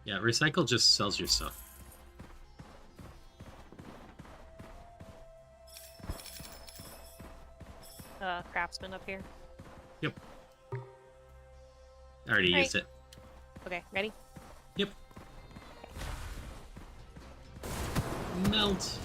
Yeah, recycle just sells your stuff. Craftsman up here. Yep. I already used it. Okay, ready? Yep. Melt.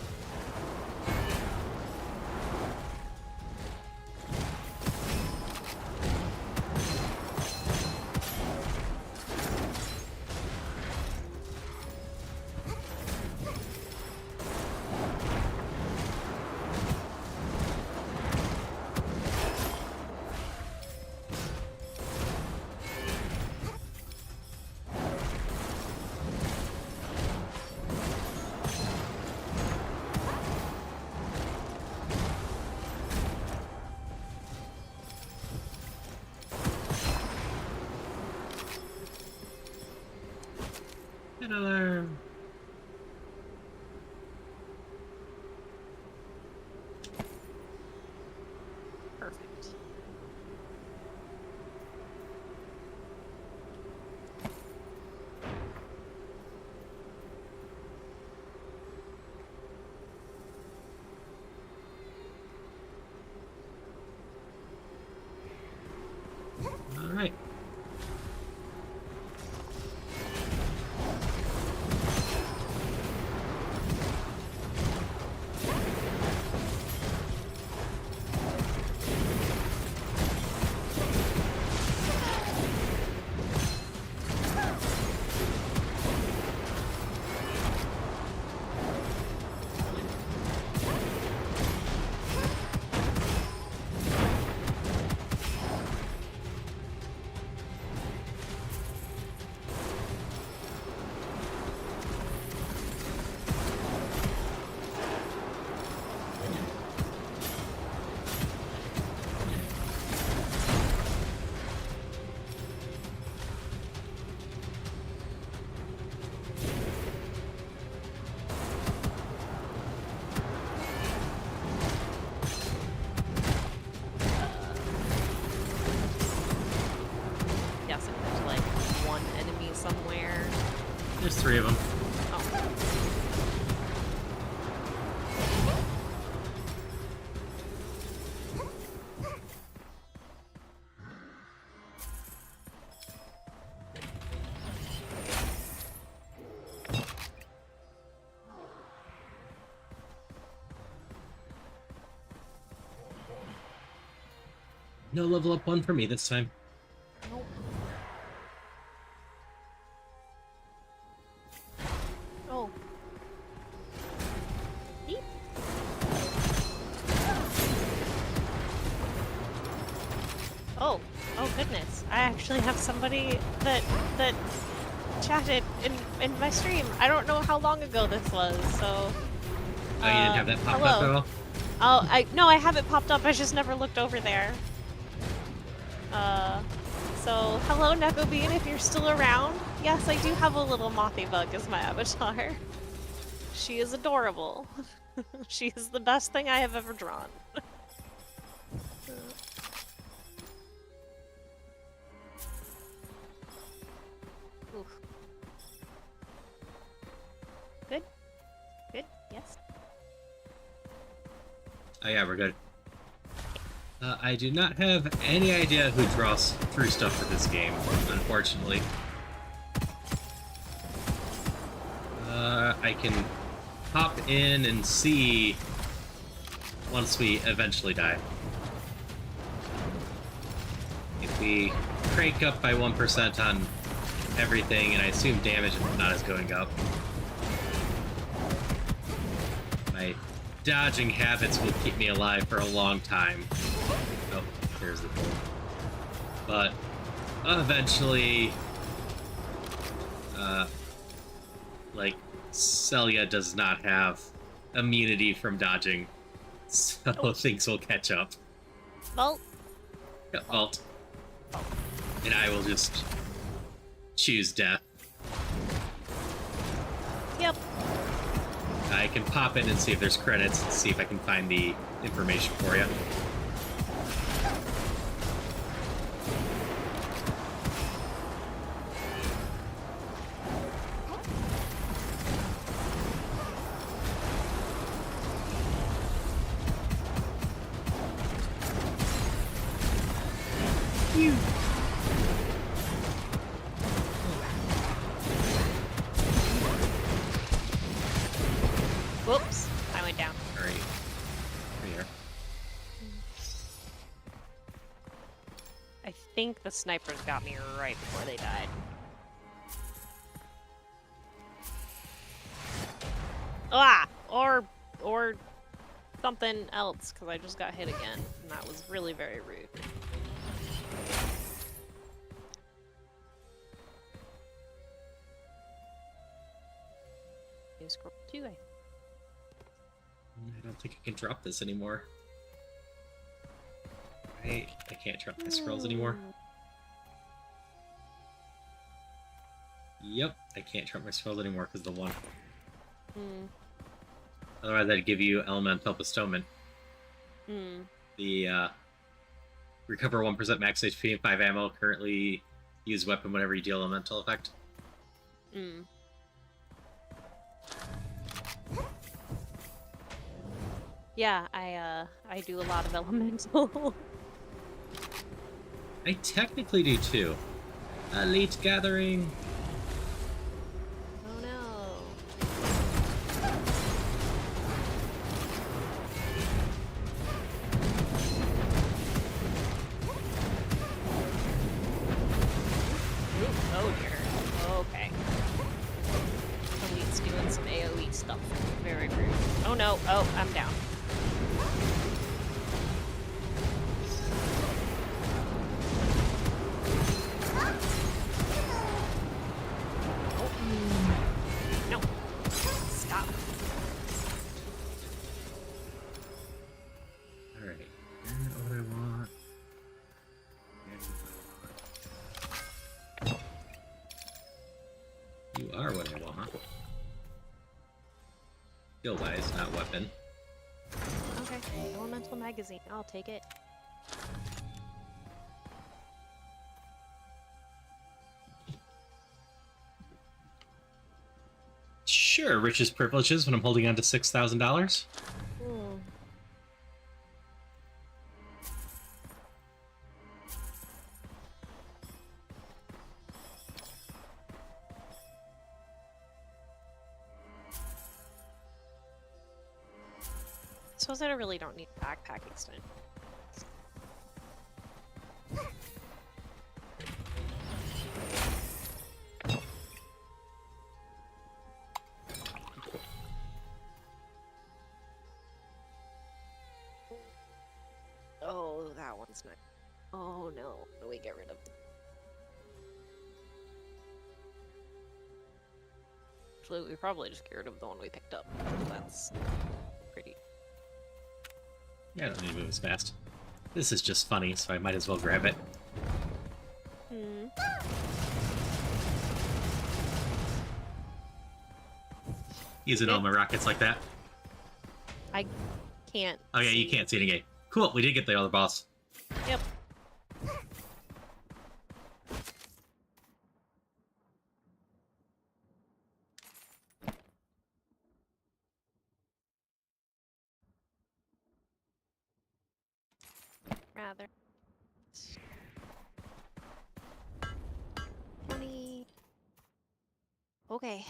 Another. Perfect. All right. There's 3 of them. Oh. No level up 1 for me this time. Nope. Oh. Beep. Oh. Oh goodness. I actually have somebody that chatted in my stream. I don't know how long ago this was, so Oh, you didn't have that popped up at all? Oh, no, I have it popped up. I just never looked over there. So hello Negobean, if you're still around. Yes, I do have a little mothy bug as my avatar. She is adorable. She is the best thing I have ever drawn. Oof. Good? Good? Yes? Oh yeah, we're good. I do not have any idea who draws through stuff for this game, unfortunately. I can hop in and see once we eventually die. If we crank up by 1% on everything, and I assume damage not is going up, my dodging habits will keep me alive for a long time. Oh, there's the goal. But eventually, like, Celia does not have immunity from dodging, so things will catch up. Vault. Yeah, vault. And I will just choose death. Yep. I can pop in and see if there's credits and see if I can find the information for you. Whoops. I went down. All right. Here. I think the snipers got me right before they died. Ah! Or something else, because I just got hit again, and that was really very rude. You scroll 2 I don't think I can drop this anymore. I can't drop my scrolls anymore. Yep, I can't drop my scrolls anymore because of the 1. Otherwise, I'd give you elemental bestowment. The recover 1% max HP and 5 ammo. Currently, use weapon whenever you deal elemental effect. Yeah, I do a lot of elemental. I technically do too. Elite gathering. Oh no. Ooh, oh dear. Okay. Elite's doing some AoE stuff. Very rude. Oh no. Oh, I'm down. No. Stop. Alright. What I want. You are what I want. Skill wise, not weapon. Okay. Elemental magazine. I'll take it. Sure, riches privileges when I'm holding on to $6,000. Suppose I really don't need backpack extent. Oh, that one's not. Oh no, what do we get rid of? Actually, we probably just get rid of the one we picked up. That's pretty. Yeah, I don't need to move as fast. This is just funny, so I might as well grab it. using all my rockets like that. I can't. Oh yeah, you can't see it again. Cool, we did get the other boss. Yep. Rather. 20. Okay.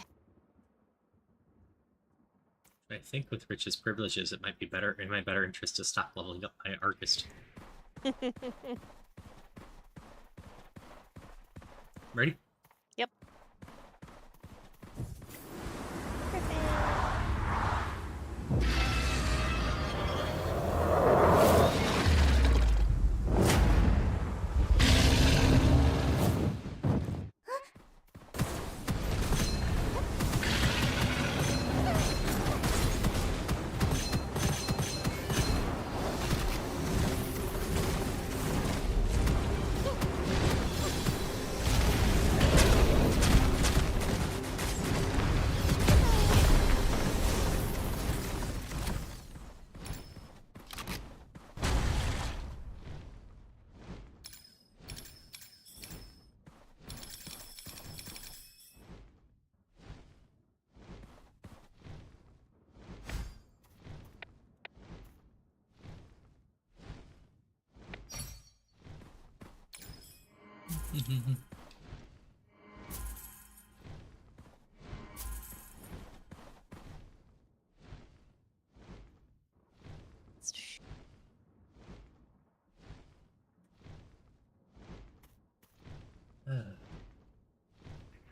I think with Rich's privileges, it might be better in my better interest to stop leveling up my Arcist. Ready? Yep.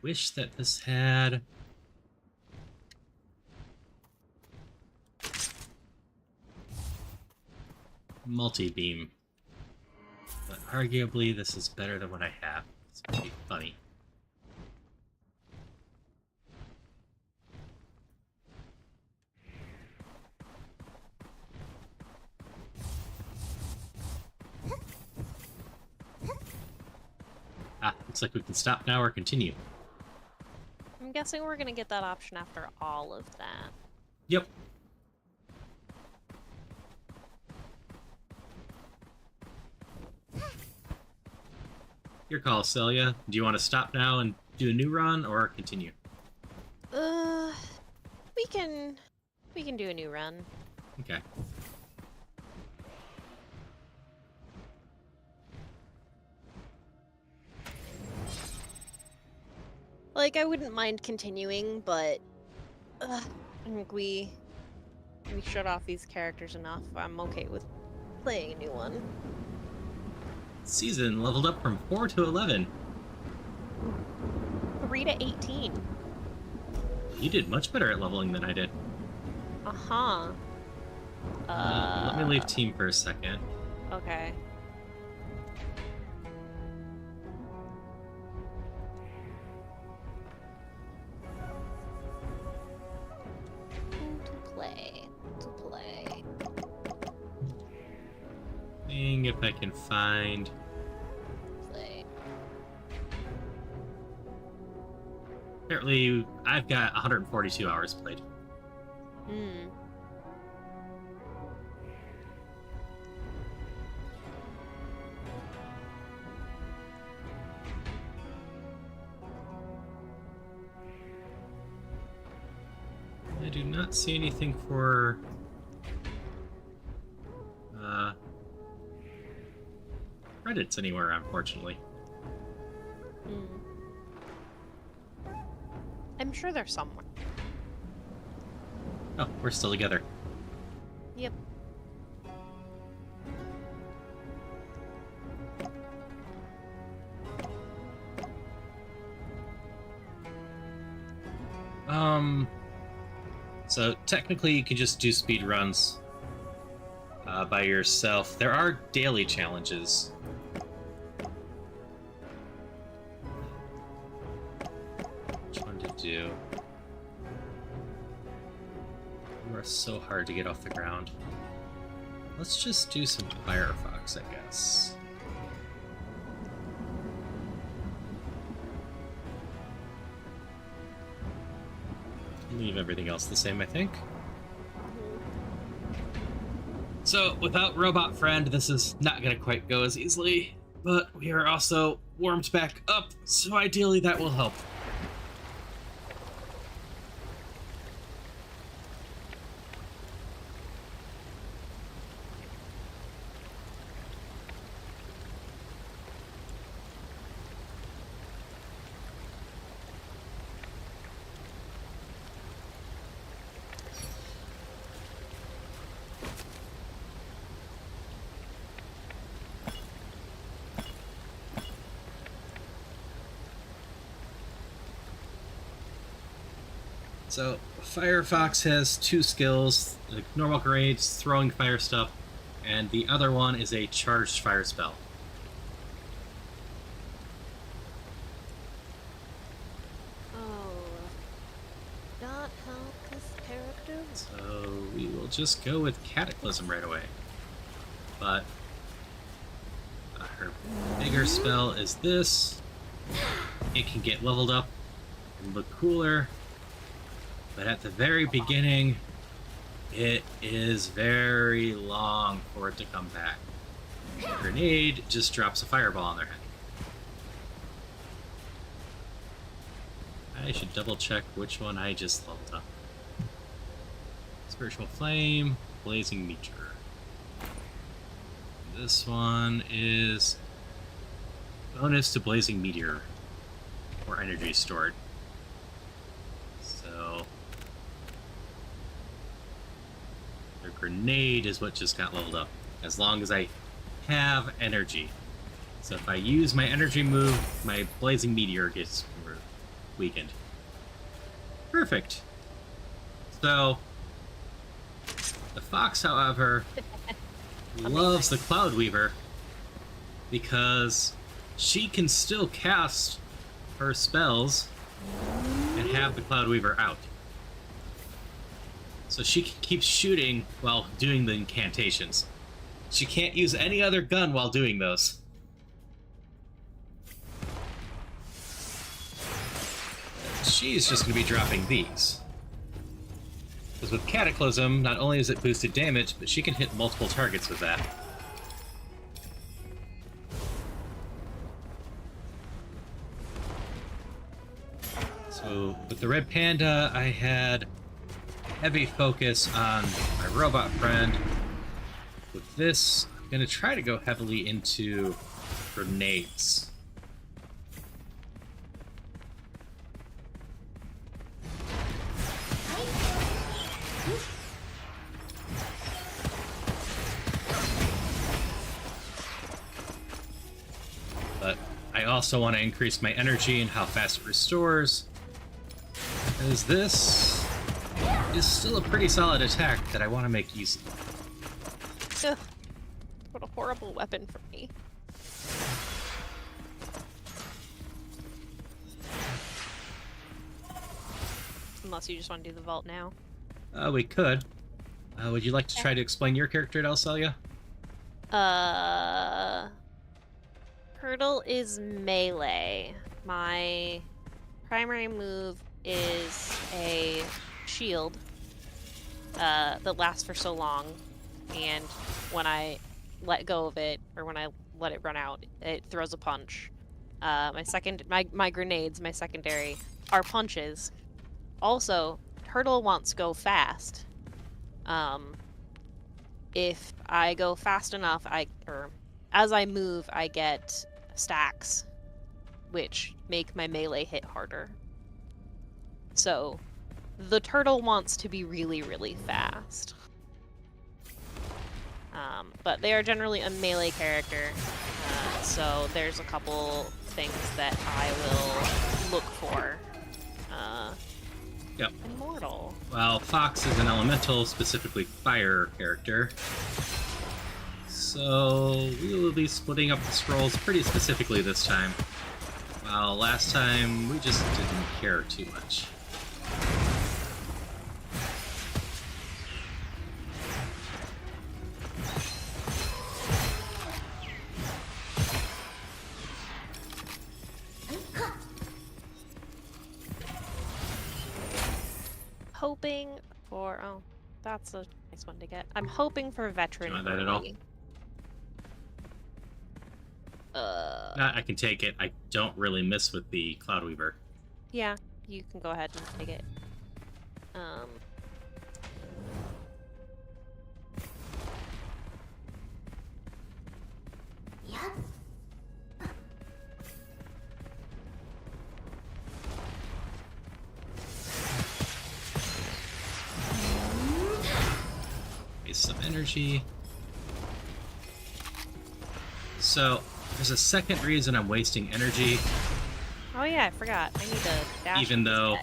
Wish that this had... multi-beam. But arguably, this is better than what I have. It's gonna be funny. Ah, looks like we can stop now or continue. I'm guessing we're gonna get that option after all of that. Yep. Your call, Celia. Do you want to stop now and do a new run or continue? We can do a new run. Okay. Like, I wouldn't mind continuing, but I think we shut off these characters enough. I'm okay with playing a new one. Season leveled up from 4 to 11. 3 to 18. You did much better at leveling than I did. Uh-huh. Let me leave team for a second. Okay. To play. Seeing if I can find... Play. Apparently, I've got 142 hours played. Hmm. I do not see anything for... credits anywhere, unfortunately. I'm sure they're somewhere. Oh, we're still together. Yep. So technically you can just do speed runs by yourself. There are daily challenges. Which one to do? You are so hard to get off the ground. Let's just do some Firefox, I guess. Leave everything else the same, I think. So, without Robot Friend, this is not going to quite go as easily, but we are also warmed back up, so ideally that will help. So, Firefox has two skills, like normal grenades, throwing fire stuff, and the other one is a charged fire spell. Oh, not help this character. So, we will just go with Cataclysm right away. But her bigger spell is this. It can get leveled up and look cooler. But at the very beginning, it is very long for it to come back. A grenade just drops a fireball on their head. I should double check which one I just leveled up. Spiritual Flame, Blazing Meteor. This one is bonus to Blazing Meteor, or energy stored. So the grenade is what just got leveled up, as long as I have energy. So if I use my energy move, my Blazing Meteor gets weakened. Perfect. So the fox, however, loves the Cloud Weaver because she can still cast her spells and have the Cloud Weaver out. So she can keep shooting while doing the incantations. She can't use any other gun while doing those. She's just going to be dropping these. Because with Cataclysm, not only is it boosted damage, but she can hit multiple targets with that. So with the Red Panda, I had heavy focus on my robot friend. With this, I'm going to try to go heavily into grenades. But I also want to increase my energy and how fast it restores, because this is still a pretty solid attack that I want to make easy. Ugh. What a horrible weapon for me. Unless you just want to do the vault now. We could. Would you like to try to explain your character at Elcelia? Hurdle is melee. My primary move is a shield that lasts for so long, and when I let go of it, or when I let it run out, it throws a punch. My grenades, my secondary, are punches. Also, Hurdle wants to go fast. If I go fast enough, as I move, I get stacks, which make my melee hit harder. So, the turtle wants to be really, really fast. But they are generally a melee character, so there's a couple things that I will look for. Yep. Immortal. Well, Fox is an elemental, specifically fire character. So we will be splitting up the scrolls pretty specifically this time. While last time we just didn't care too much. hoping for... Oh, that's a nice one to get. I'm hoping for veteran. Do you want that at all? I can take it. I don't really miss with the Cloud Weaver. Yeah, you can go ahead and take it. Waste some energy. So, there's a second reason I'm wasting energy. Oh yeah, I forgot. I need to dash. Even though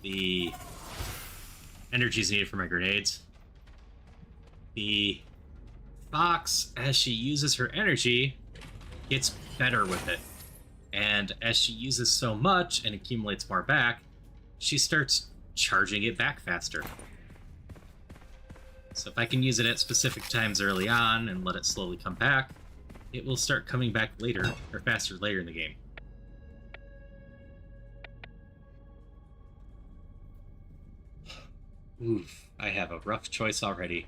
the energy is needed for my grenades. The fox, as she uses her energy, gets better with it. And as she uses so much and accumulates more back, she starts charging it back faster. So if I can use it at specific times early on and let it slowly come back, it will start coming back later, or faster later in the game. Oof, I have a rough choice already.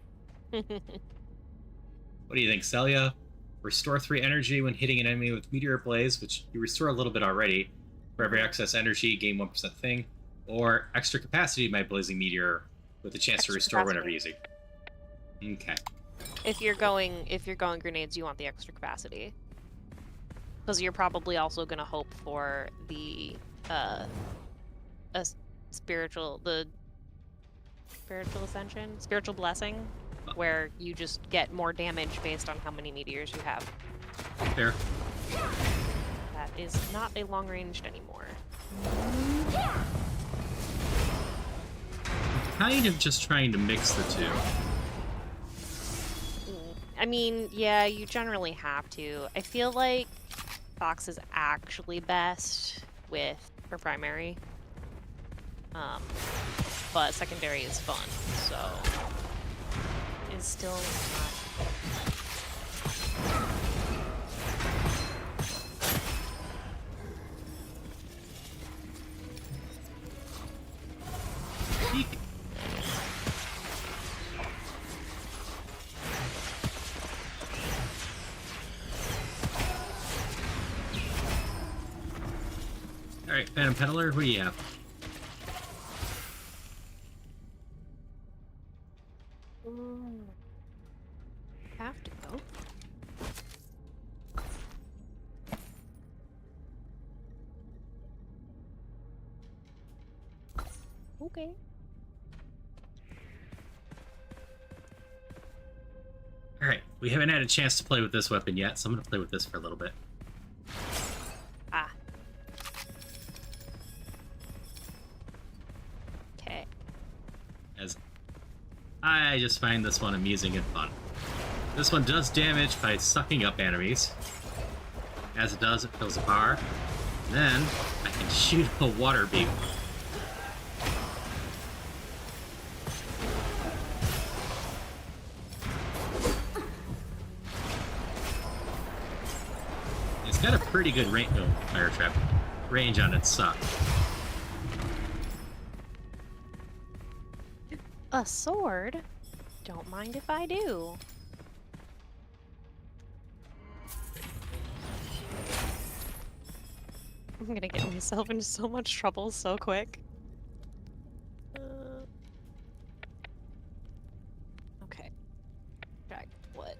What do you think, Celia? Restore 3 energy when hitting an enemy with Meteor Blaze, which you restore a little bit already. For every excess energy, gain 1% thing. Or extra capacity by Blazing Meteor with a chance to restore whenever using. Okay. If you're going grenades, you want the extra capacity. Because you're probably also gonna hope for the spiritual ascension, spiritual blessing, where you just get more damage based on how many meteors you have. Fair. That is not a long ranged anymore. Kind of just trying to mix the two. I mean, yeah, you generally have to. I feel like Fox is actually best for primary. But secondary is fun, so it's still not. Eek. Alright, Phantom Peddler, what do you have? Have to go. Okay. Alright, we haven't had a chance to play with this weapon yet, so I'm going to play with this for a little bit. Ah. Okay. As I just find this one amusing and fun. This one does damage by sucking up enemies. As it does, it fills a bar. And then I can shoot a water beam. It's got a pretty good fire trap range on its suck. A sword? Don't mind if I do. I'm gonna get myself into so much trouble so quick. Okay. Drag what?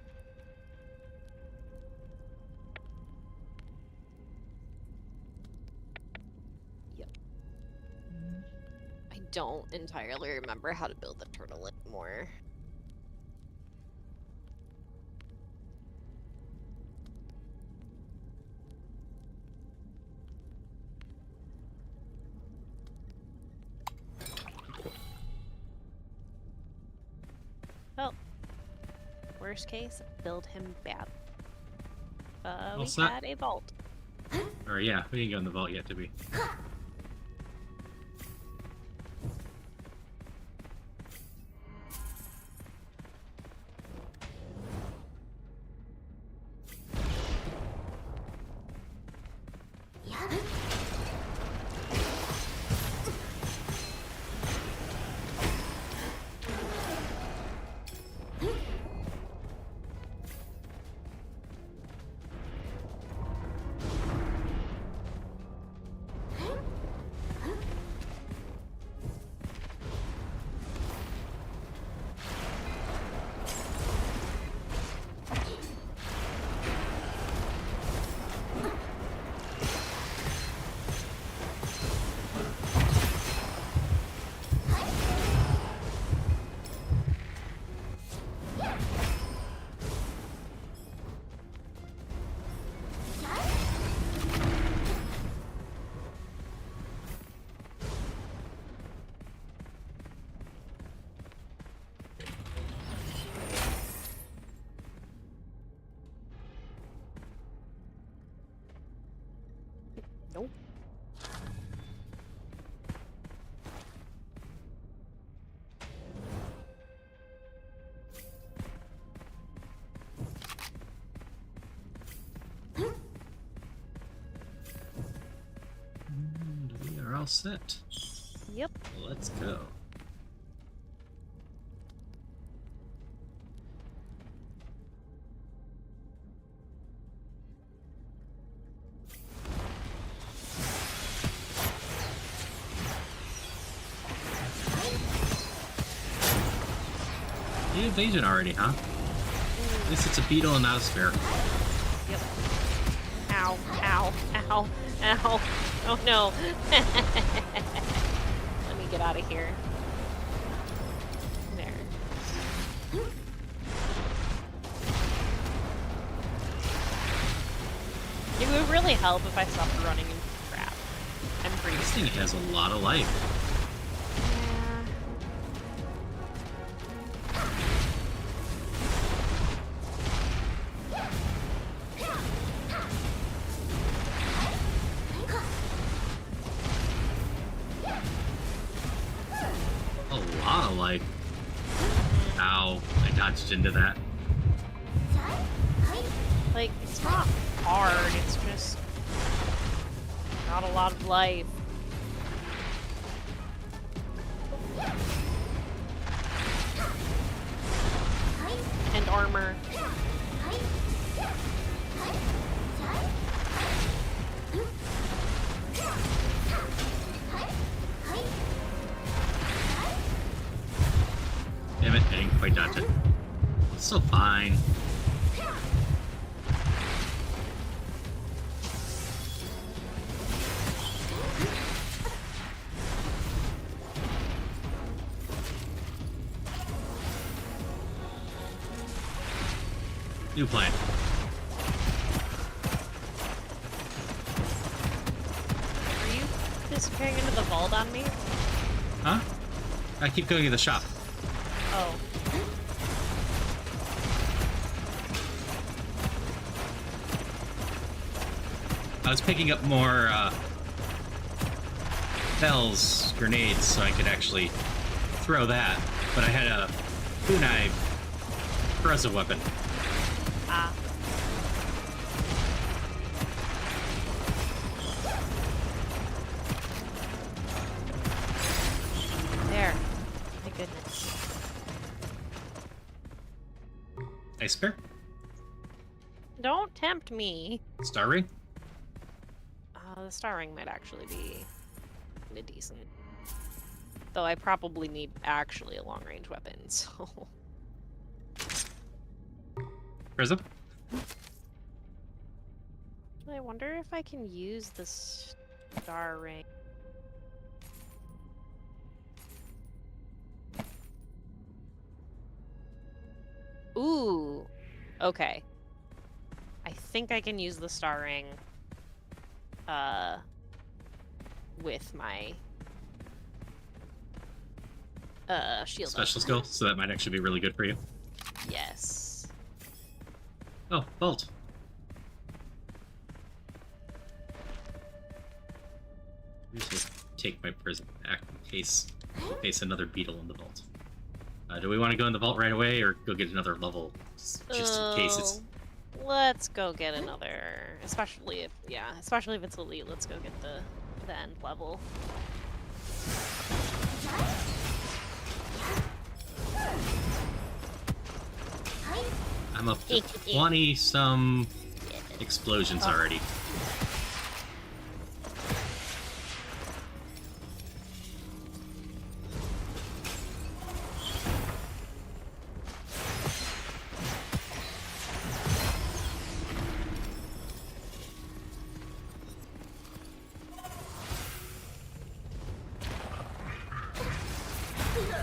Yep. I don't entirely remember how to build the turtle anymore. Well, worst case, build him bad. We had a vault. Or yeah, we didn't go in the vault yet, did we? all set. Yep. Let's go. The evasion already, huh? At least it's a beetle and not a spare. Yep. Ow, ow, ow, ow. Oh no. Let me get out of here. There. It would really help if I stopped running into crap. I'm pretty This thing has a lot of life. Life. Ow, I dodged into that. Like, it's not hard, it's just not a lot of life. And armor. Damn it, I didn't quite dodge it. It's still fine. New plan. Are you disappearing into the vault on me? Huh? I keep going to the shop. Oh. I was picking up more, bells, grenades, so I could actually throw that, but I had a kunai corrosive weapon. Ah. There. My goodness. Ice spare? Don't tempt me. Star ring? The star ring might actually be kinda decent. Though I probably need actually a long-range weapon, so... Prism? I wonder if I can use the star ring. Ooh! Okay. I think I can use the star ring with my shield. Special skill, so that might actually be really good for you. Yes. Oh, vault. I'm just gonna take my prism back in case another beetle in the vault. Do we want to go in the vault right away, or go get another level, just in case it's... Let's go get another, especially if it's elite. Let's go get the end level. I'm up to 20-some explosions already.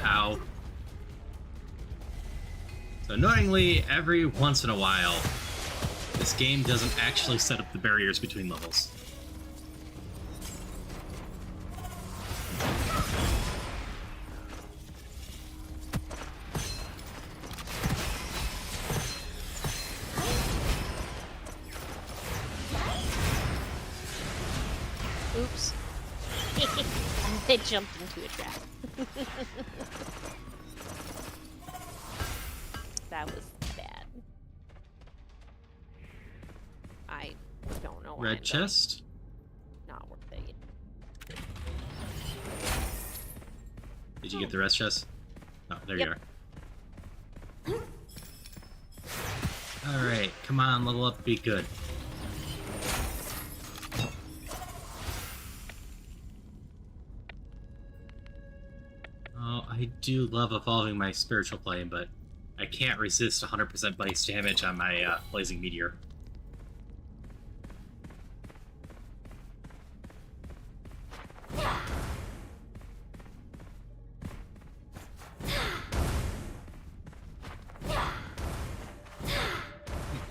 Ow. So annoyingly, every once in a while, this game doesn't actually set up the barriers between levels. Oops. I jumped into a trap. That was bad. I don't know why. Red chest? Not worth it. you get the rest chest? Oh, there you are. Alright, come on, level up, be good. Oh, I do love evolving my spiritual plane, but I can't resist 100% base damage on my Blazing Meteor.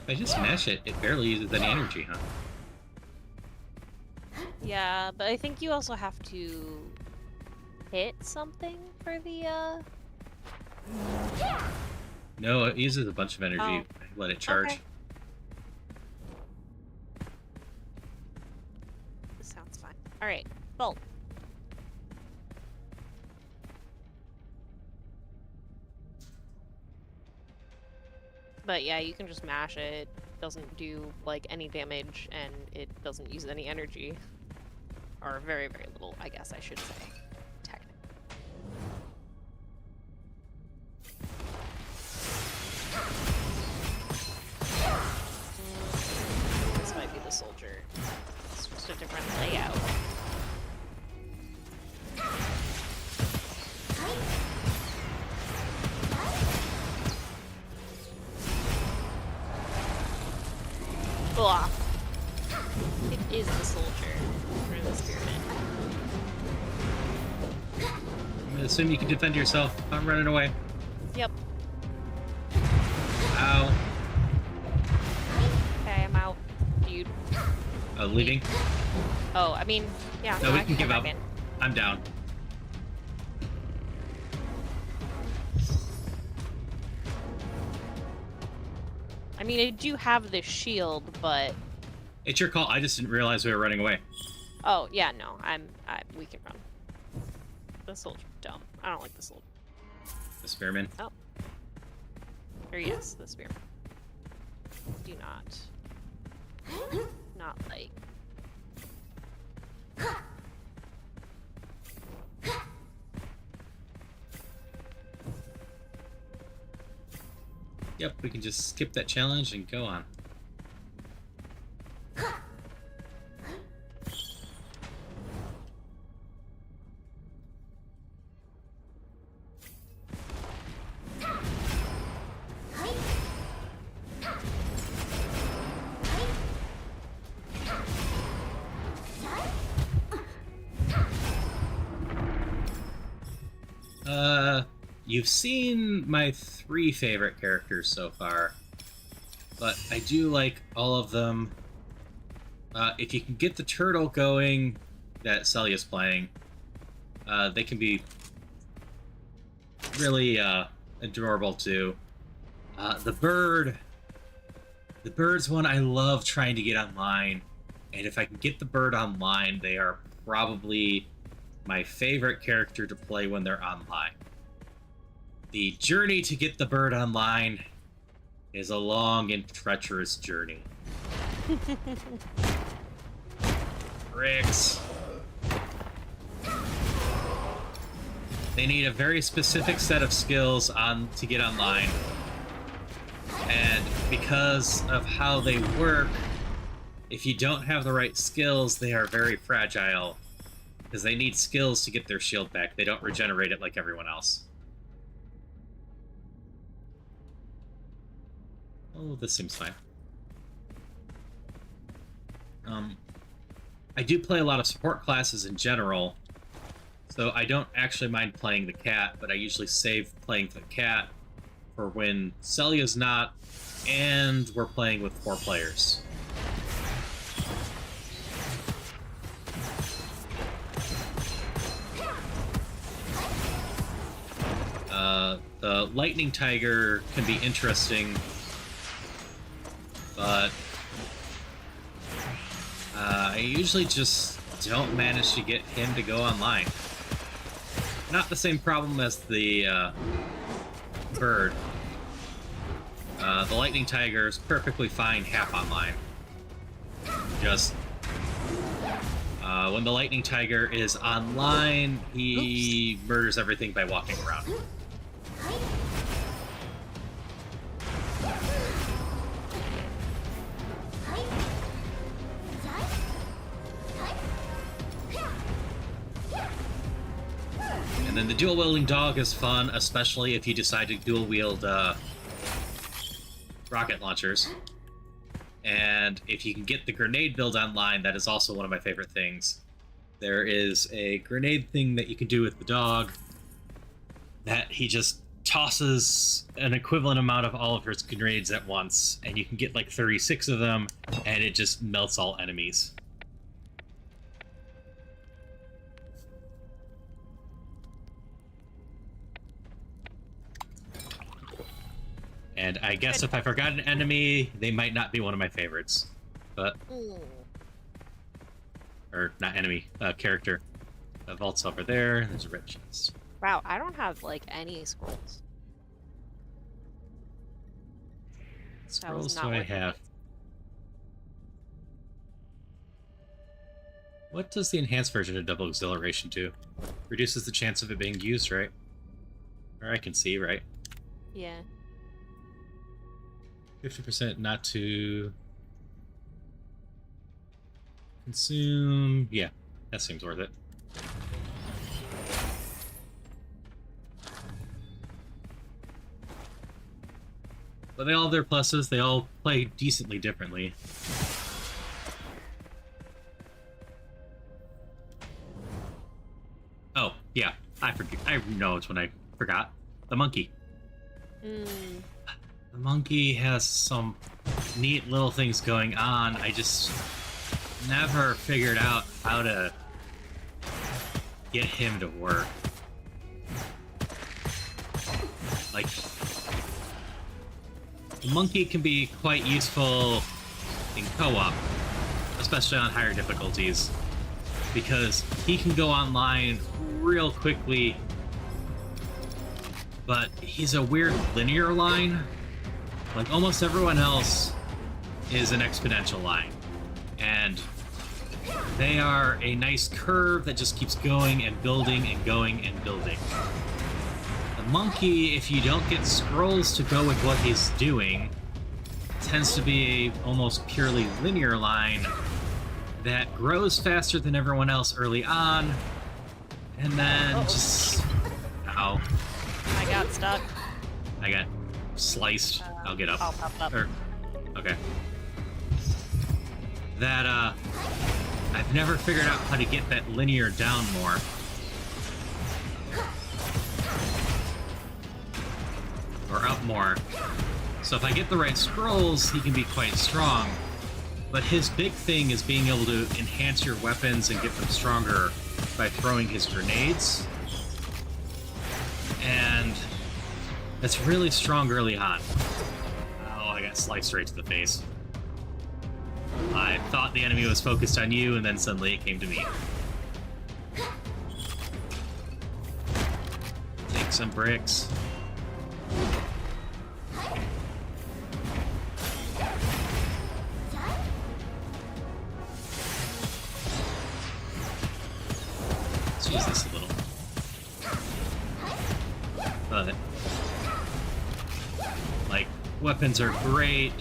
If I just mash it, it barely uses any energy, huh? Yeah, but I think you also have to hit something for the, No, it uses a bunch of energy. Oh. Let it charge. Okay. This sounds fine. Alright, bolt. But yeah, you can just mash it. It doesn't do, like, any damage, and it doesn't use any energy. Or very, very little, I guess I should say. Technically. This might be the soldier. It's just a different layout. Blah. It is the soldier for the spearman. I'm gonna assume you can defend yourself. I'm running away. Yep. Ow. Okay, I'm out, dude. Leaving? Oh, I mean, yeah. No, we I can give come up. back in. I'm down. I mean, I do have this shield, but... It's your call. I just didn't realize we were running away. Oh, yeah, no. We can run. The soldier's dumb. I don't like the soldier. The spearman. Oh. Or yes, the spearman. Do not. Not like... Yep, we can just skip that challenge and go on. You've seen my 3 favorite characters so far, but I do like all of them. If you can get the turtle going that Celia's playing, they can be really adorable too. The bird's one I love trying to get online, and if I can get the bird online, they are probably my favorite character to play when they're online. The journey to get the bird online is a long and treacherous journey. Bricks. They need a very specific set of skills to get online. And because of how they work, if you don't have the right skills, they are very fragile. Because they need skills to get their shield back. They don't regenerate it like everyone else. Oh, this seems fine. I do play a lot of support classes in general, so I don't actually mind playing the cat, but I usually save playing the cat for when Celia's not, and we're playing with 4 players. The Lightning Tiger can be interesting, but I usually just don't manage to get him to go online. Not the same problem as the bird. The Lightning Tiger is perfectly fine half online. Just When the Lightning Tiger is online, he murders everything by walking around. And then the dual-wielding dog is fun, especially if you decide to dual-wield rocket launchers. And if you can get the grenade build online, that is also one of my favorite things. There is a grenade thing that you can do with the dog that he just tosses an equivalent amount of all of his grenades at once, and you can get like 36 of them, and it just melts all enemies. And I guess if I forgot an enemy, they might not be one of my favorites. But... Or, not enemy, character. The vault's over there, there's a red chest. Wow, I don't have, like, any scrolls. Scrolls do I have? What does the enhanced version of Double Exhilaration do? Reduces the chance of it being used, right? Or I can see, right? Yeah. 50% not to consume. Yeah, that seems worth it. But they all have their pluses. They all play decently differently. Oh, yeah. I know it's when I forgot. The monkey. The monkey has some neat little things going on. I just never figured out how to get him to work. Like, the monkey can be quite useful in co-op, especially on higher difficulties, because he can go online real quickly, but he's a weird linear line. Like, almost everyone else is an exponential line. And they are a nice curve that just keeps going and building and going and building. The monkey, if you don't get scrolls to go with what he's doing, tends to be a almost purely linear line that grows faster than everyone else early on, and then just... Ow. I got stuck. I got sliced. I'll get up. I'll pop up. Okay. That, I've never figured out how to get that linear down more. Or up more. So if I get the right scrolls, he can be quite strong. But his big thing is being able to enhance your weapons and get them stronger by throwing his grenades. And that's really strong early on. Oh, I got sliced right to the face. I thought the enemy was focused on you, and then suddenly it came to me. Take some bricks. Let's use this a little. But, like, weapons are great,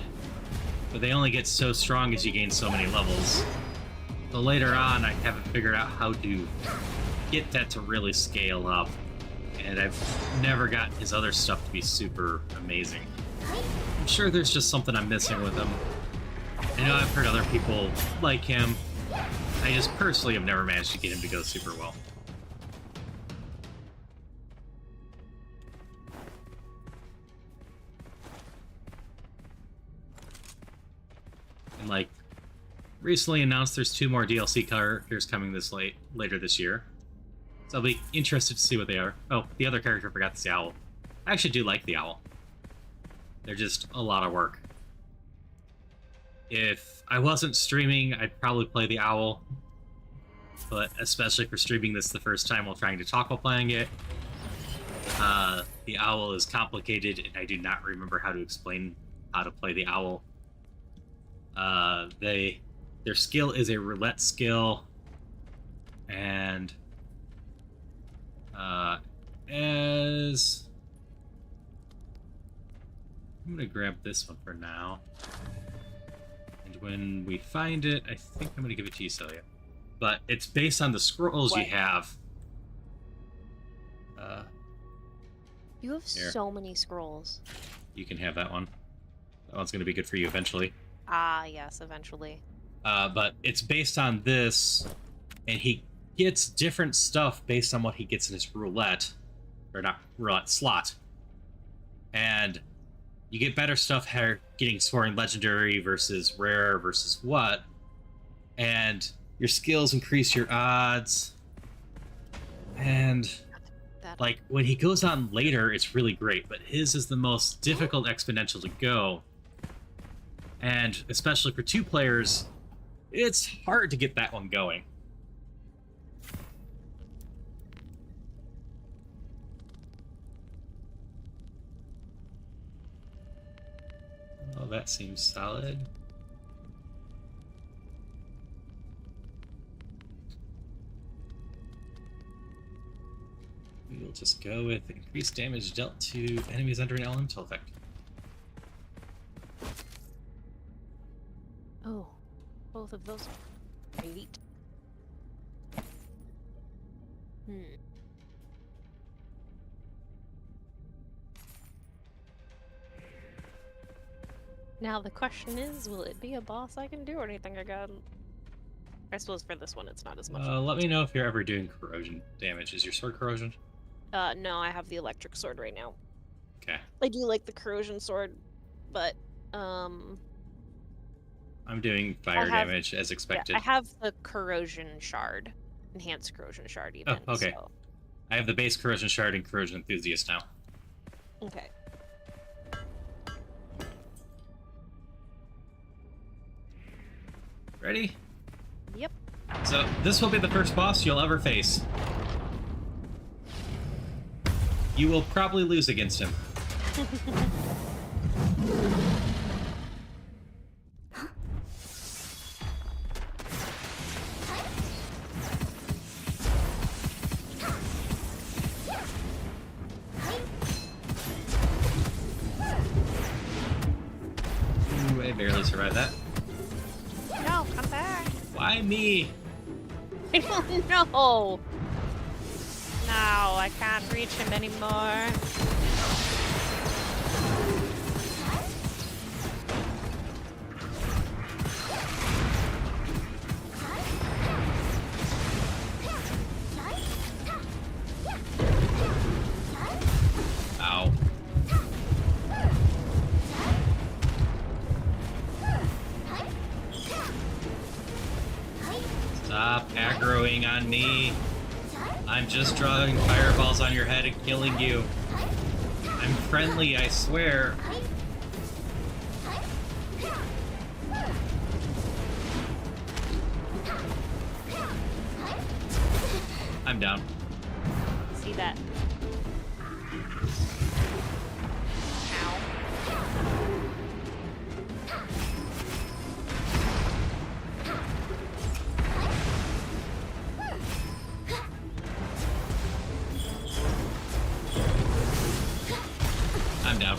but they only get so strong as you gain so many levels. So later on, I haven't figured out how to get that to really scale up, and I've never gotten his other stuff to be super amazing. I'm sure there's just something I'm missing with him. I know I've heard other people like him. I just personally have never managed to get him to go super well. And, like, recently announced there's 2 more DLC characters coming later this year. So I'll be interested to see what they are. Oh, the other character I forgot is the owl. I actually do like the owl. They're just a lot of work. If I wasn't streaming, I'd probably play the owl. But especially for streaming this the first time while trying to talk while playing it, the owl is complicated, and I do not remember how to explain how to play the owl. Their skill is a roulette skill, And as I'm gonna grab this one for now. And when we find it, I think I'm gonna give it to you, Celia. But it's based on the scrolls you have. You have so many scrolls. You can have that one. That one's gonna be good for you eventually. Ah, yes, eventually. But it's based on this, and he gets different stuff based on what he gets in his roulette, or not roulette, slot. And you get better stuff getting scoring legendary versus rare versus what, and your skills increase your odds. And like when he goes on later, it's really great, but his is the most difficult exponential to go. And especially for 2 players, it's hard to get that one going. Oh, that seems solid. We will just go with increased damage dealt to enemies under an elemental effect. Oh, both of those are great. Now the question is, will it be a boss I can do or anything I got? I suppose for this one it's not as much. Let me know if you're ever doing corrosion damage. Is your sword corrosion? No, I have the electric sword right now. Okay. I do like the corrosion sword, but I'm doing fire damage as expected. Yeah, I have the corrosion shard. Enhanced corrosion shard even. Oh, okay. So. I have the base corrosion shard and corrosion enthusiast now. Okay. Ready? Yep. So this will be the first boss you'll ever face. You will probably lose against him. Ooh, I barely survived that. No, come back. Why me? I don't know. No, I can't reach him anymore. Ow. Stop aggroing on me. I'm just drawing fireballs on your head and killing you. I'm friendly, I swear. I'm down. See that? Ow. I'm down.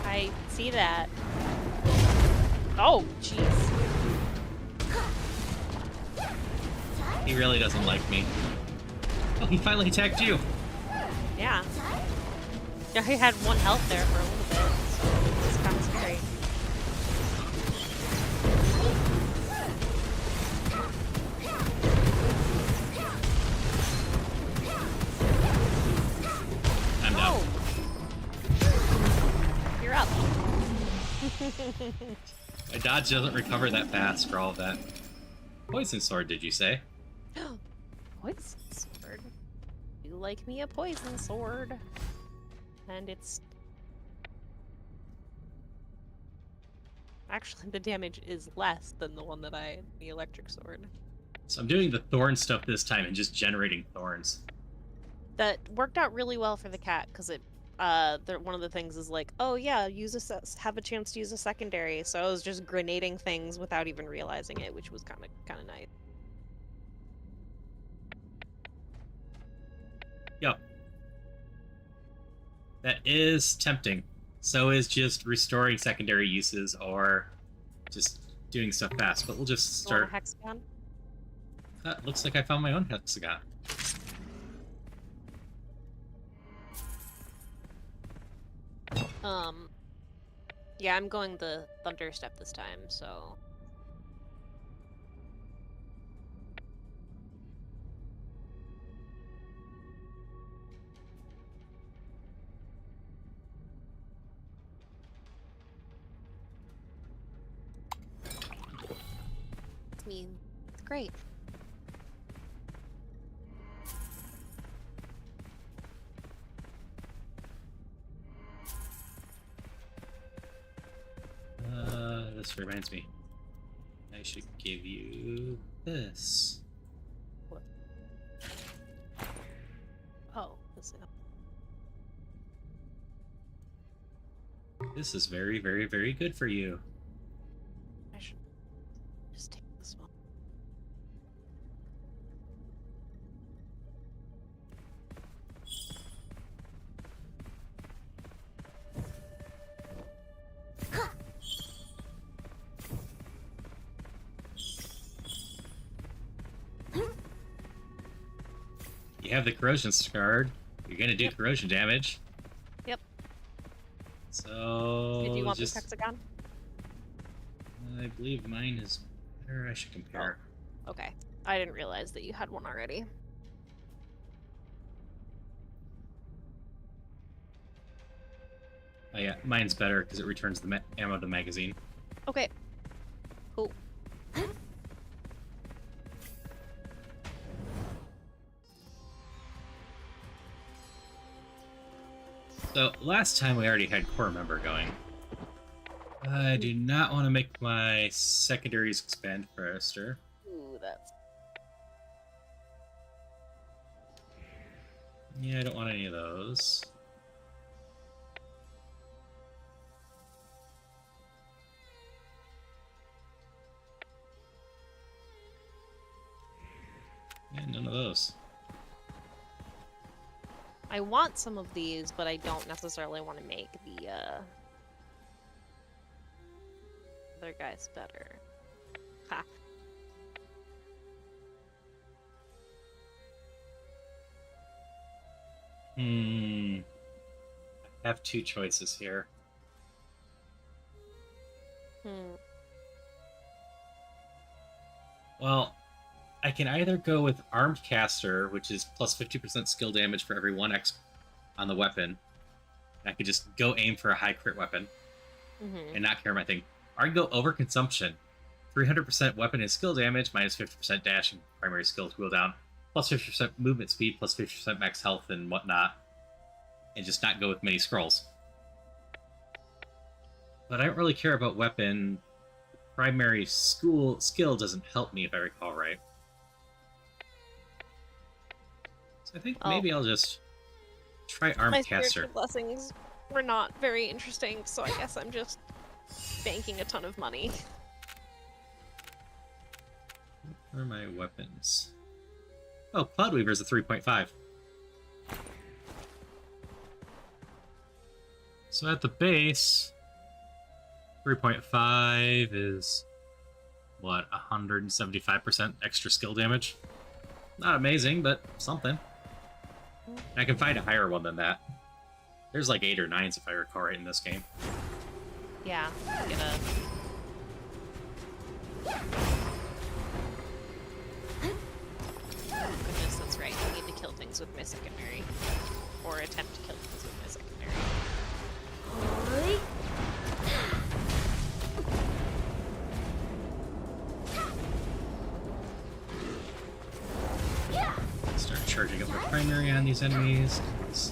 I see that. Oh, jeez. He really doesn't like me. Oh, he finally attacked you. Yeah. Yeah, he had 1 health there for a little bit, so it's kind of scary. I'm down. Oh. You're up. My dodge doesn't recover that fast for all of that. Poison sword, did you say? Poison sword? You like me a poison sword? And it's... Actually, the damage is less than the one that the electric sword. So I'm doing the thorn stuff this time and just generating thorns. That worked out really well for the cat, because it, one of the things is like, oh yeah, have a chance to use a secondary, so I was just grenading things without even realizing it, which was kind of nice. That is tempting. So is just restoring secondary uses or just doing stuff fast. But we'll just start. You want a hexagon? Looks like I found my own hexagon. Yeah, I'm going the thunder step this time, so. I mean, it's great. This reminds me. I should give you this. What? Oh, this is very, very, very good for you. I should just take this one. You have the corrosion scarred. You're gonna do corrosion damage. Yep. So Did you want this hexagon? I believe mine is better. I should compare. Oh, okay. I didn't realize that you had one already. Oh yeah, mine's better because it returns the ammo to the magazine. Okay. Cool. So, last time we already had core member going. I do not want to make my secondaries expand faster. Ooh, that's... Yeah, I don't want any of those. Yeah, none of those. I want some of these, but I don't necessarily want to make the other guys better. Ha. I have two choices here. Well, I can either go with Armed Caster, which is plus 50% skill damage for every 1x on the weapon. I could just go aim for a high crit weapon and not care about my thing. Or I can go Overconsumption. 300% weapon and skill damage, minus 50% dash and primary skill cooldown, plus 50% movement speed, plus 50% max health and whatnot. And just not go with many scrolls. But I don't really care about weapon. Primary skill doesn't help me if I recall right. I think maybe I'll just try Armed Caster. My spiritual blessings were not very interesting, so I guess I'm just banking a ton of money. What are my weapons? Oh, Cloudweaver's a 3.5. So at the base, 3.5 is, what, 175% extra skill damage? Not amazing, but something. I can find a higher one than that. There's like 8 or 9s if I recall right in this game. Yeah, I'm gonna... Oh goodness, that's right. I need to kill things with my secondary. Or attempt to kill things with my secondary. Start charging up my primary on these enemies. Let's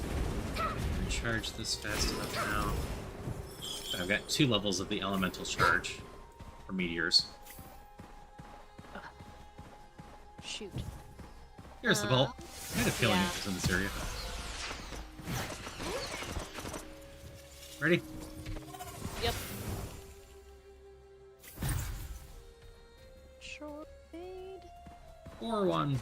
recharge this fast enough now. I've got 2 levels of the elemental charge for meteors. Shoot. Here's the vault. I had a feeling yeah. it was in this area. Ready? Yep. Short fade. 4-1.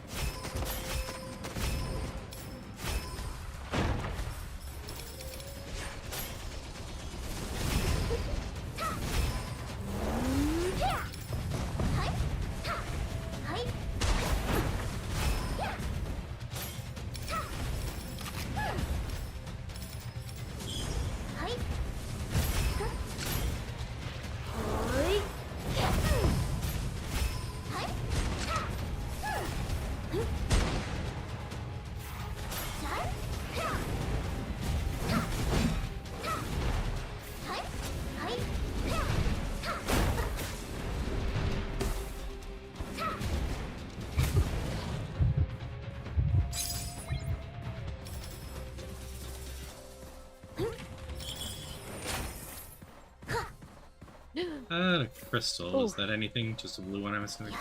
Crystal. Ooh. Is that anything? Just a blue one, I'm assuming?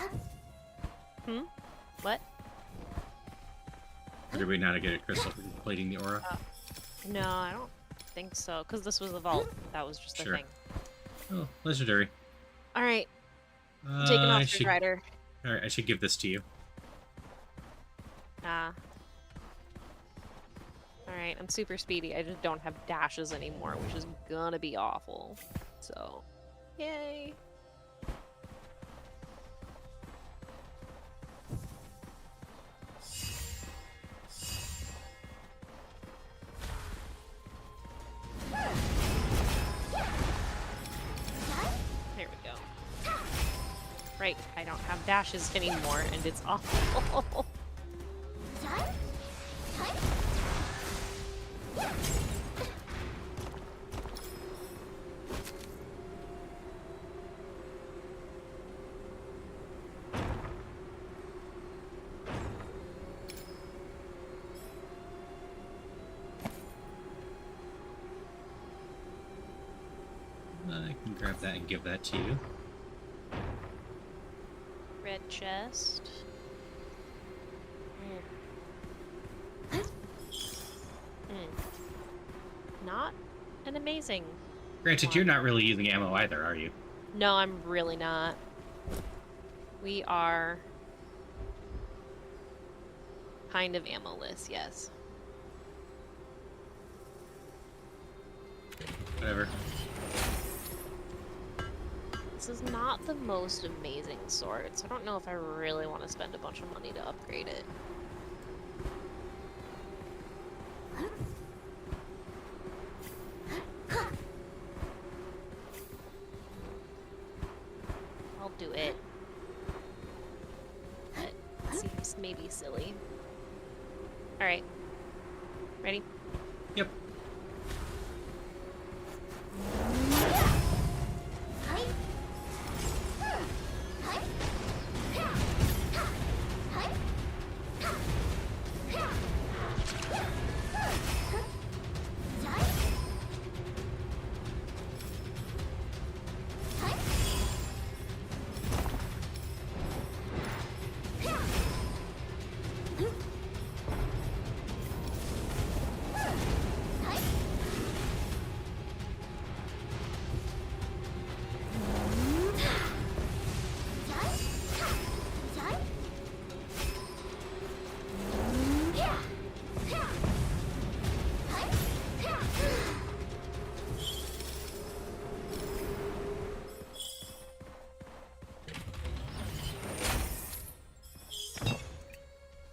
What? Or did we not get a crystal for completing the aura? No, I don't think so, because this was the vault. That was just the thing. Oh, legendary. Alright. Taking off should... Rider. Alright, I should give this to you. Nah. Alright, I'm super speedy. I just don't have dashes anymore, which is gonna be awful. So, yay. There we go. Right, I don't have dashes anymore, and it's awful. I can grab that and give that to you. Red chest. Not an amazing. Granted, one. you're not really using ammo either, are you? No, I'm really not. We are kind of ammo-less, yes. Whatever. This is not the most amazing sword, so I don't know if I really want to spend a bunch of money to upgrade it. I'll do it. But it seems maybe silly. Alright. Ready? Yep.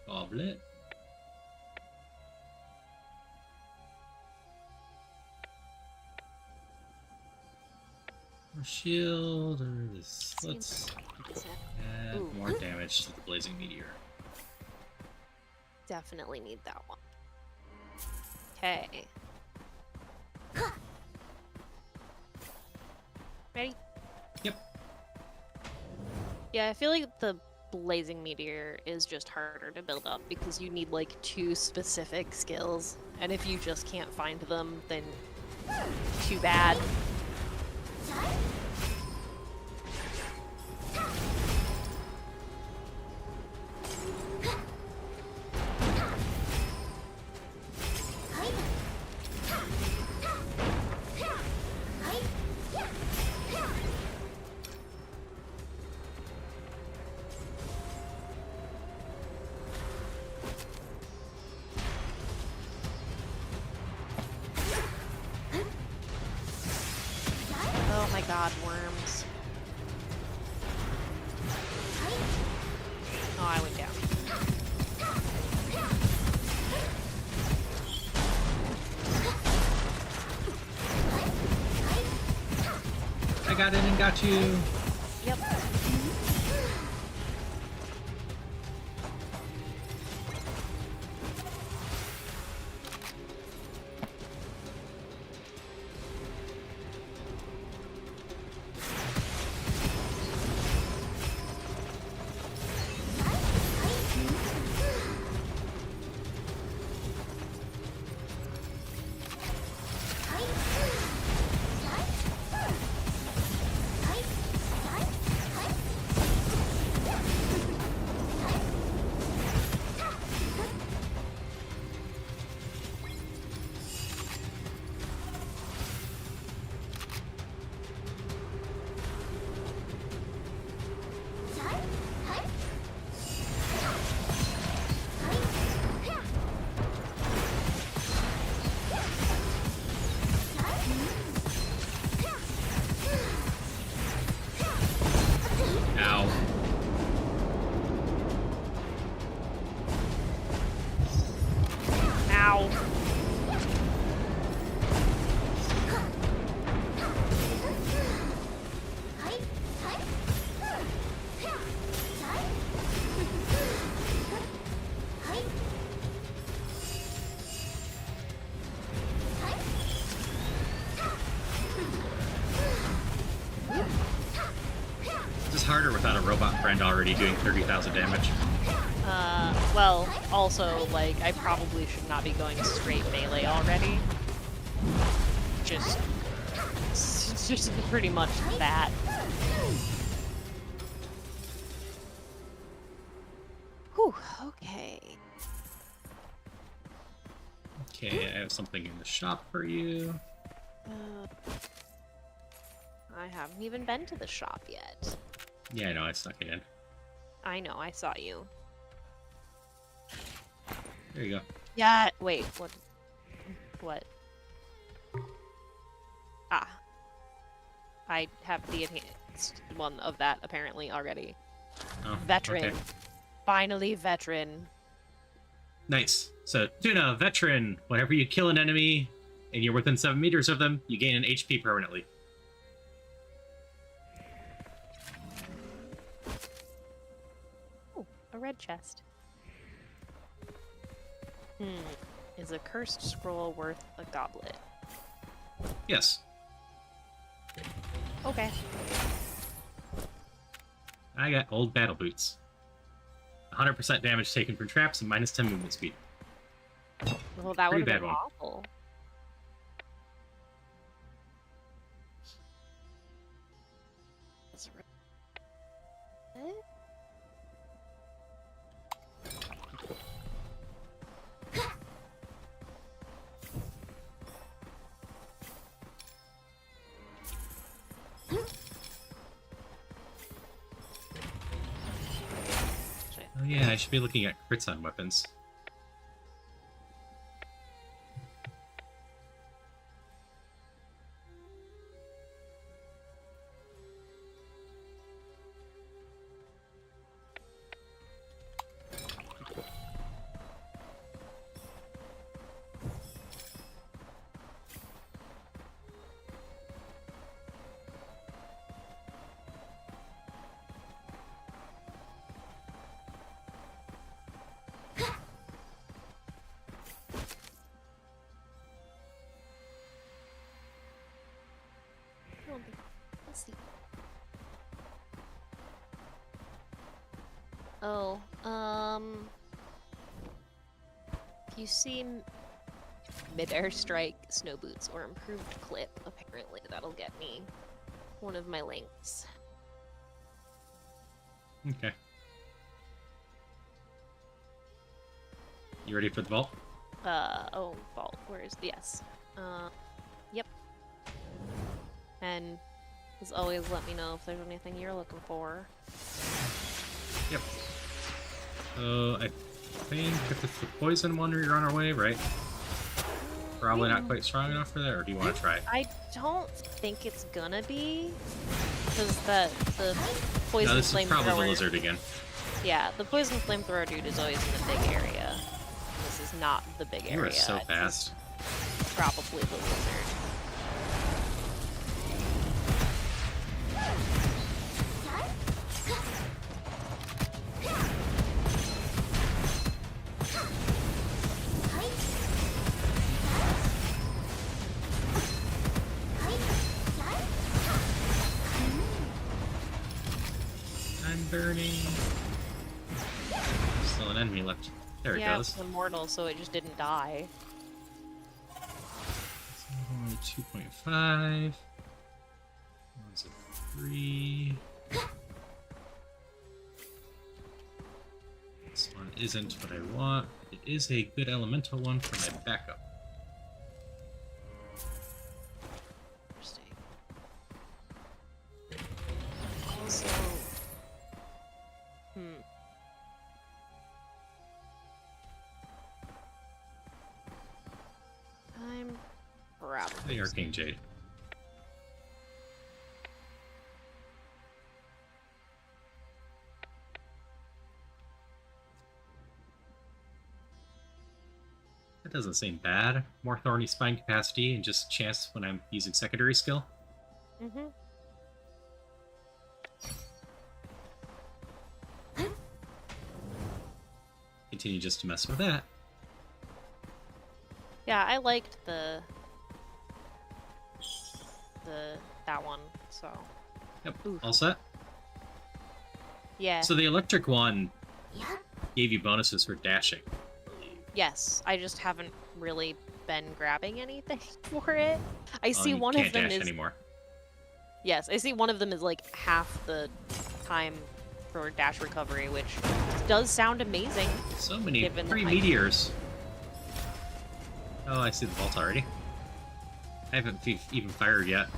Goblet. Or shield, or this. Let's add more damage to the blazing meteor. Definitely need that one. Okay. Ready? Yep. Yeah, I feel like the blazing meteor is just harder to build up because you need like 2 specific skills, and if you just can't find them, then too bad. Oh my god, worms. Oh, I went down. I got in and got you. Yep. harder without a robot friend already doing 30,000 damage. Well, also, like, I probably should not be going straight melee already. It's just pretty much that. Whew, okay. Okay, I have something in the shop for you. I haven't even been to the shop yet. Yeah, I know, I snuck it in. I know, I saw you. There you go. Yeah, wait, what? Ah. I have the enhanced one of that, apparently, already. Oh, Veteran. okay. Finally, veteran. Nice. So, Tuna, veteran. Whenever you kill an enemy and you're within 7 meters of them, you gain an HP permanently. Oh, a red chest. Is a cursed scroll worth a goblet? Yes. Okay. I got old battle boots. 100% damage taken from traps and minus 10 movement speed. Well, that would have been one. awful. Oh yeah, I should be looking at crits on weapons. Let's see. Oh, if you see mid-air strike, snow boots, or improved clip, apparently that'll get me one of my links. Okay. You ready for the vault? Oh, vault, where is, yes. Yep. And as always, let me know if there's anything you're looking for. Yep. So, I think if it's the poison one, you're on our way, right? Probably not quite strong enough for that, or do you want to try it? I don't think it's gonna be, because the poison No, this is probably the flamethrower. lizard again. Yeah, the poison flamethrower dude is always in the big area. This is not the big area. You are so fast. It's probably the lizard. I'm burning. Still an enemy left. There it Yeah, goes. it's immortal, so it just didn't die. 2.5. One's a 3. This one isn't what I want. It is a good elemental one for my backup. Interesting. Also, I'm probably The Arcane Jade. That doesn't seem bad. More thorny spine capacity and just chance when I'm using secondary skill. Continue just to mess with that. Yeah, I liked that one, so. Yep, Oof. all set. Yeah. So the electric one gave you bonuses for dashing. Yes, I just haven't really been grabbing anything for it. I see You one can't of them dash is anymore. Yes, I see one of them is like half the time for dash recovery, which does sound amazing. So many free meteors. Oh, I see the vault already. I haven't even fired yet.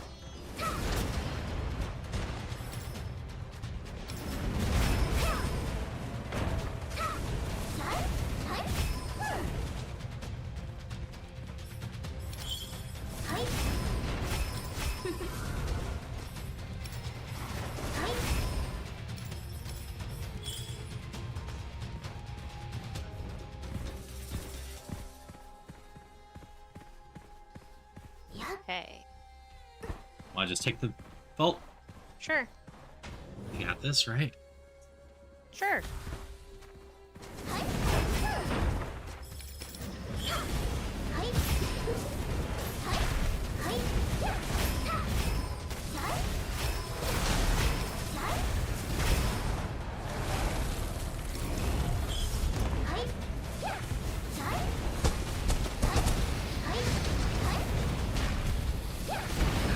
Okay. Want to just take the vault? Sure. You got this, right? Sure.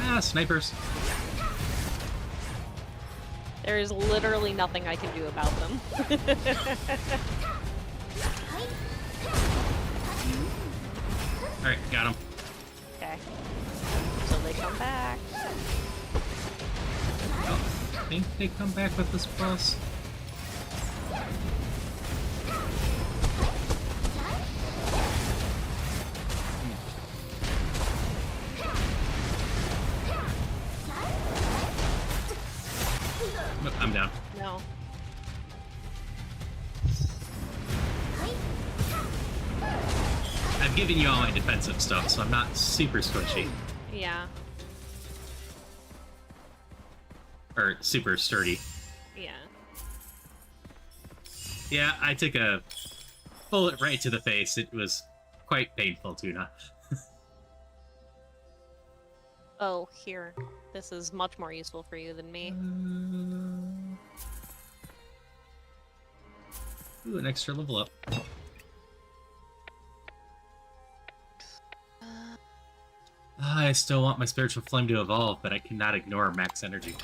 Ah, snipers. There is literally nothing I can do about them. Alright, got him. Okay. So they come back. Oh, I think they come back with this boss. I'm down. No. I've given you all my defensive stuff, so I'm not super squishy. Yeah. Or super sturdy. Yeah. Yeah, I took a bullet right to the face. It was quite painful, Tuna. Oh, here. This is much more useful for you than me. Ooh, an extra level up. I still want my spiritual flame to evolve, but I cannot ignore max energy.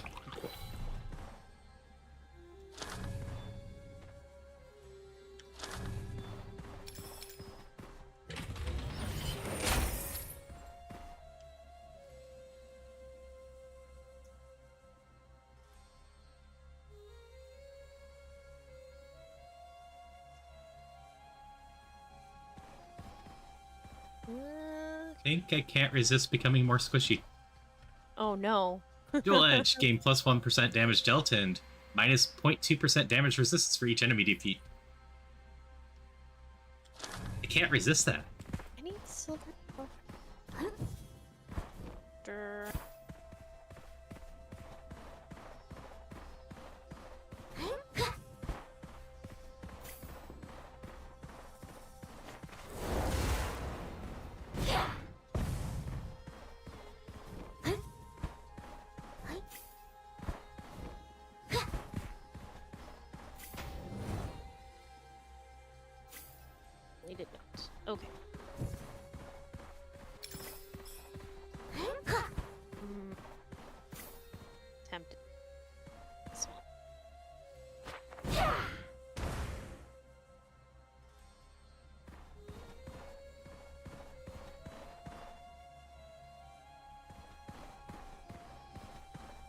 I think I can't resist becoming more squishy. Oh no. Dual Edge, gain plus 1% damage delta and minus 0.2% damage resistance for each enemy defeat. I can't resist that. I need silver. I did not. Okay. Tempted. This one.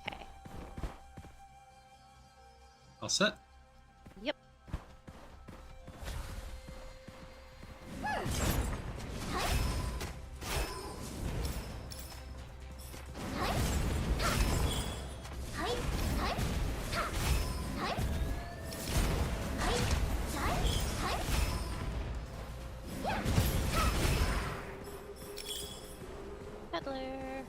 Okay. All set? Yep. Peddler.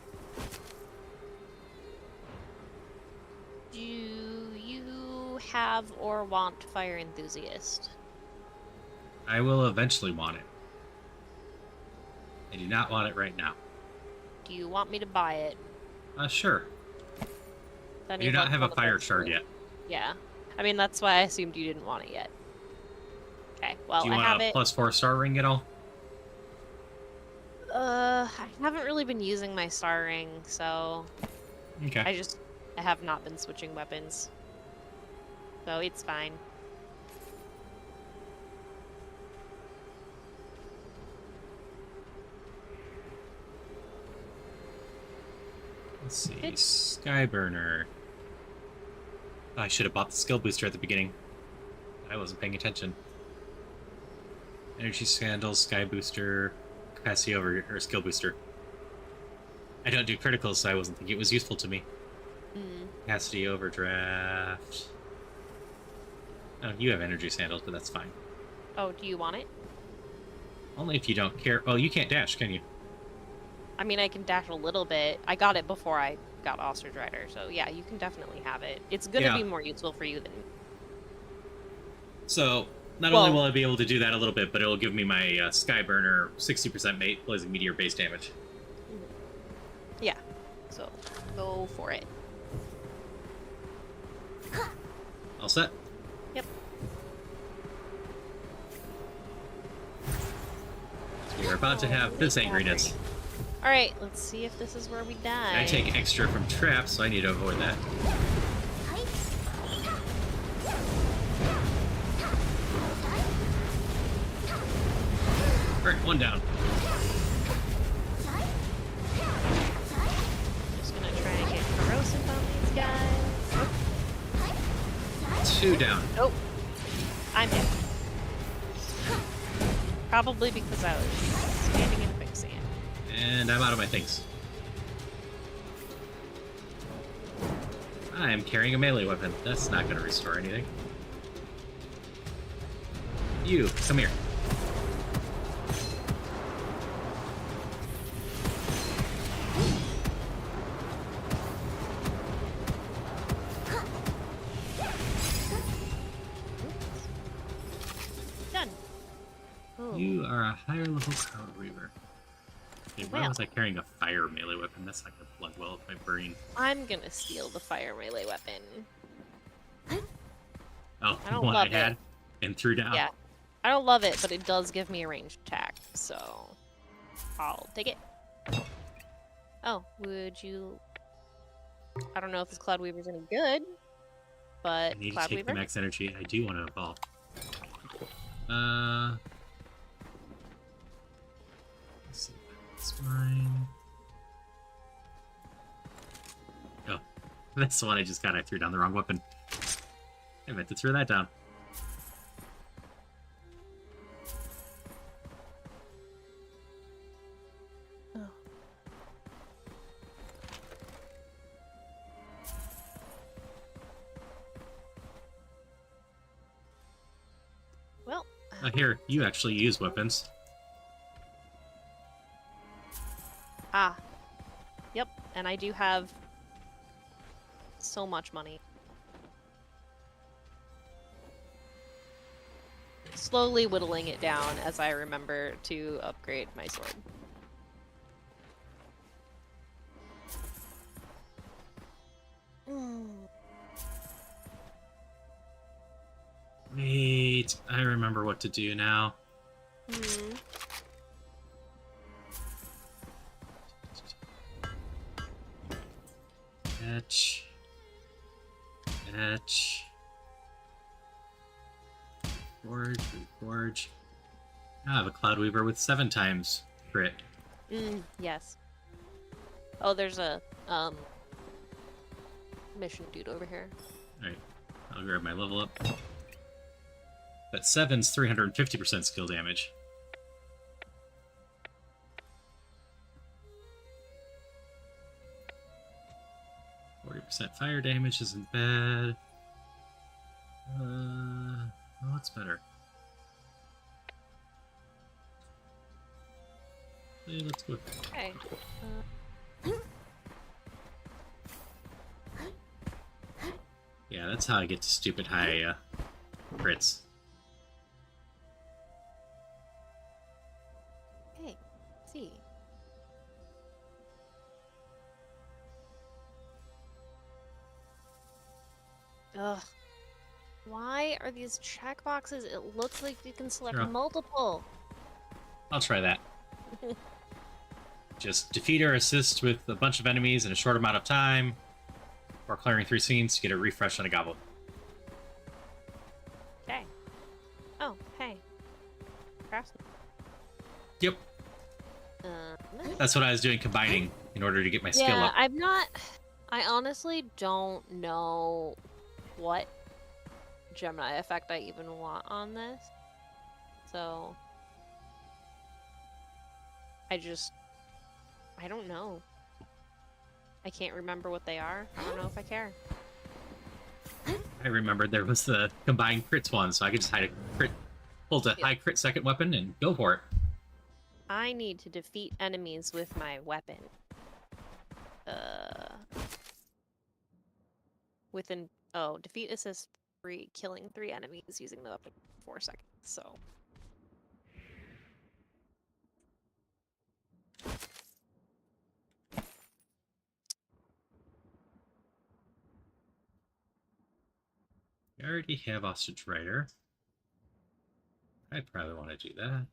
Do you have or want Fire Enthusiast? I will eventually want it. I do not want it right now. Do you want me to buy it? Sure. Then I do not have a fire shard yet. Yeah. I mean, that's why I assumed you didn't want it yet. Okay, well, Do you I have want a it. +4 star ring at all? I haven't really been using my star ring, so Okay. I have not been switching weapons. So it's fine. Let's see. Skyburner. I should have bought the skill booster at the beginning. I wasn't paying attention. Energy Sandals, Sky Booster, Capacity Over, or Skill Booster. I don't do criticals, so I wasn't thinking it was useful to me. Capacity Overdraft. Oh, you have Energy Sandals, but that's fine. Oh, do you want it? Only if you don't care. Oh, you can't dash, can you? I mean, I can dash a little bit. I got it before I got Ostrich Rider, so yeah, you can definitely have it. It's gonna be more useful for you than me. So, not only will I be able to do that a little bit, but it'll give me my Skyburner 60% Blazing Meteor base damage. Yeah, so go for it. All set? Yep. So we're about to have this angriness. Alright, let's see if this is where we die. I take extra from traps, so I need to avoid that. Alright, one down. Just gonna try and get corrosive on these guys. Two down. Nope. I'm hit. Probably because I was standing in quicksand. And I'm out of my things. I'm carrying a melee weapon. That's not going to restore anything. You, come here. Done. You are a higher level Cloud Reaver. Okay, why was I carrying a fire melee weapon? That's not going to plug well with my brain. I'm going to steal the fire melee weapon. Oh, the one I had and threw down. Yeah. I don't love it, but it does give me a ranged attack, so I'll take it. Oh, would you... I don't know if this Cloud Weaver's any good, but I need Cloud to take Weaver? the max energy. I do want to evolve. Let's see. That's mine. Oh, that's the one I just got. I threw down the wrong weapon. I meant to throw that down. Oh. Well. Here, you actually use weapons. Ah. Yep, and I do have so much money. Slowly whittling it down as I remember to upgrade my sword. Wait, I remember what to do now. Etch. Etch. Forge, reforge. Now I have a Cloud Weaver with 7 times crit. Yes. Oh, there's a mission dude over here. Alright, I'll grab my level up. But 7's 350% skill damage. % fire damage isn't bad. What's better? Hey, let's go. Okay. Yeah, that's how I get to stupid high crits. Okay, let's see. Ugh. Why are these checkboxes? It looks like you can select Sure. multiple. I'll try that. Just defeat or assist with a bunch of enemies in a short amount of time, or clearing 3 scenes to get a refresh on a goblet. Okay. Oh, hey. Craftsman. Yep. That's what I was doing, combining in order to get my skill up. I honestly don't know what Gemini effect I even want on this. So I don't know. I can't remember what they are. I don't know if I care. I remembered there was the combined crits one, so I could just hold a high crit second weapon and go for it. I need to defeat enemies with my weapon. Defeat assist 3, killing 3 enemies using the weapon for 4 seconds, so. I already have Ostrich Rider. I probably want to do that.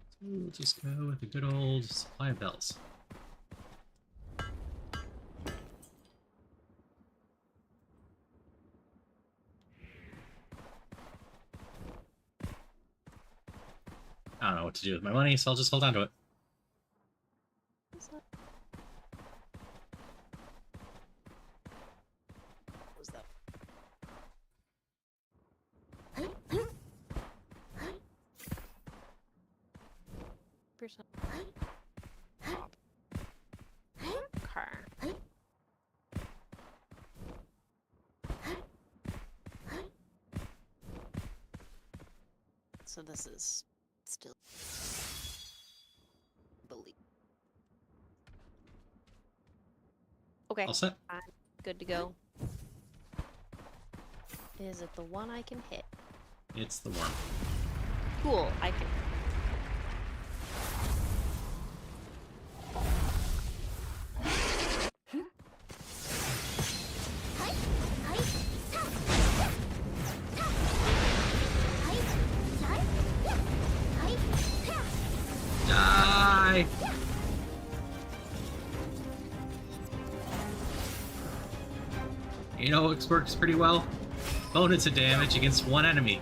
So we'll just go with a good old supply of bells. I don't know what to do with my money, so I'll just hold on to it. What was that? Percent. Car. So this is still believe. Okay. All set? I'm good to go. Is it the one I can hit? It's the worm. Cool, I can. Die! You know what works pretty well? Bonus of damage against one enemy.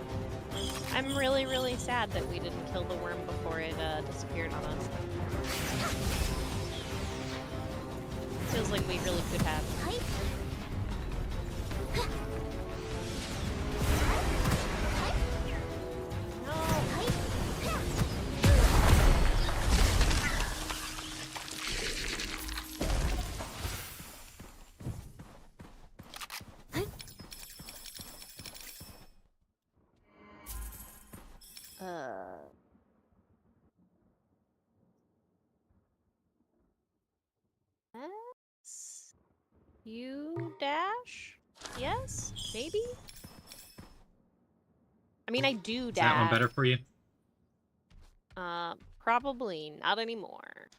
I'm really, really sad that we didn't kill the worm before it disappeared on us. Feels like we really could have. You dash? Yes? Maybe? I mean, I do dash. Is that one better for you? Probably not anymore.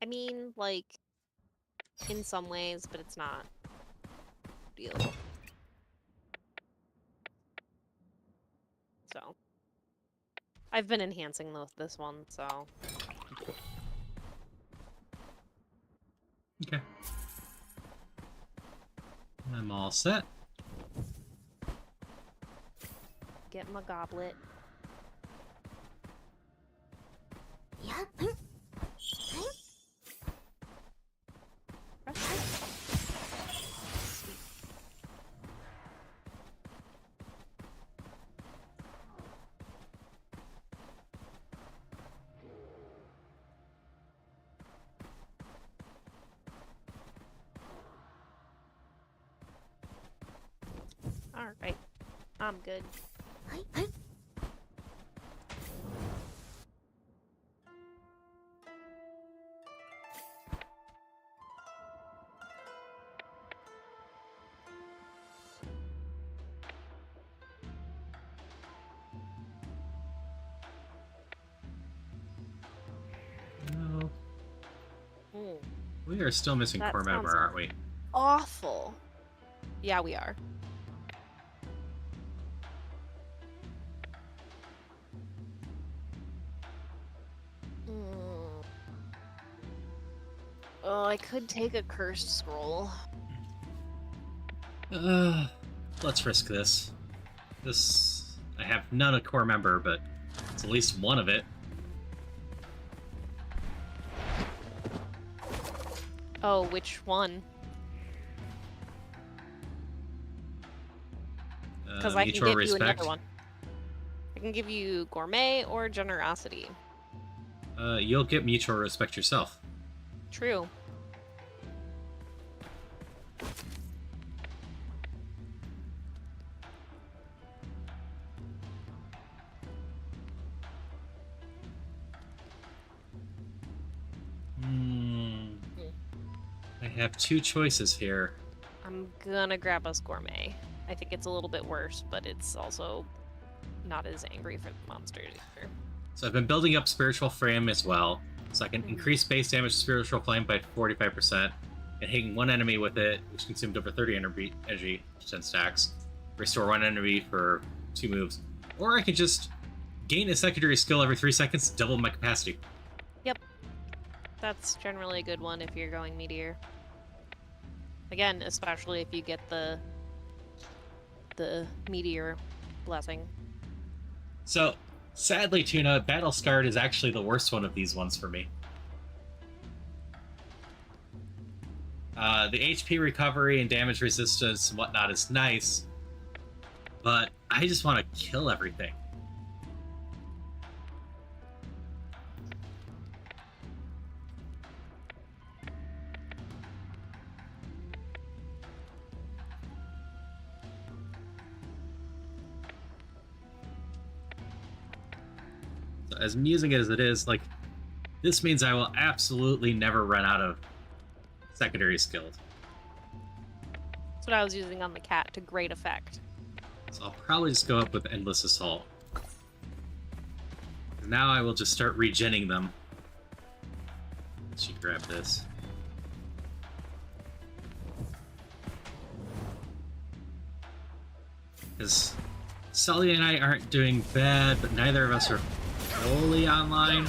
I mean, like, in some ways, but it's not a deal. So, I've been enhancing this one, so. Okay. I'm all set. Get my goblet. Yeah. Alright. I'm good. We are still missing core member, aren't we? Awful. Yeah, we are. Oh, I could take a cursed scroll. Let's risk this. I have none of core member, but it's at least one of it. Oh, which one? Because I can give you another one. I can give you gourmet or generosity. You'll get mutual respect yourself. True. I have two choices here. I'm gonna grab us gourmet. I think it's a little bit worse, but it's also not as angry for the monsters either. So I've been building up Spiritual Frame as well, so I can increase base damage to Spiritual Flame by 45%, and hitting one enemy with it, which consumed over 30 energy, 10 stacks, restore one enemy for 2 moves. Or I could just gain a secondary skill every 3 seconds, double my capacity. Yep. That's generally a good one if you're going Meteor. Again, especially if you get the Meteor blessing. So, sadly, Tuna, Battle Scarred is actually the worst one of these ones for me. The HP recovery and damage resistance and whatnot is nice, but I just want to kill everything. As amusing as it is, like, this means I will absolutely never run out of secondary skills. That's what I was using on the cat to great effect. So I'll probably just go up with Endless Assault. Now I will just start regenning them. Let's see, grab this. Because Sully and I aren't doing bad, but neither of us are fully online.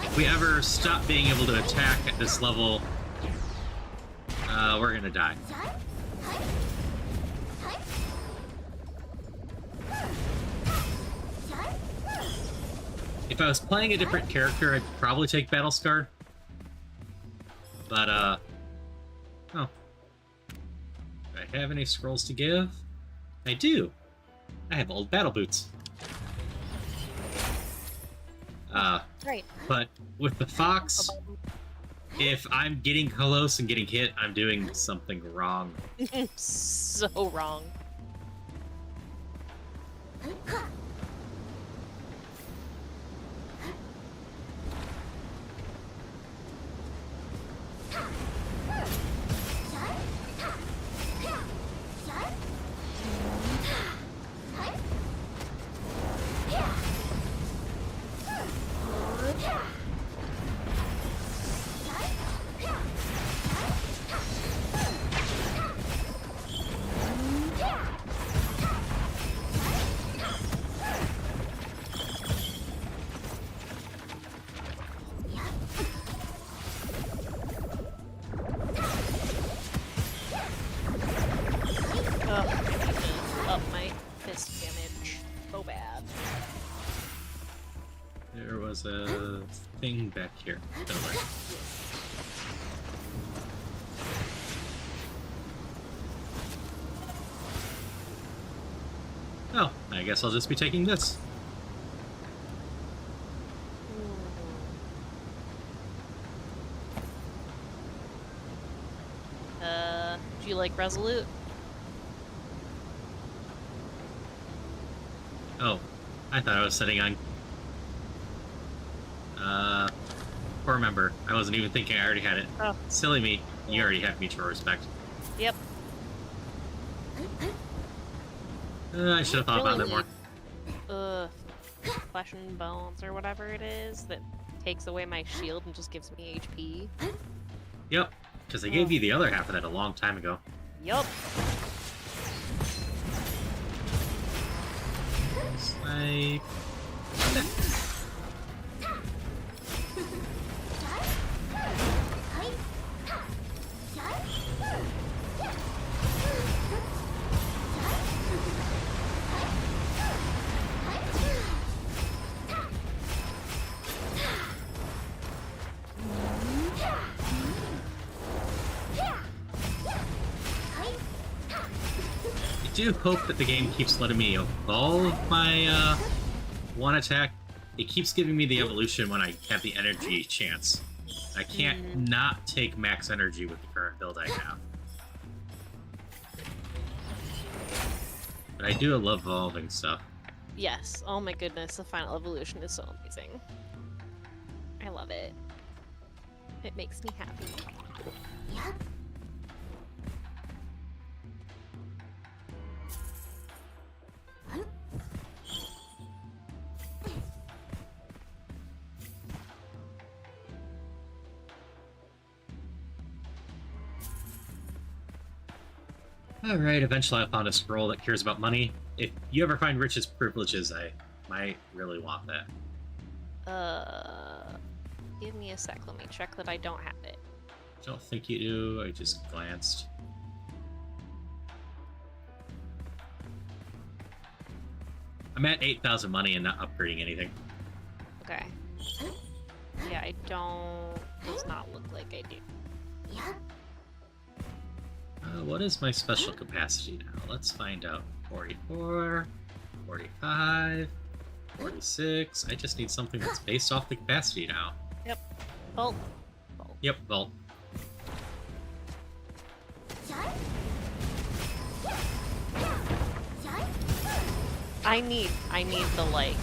If we ever stop being able to attack at this level, we're gonna die. If I was playing a different character, I'd probably take Battle Scar. But, oh. Do I have any scrolls to give? I do. I have old battle boots. Right. But with the fox, if I'm getting close and getting hit, I'm doing something wrong. So wrong. Up my fist damage. So bad. There was a thing back here. Don't worry. Oh, I guess I'll just be taking this. Do you like Resolute? Oh, I thought I was sitting on core member. I wasn't even thinking I already had it. Oh. Silly me. You already have mutual respect. Yep. I should have thought about that more. Flesh and bones or whatever it is that takes away my shield and just gives me HP. Yep, because I gave you the other half of that a long time ago. Yup. Snipe. I do hope that the game keeps letting me evolve my one attack. It keeps giving me the evolution when I have the energy chance. I can't not take max energy with the current build I have. But I do love evolving stuff. Yes. Oh my goodness, the final evolution is so amazing. I love it. It makes me happy. Yeah. Alright, eventually I found a scroll that cares about money. If you ever find riches privileges, I might really want that. Give me a sec. Let me check that I don't have it. Don't think you do. I just glanced. I'm at 8,000 money and not upgrading anything. Okay. Yeah, I don't... Does not look like I do. Yeah. What is my special capacity now? Let's find out. 44, 45, 46. I just need something that's based off the capacity now. Yep. Vault. Yep, vault. I need the, like,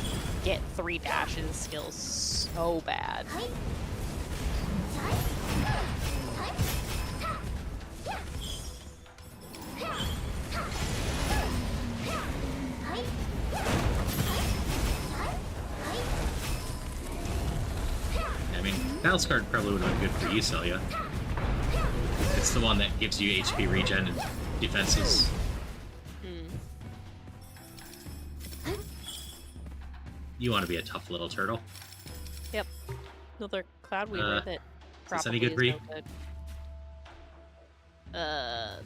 get 3 dashes skills so bad. I mean, Battle Card probably would have been good for you, Celia. It's the one that gives you HP regen and defenses. You want to be a tough little turtle. Yep. Another Cloud Weaver that probably any good, is Bree? no good. The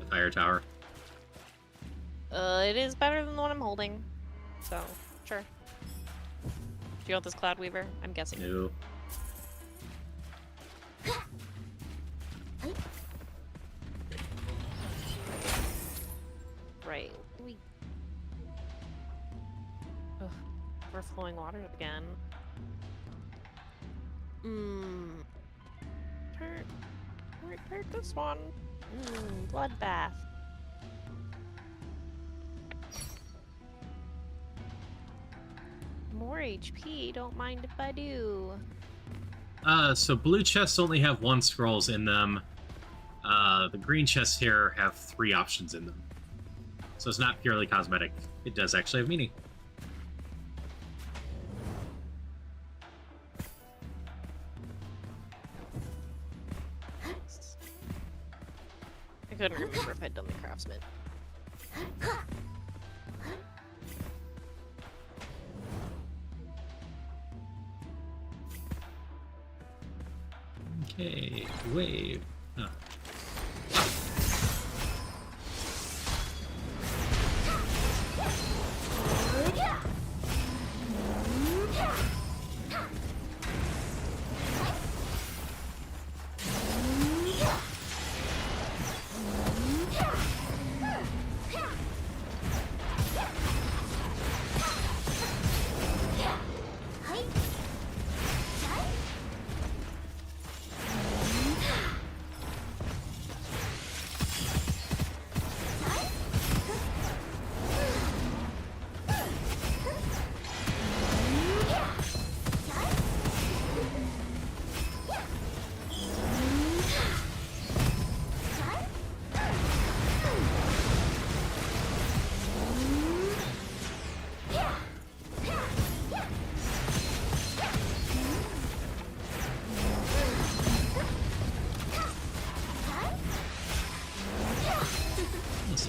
fire tower. It is better than the one I'm holding. So, sure. Do you want this Cloud Weaver? I'm guessing. No. Right. Overflowing water again. Turn this one. Bloodbath. More HP, don't mind if I do. So blue chests only have 1 scrolls in them. The green chests here have 3 options in them. So it's not purely cosmetic. It does actually have meaning. I couldn't remember if I'd done the craftsman. Okay, wave. Huh.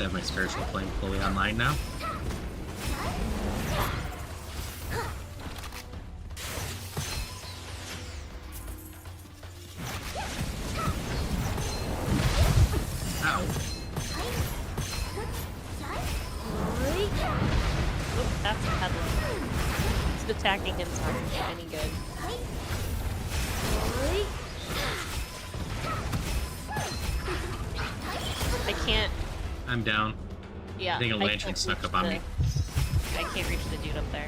to have my spiritual flame fully online now. Ow. Oop, that's a peddler. It's attacking him's not gonna get any good. I can't. I'm down. Yeah. I think a lantern snuck up on me. I can't reach the dude up there.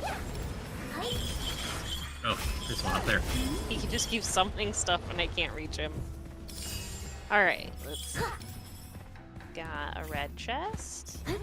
Oh, there's one up there. He just keeps summoning stuff and I can't reach him. Alright, let's... Got a red chest. Okay.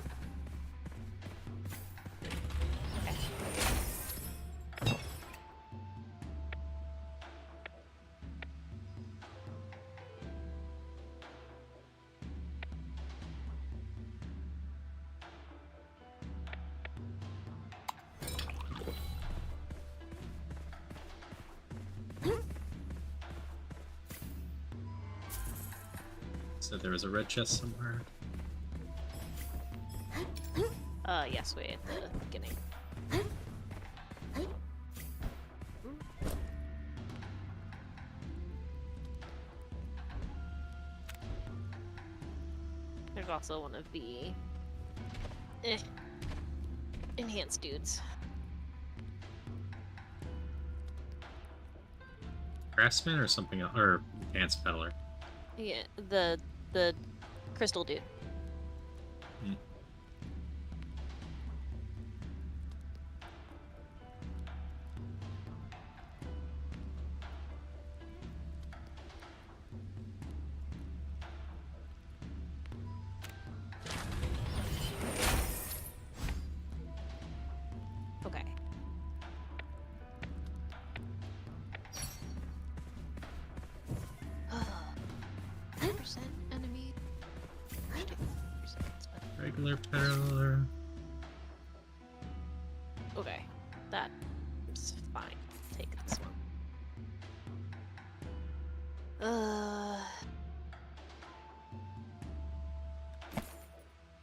So there was a red chest somewhere. Yes, wait, at the beginning. There's also one of the enhanced dudes. Craftsman or something else, or advanced peddler? Yeah, the crystal dude. Hmm. Okay. Percent enemy. Regular peddler. Okay, that's fine. Take this one.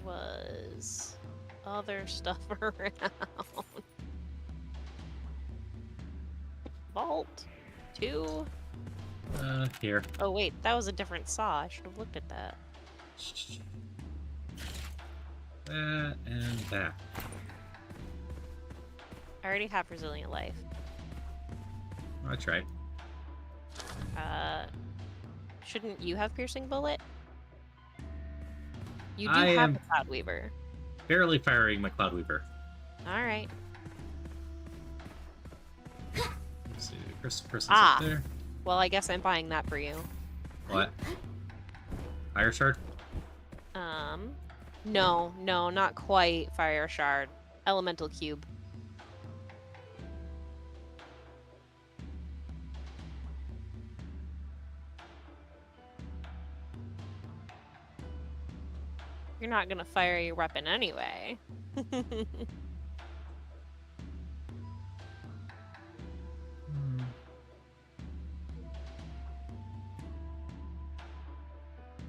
Was other stuff around? Vault 2. Here. Oh wait, that was a different saw. I should have looked at that. That and that. I already have resilient life. Oh, I tried. Shouldn't you have piercing bullet? You do I have am a Cloud Weaver. barely firing my Cloud Weaver. Alright. Let's see, person's Ah. up there. Well, I guess I'm buying that for you. What? Fire shard? No, not quite Fire Shard. Elemental Cube. You're not gonna fire your weapon anyway.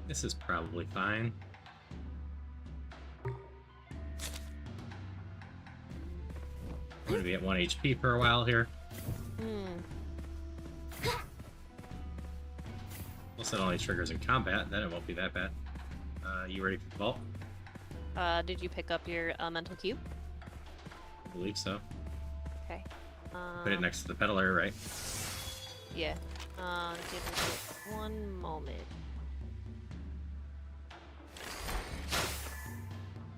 This is probably fine. I'm gonna be at 1 HP for a while here. Plus it only triggers in combat, then it won't be that bad. You ready for the vault? Did you pick up your elemental cube? I believe so. Okay. Put it next to the peddler, right? Yeah. Give me 1 moment.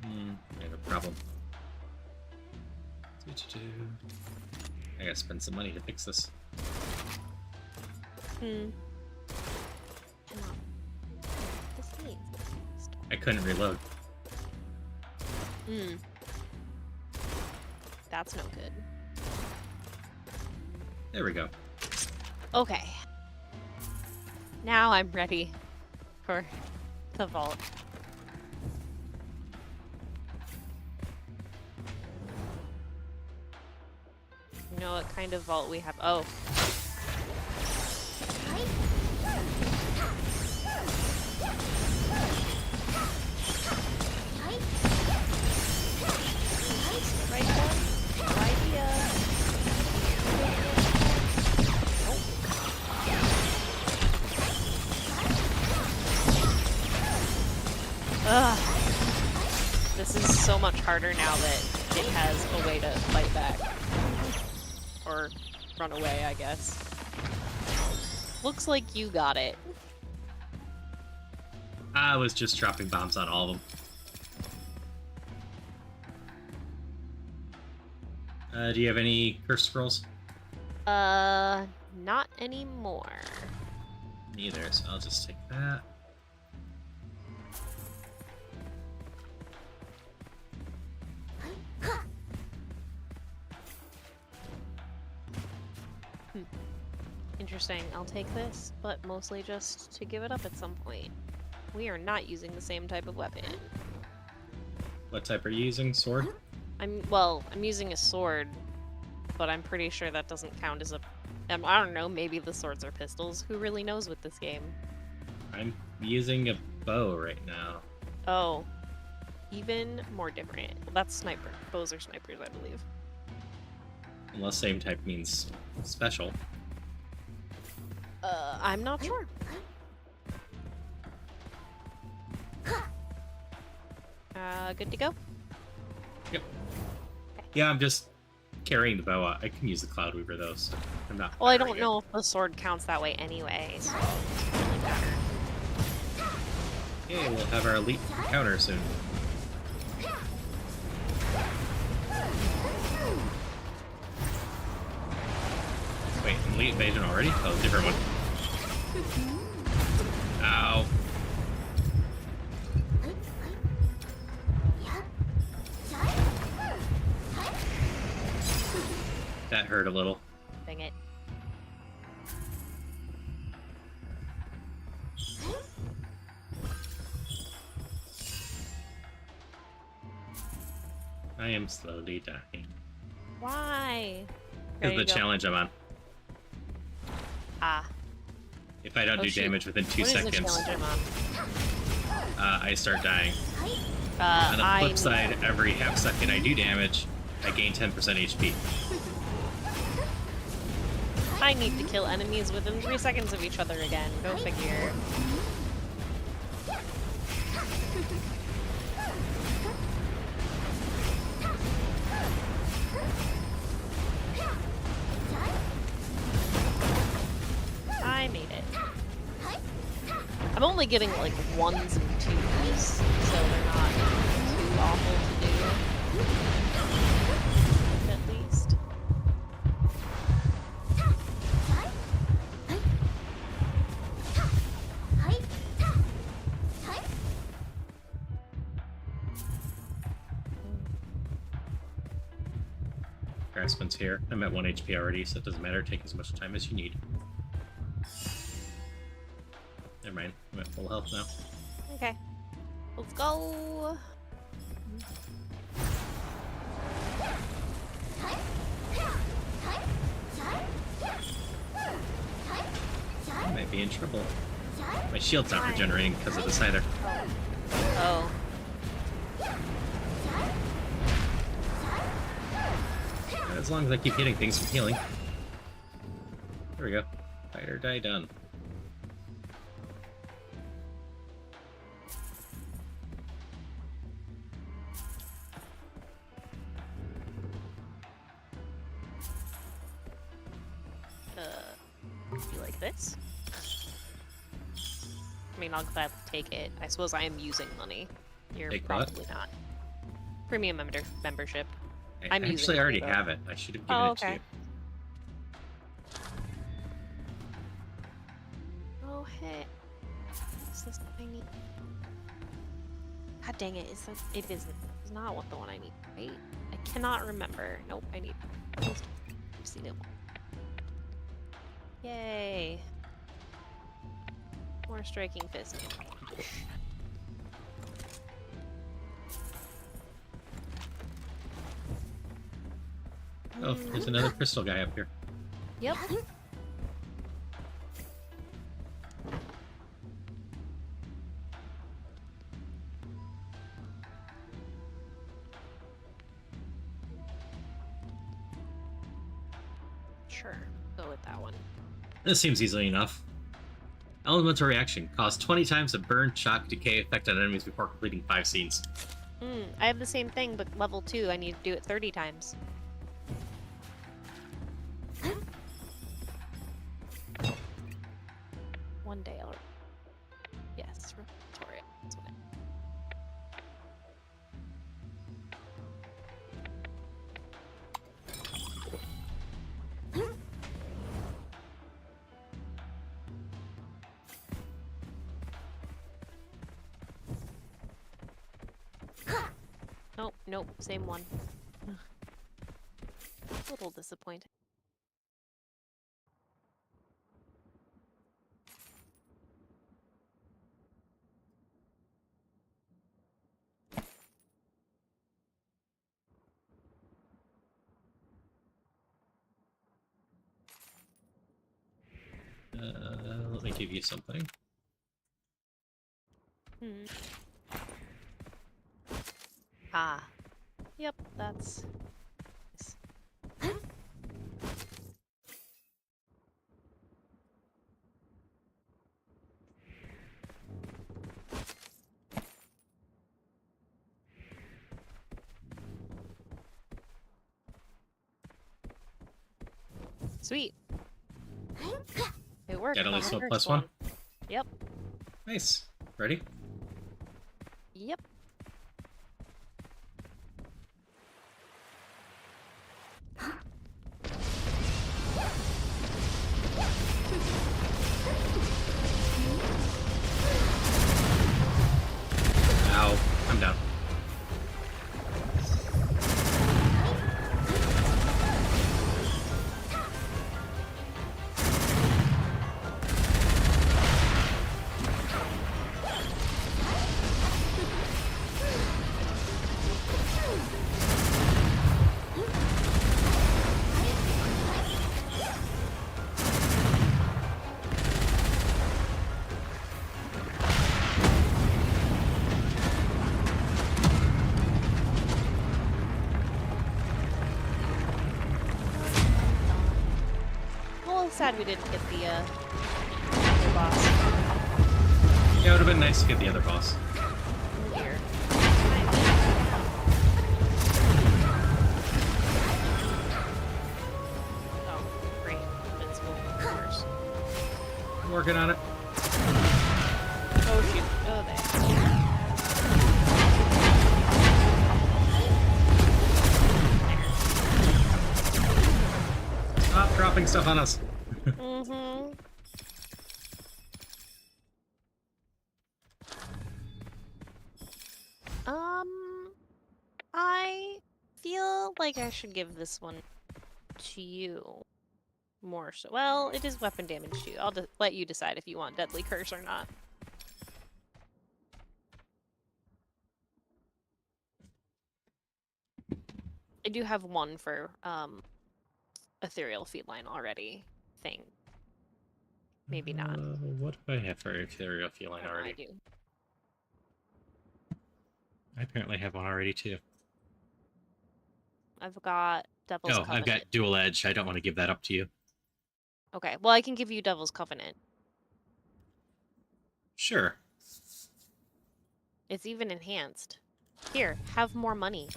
I have a problem. I gotta spend some money to fix this. I couldn't reload. That's no good. There we go. Okay. Now I'm ready for the vault. You know what kind of vault we have? Oh. Ugh. This is so much harder now that it has a way to fight back. Or run away, I guess. Looks like you got it. I was just dropping bombs on all of them. Do you have any curse scrolls? Not anymore. Neither, so I'll just take that. Interesting. I'll take this, but mostly just to give it up at some point. We are not using the same type of weapon. What type are you using? Sword? I'm using a sword, but I'm pretty sure that doesn't count as a... I don't know, maybe the swords are pistols. Who really knows with this game? I'm using a bow right now. Oh. Even more different. Well, that's sniper. Bows are snipers, I believe. Unless same type means special. I'm not sure. Good to go? Yep. Yeah, I'm just carrying the bow. I can use the Cloud Weaver, though, so I'm not... Well, I don't know if the sword counts that way anyway, so it doesn't really matter. Okay, we'll have our elite encounter soon. Wait, elite invasion already? Oh, different one. Ow. That hurt a little. Dang it. I am slowly dying. Why? Because the challenge I'm on. Ah. If I don't do damage within 2 what seconds, is the challenge I'm on? I start dying. On the flip side, every half second I do damage, I gain 10% HP. I need to kill enemies within 3 seconds of each other again. Go figure. I made it. I'm only getting like 1s and 2s, so they're not too awful to do. At least. Graspman's here. I'm at 1 HP already, so it doesn't matter. Take as much time as you need. Never mind. I'm at full health now. Okay. Let's go! I might be in trouble. My shield's not regenerating because of this either. Oh. As long as I keep hitting things from healing. There we go. Fight or die done. You like this? I mean, I'll gladly take it. I suppose I am using money. You're Take probably not. Premium membership. I actually already have it. I should have given it to you. Oh, hey. Is this what I need? God dang it. It isn't. It's not what the one I need, right? I cannot remember. Nope, I need... I've seen it. Yay. More striking fist. Oh, there's another crystal guy up here. Yep. Sure. Go with that one. This seems easily enough. Elemental reaction. Cause 20 times the burn, shock, decay effect on enemies before completing 5 scenes. I have the same thing, but level 2, I need to do it 30 times. One day I'll... Yes, Victoria. That's what Nope, same one. A little disappointing. Let me give you something. Ah. Yep, that's... Sweet. It worked. Got at least one plus one? Yep. Nice. Ready? Yep. Ow. I'm down. Sad we didn't get the other boss. Yeah, it would have been nice to get the other boss. Here. Oh, great. Invincible first. I'm working on it. Oh shoot. Oh, there. Stop dropping stuff on us. I feel like I should give this one to you. More so. Well, it is weapon damage too. I'll let you decide if you want Deadly Curse or not. I do have one for Ethereal Feline already. Thing. Maybe not. What do I have for Ethereal Feline already? I do. I apparently have one already too. I've got Devil's Covenant. I've got Dual Edge. I don't want to give that up to you. Okay, well I can give you Devil's Covenant. Sure. It's even enhanced. Here, have more money.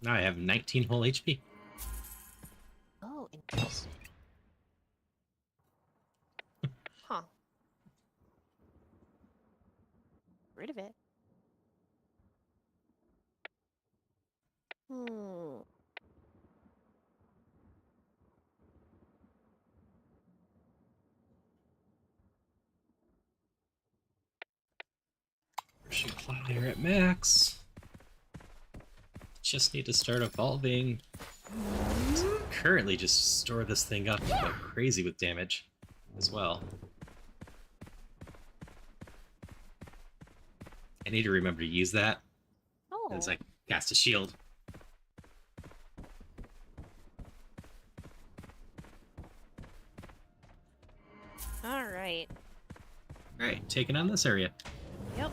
Now I have 19 whole HP. Oh, interesting. Huh. Rid of it. Shoot fire at max. Just need to start evolving. Currently just store this thing up like crazy with damage as well. I need to remember to use that as I cast a shield. Alright. Alright, taking on this area. Yep.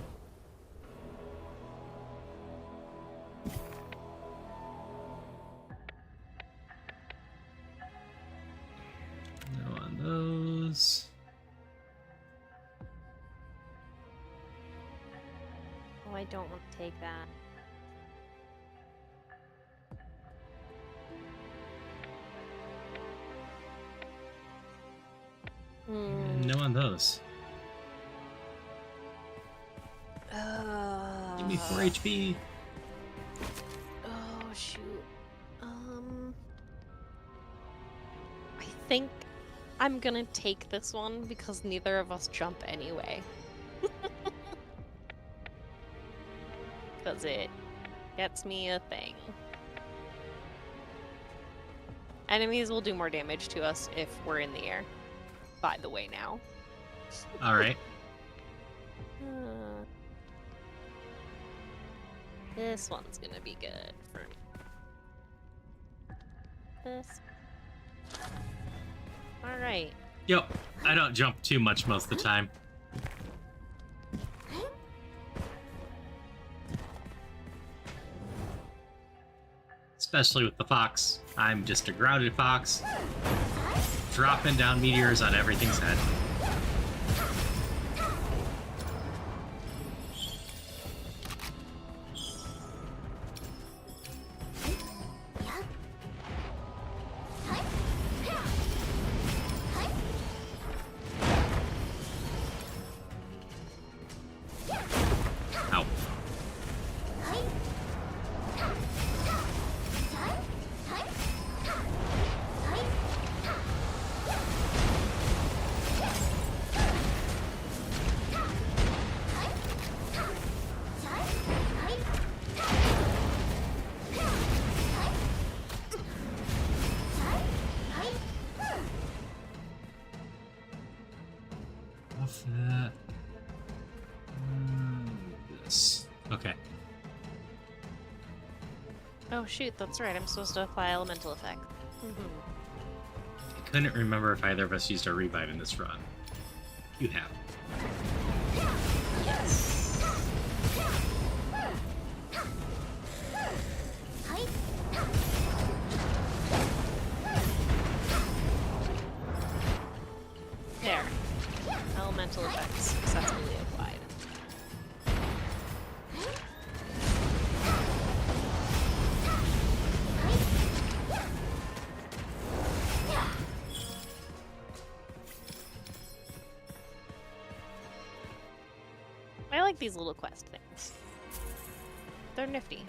I don't want to take that. No on those. Give me 4 HP. Oh, shoot. I think I'm gonna take this one because neither of us jump anyway. Because it gets me a thing. Enemies will do more damage to us if we're in the air. By the way, now. Alright. This one's gonna be good for me. This. Alright. Yep. I don't jump too much most of the time. Especially with the fox. I'm just a grounded fox. Dropping down meteors on everything's head. Ow. Off that. This. Okay. Oh shoot, that's right. I'm supposed to apply elemental effect. I couldn't remember if either of us used our revive in this run. You have. Yes. There. Elemental effects successfully applied. I like these little quest things. They're nifty.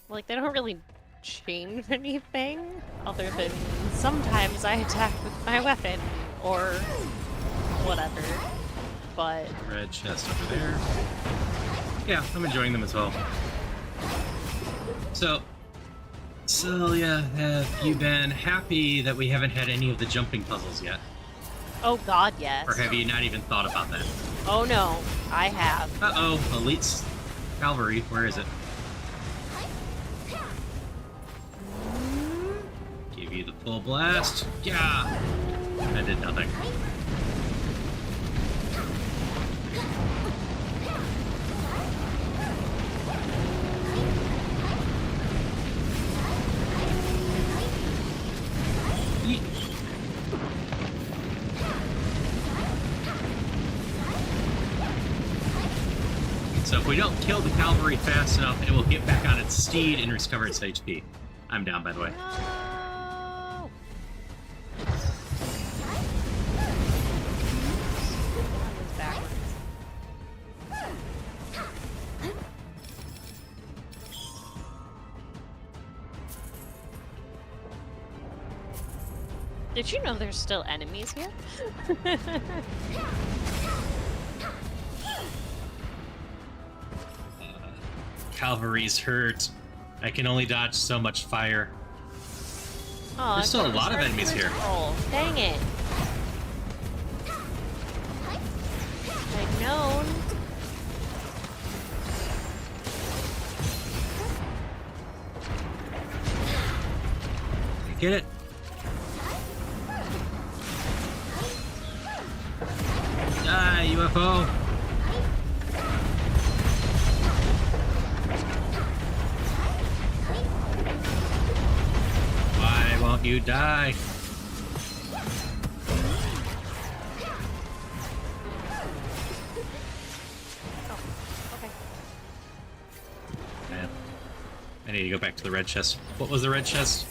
Like, they don't really change anything, other than sometimes I attack with my weapon, or whatever, but... Red chest over there. Yeah, I'm enjoying them as well. So yeah, have you been happy that we haven't had any of the jumping puzzles yet? Oh god, yes. Or have you not even thought about that? Oh no, I have. Uh-oh, Elite's Cavalry, where is it? Give you the full blast. Yeah! That did nothing. Yeet. So if we don't kill the cavalry fast enough, it will get back on its steed and recover its HP. I'm down, by the way. No! Backwards. Did you know there's still enemies here? Cavalry's hurt. I can only dodge so much fire. Oh, There's still a lot of enemies here. Oh, dang it. I'd known. Get it? Die, UFO! Why won't you die? I need to go back to the red chest. What was the red chest?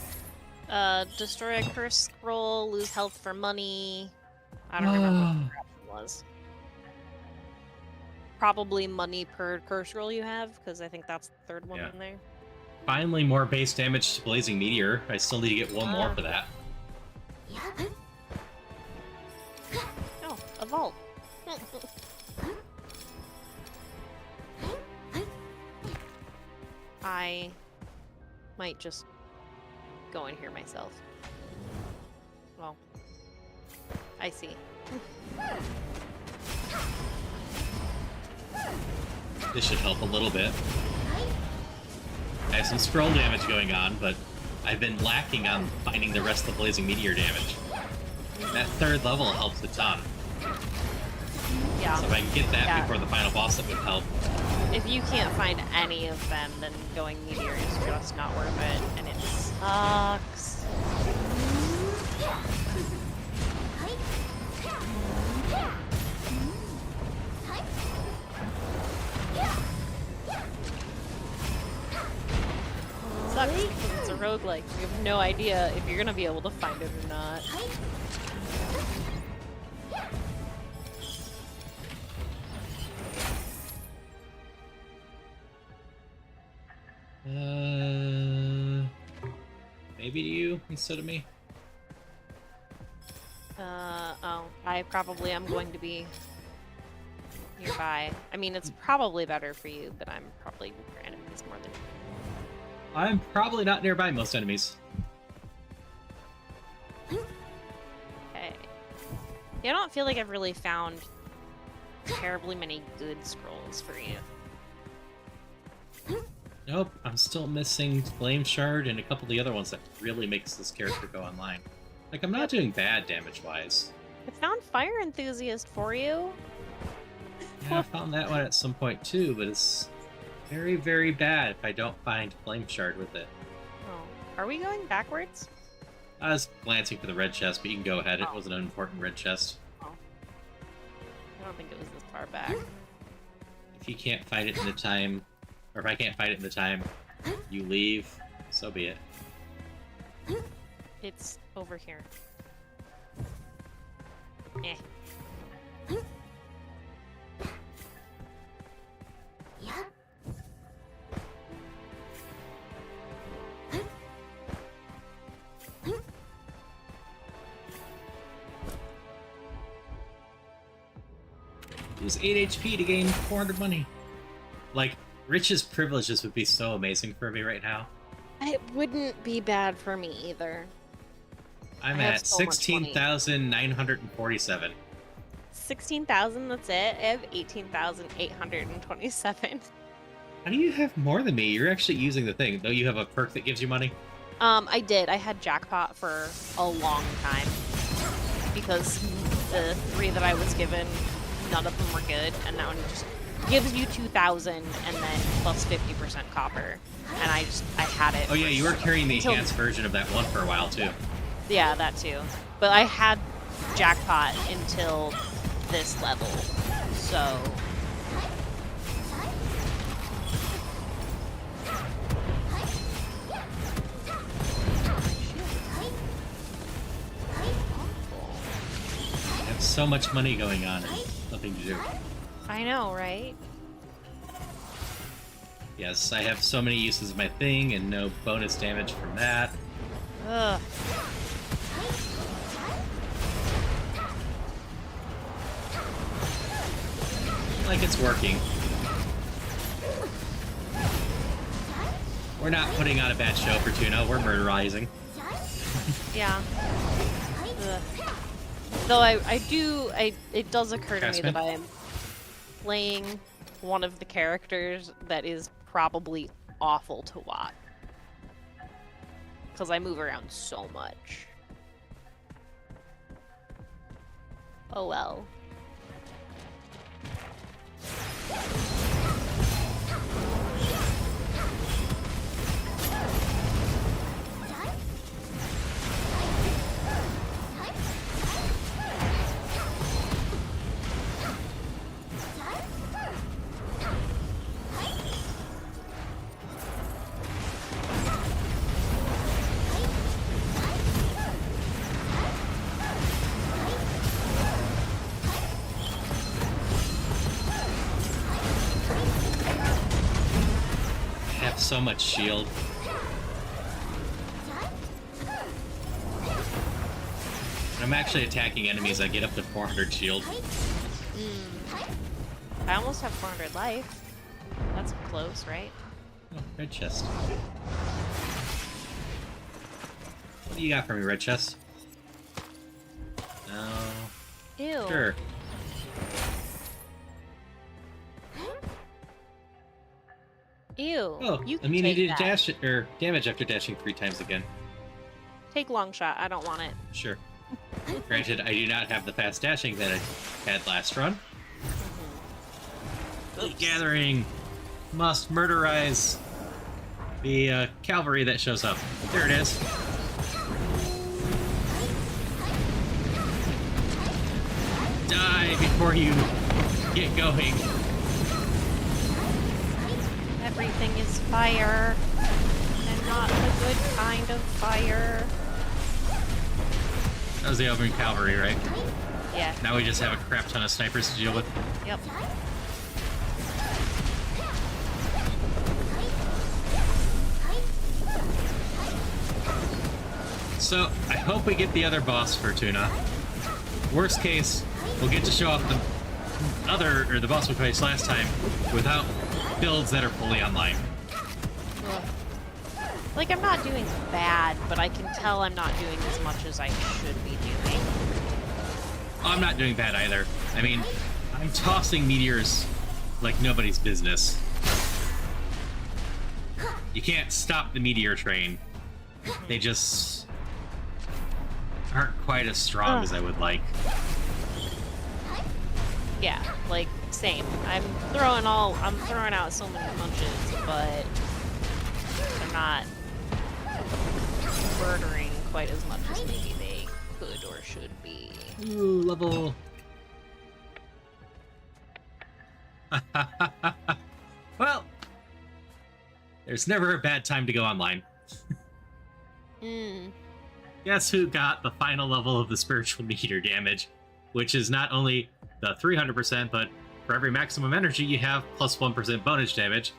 Destroy a curse scroll, lose health for money. I don't remember what the crap it was. Probably money per curse scroll you have, because I think that's the third one in there. Finally, more base damage to Blazing Meteor. I still need to get one more for that. Oh, a vault. I might just go in here myself. Well, I see. This should help a little bit. I have some scroll damage going on, but I've been lacking on finding the rest of the Blazing Meteor damage. That third level helps a ton. Yeah. So if I can get that before the final boss, that would help. If you can't find any of them, then going Meteor is just not worth it, and it sucks. Sucks because it's a roguelike. You have no idea if you're gonna be able to find it or not. Maybe you instead of me? Oh, I probably am going to be nearby. I mean, it's probably better for you, but I'm probably near enemies more than you. I'm probably not nearby most enemies. Okay. Yeah, I don't feel like I've really found terribly many good scrolls for you. Nope, I'm still missing Flame Shard and a couple of the other ones that really makes this character go online. Like, I'm not doing bad damage-wise. I found Fire Enthusiast for you. Yeah, I found that one at some point too, but it's very, very bad if I don't find Flame Shard with it. Oh. Are we going backwards? I was glancing for the red chest, but you can go ahead. It wasn't an important red chest. Oh. I don't think it was this far back. If you can't find it in the time... Or if I can't find it in the time you leave, so be it. It's over here. Eh. Use 8 HP to gain 400 money. Like, Rich's privileges would be so amazing for me right now. It wouldn't be bad for me either. I'm at 16,947. 16,000, that's it? I have 18,827. How do you have more than me? You're actually using the thing, though you have a perk that gives you money? I did. I had Jackpot for a long time. Because the 3 that I was given, none of them were good, and that one just gives you 2,000 and then plus 50% copper. And I had it. Oh yeah, you were carrying the enhanced version of that one for a while too. Yeah, that too. But I had Jackpot until this level, so... I have so much money going on and nothing to do. I know, right? Yes, I have so many uses of my thing and no bonus damage from that. Ugh. Like it's working. We're not putting on a bad show for Tuna, we're murderizing. Yeah. Ugh. Though it does occur to me that I am playing one of the characters that is probably awful to watch. Because I move around so much. Oh well. so much shield. When I'm actually attacking enemies, I get up to 400 shield. I almost have 400 life. That's close, right? Oh, red chest. What do you got for me, red chest? No. Ew. Sure. Ew. Oh, you can immunity take to that. dash or damage after dashing 3 times again. Take long shot. I don't want it. Sure. Granted, I do not have the fast dashing that I had last run. Gathering must murderize the cavalry that shows up. There it is. Die before you get going. Everything is fire, and not the good kind of fire. That was the opening cavalry, right? Yeah. Now we just have a crap ton of snipers to deal with. Yep. So, I hope we get the other boss, Fortuna. Worst case, we'll get to show off the boss we faced last time without builds that are fully online. Ugh. Like, I'm not doing bad, but I can tell I'm not doing as much as I should be doing. I'm not doing bad either. I mean, I'm tossing meteors like nobody's business. You can't stop the meteor train. They just aren't quite as strong as I would like. Yeah, like, same. I'm throwing out so many punches, but they're not murdering quite as much as maybe they could or should be. Ooh, level. Well, there's never a bad time to go online. Guess who got the final level of the spiritual meteor damage, which is not only the 300%, but for every maximum energy you have, plus 1% bonus damage.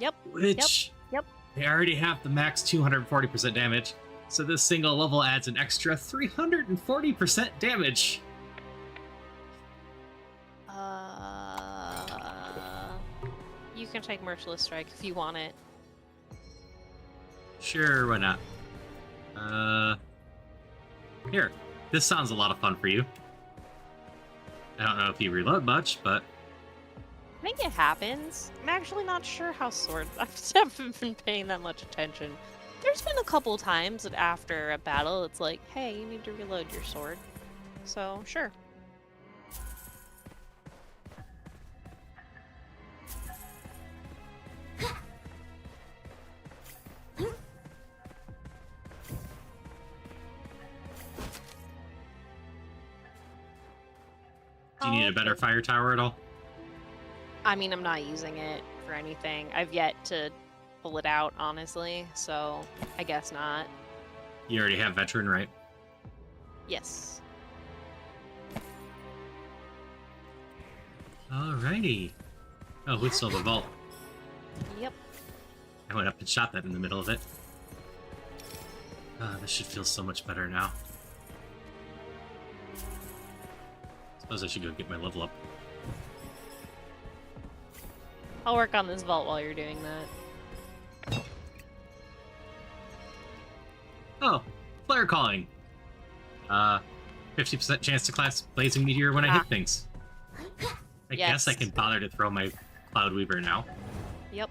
Yep. Which, Yep. They already have the max 240% damage, so this single level adds an extra 340% damage. You can take Merciless Strike if you want it. Sure, why not? Here. This sounds a lot of fun for you. I don't know if you reload much, but... I think it happens. I'm actually not sure how swords... I haven't been paying that much attention. There's been a couple times that after a battle, it's like, hey, you need to reload your sword. So, sure. Do you need a better fire tower at all? I mean, I'm not using it for anything. I've yet to pull it out, honestly, so I guess not. You already have veteran, right? Yes. Alrighty. Oh, we still have a vault. Yep. I went up and shot that in the middle of it. This should feel so much better now. Suppose I should go get my level up. I'll work on this vault while you're doing that. Oh, flare calling. 50% chance to class blazing meteor when I hit things. I guess I can bother to throw my Cloud Weaver now. Yep.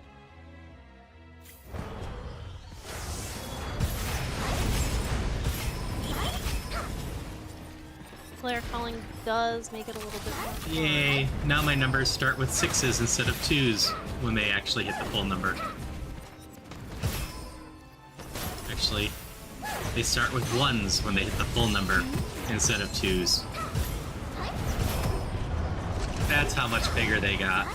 Flare calling does make it a little bit more fun. Yay! Now my numbers start with 6s instead of 2s when they actually hit the full number. Actually, they start with 1s when they hit the full number instead of 2s. That's how much bigger they got.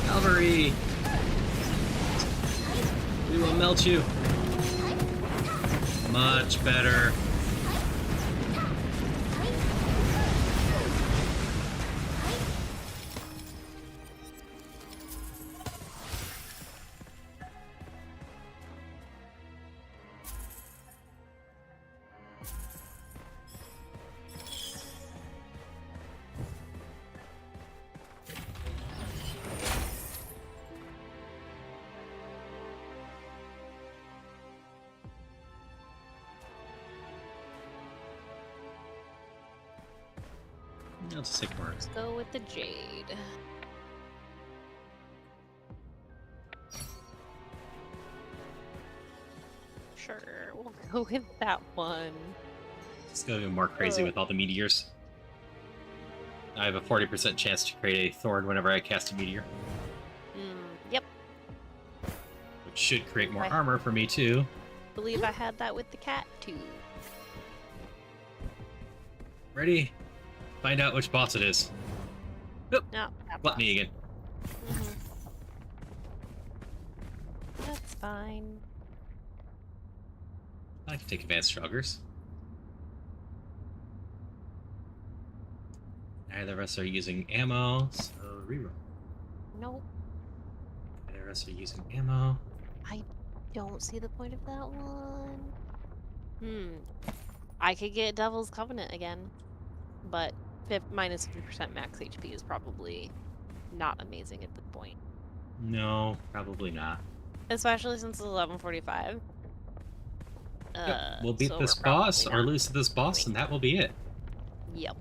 Cavalry! We will melt you. Much better. I'll just take more. Let's go with the Jade. Sure, we'll go with that one. Let's go even more crazy with all the meteors. I have a 40% chance to create a Thorn whenever I cast a meteor. Yep. Which should create more armor for me, too. I believe I had that with the cat, too. Ready? Find out which boss it is. Nope. No, Gluttony again. That's fine. I can take advanced joggers. Neither of us are using ammo, so reroll. Nope. Neither of us are using ammo. I don't see the point of that one. I could get Devil's Covenant again, but minus 50% max HP is probably not amazing at this point. No, probably not. Especially since it's 11:45. Yep. We'll beat this boss or lose to this boss, and that will be it. Yep.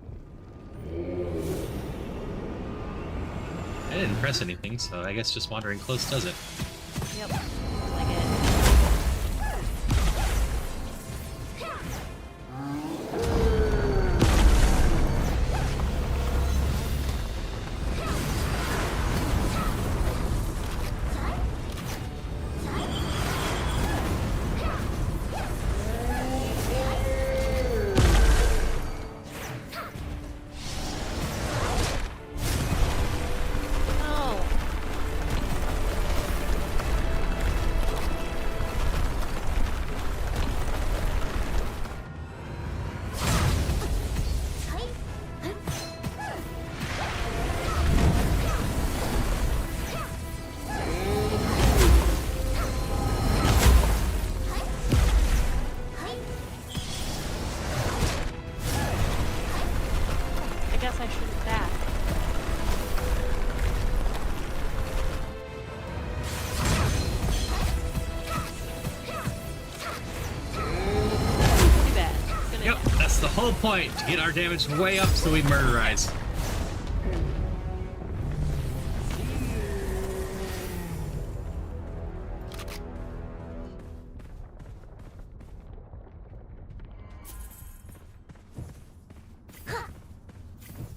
I didn't press anything, so I guess just wandering close does it. Yep. Like it. Whole point to get our damage way up so we murderize.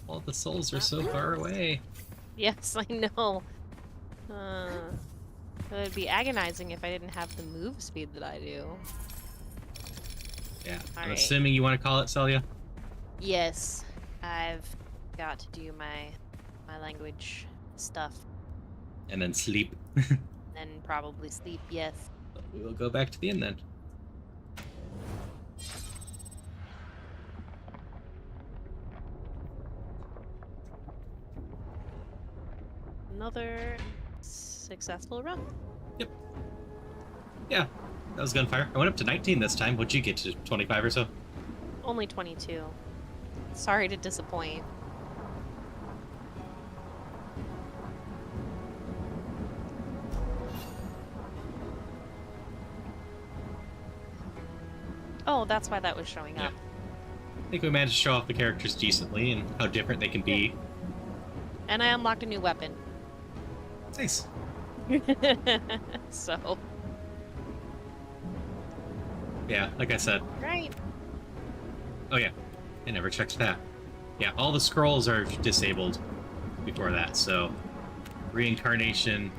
All the souls are so far away. Yes, I know. It would be agonizing if I didn't have the move speed that I do. Yeah, I'm assuming you want to call it, Celia? Yes, I've got to do my language stuff. And then sleep. And probably sleep, yes. But we will go back to the inn then. Another successful run. Yep. Yeah. That was Gunfire. I went up to 19 this time. What'd you get to, 25 or so? Only 22. Sorry to disappoint. Oh, that's why that was showing up. I think we managed to show off the characters decently and how different they can be. And I unlocked a new weapon. Nice. So... Yeah, like I said. Right. Oh yeah, I never checked that. Yeah, all the scrolls are disabled before that, so reincarnation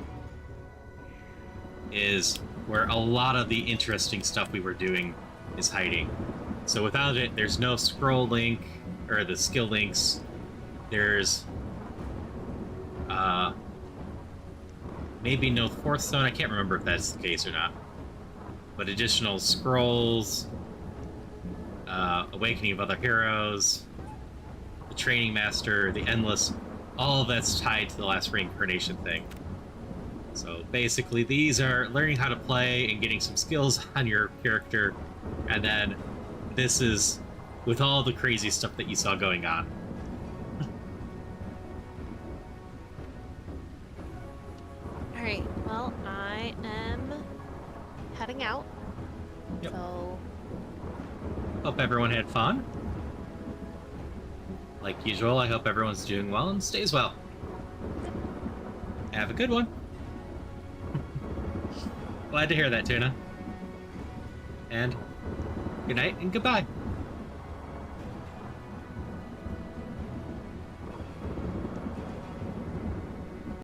is where a lot of the interesting stuff we were doing is hiding. So without it, there's no scroll link, or the skill links. There's maybe no fourth zone. I can't remember if that's the case or not. But additional scrolls, Awakening of Other Heroes, the Training Master, the Endless, all of that's tied to the last reincarnation thing. So basically, these are learning how to play and getting some skills on your character, and then this is with all the crazy stuff that you saw going on. Alright, well, I am heading out. Yep. So... Hope everyone had fun. Like usual, I hope everyone's doing well and stays well. Have a good one. Glad to hear that, Tuna. And good night and goodbye.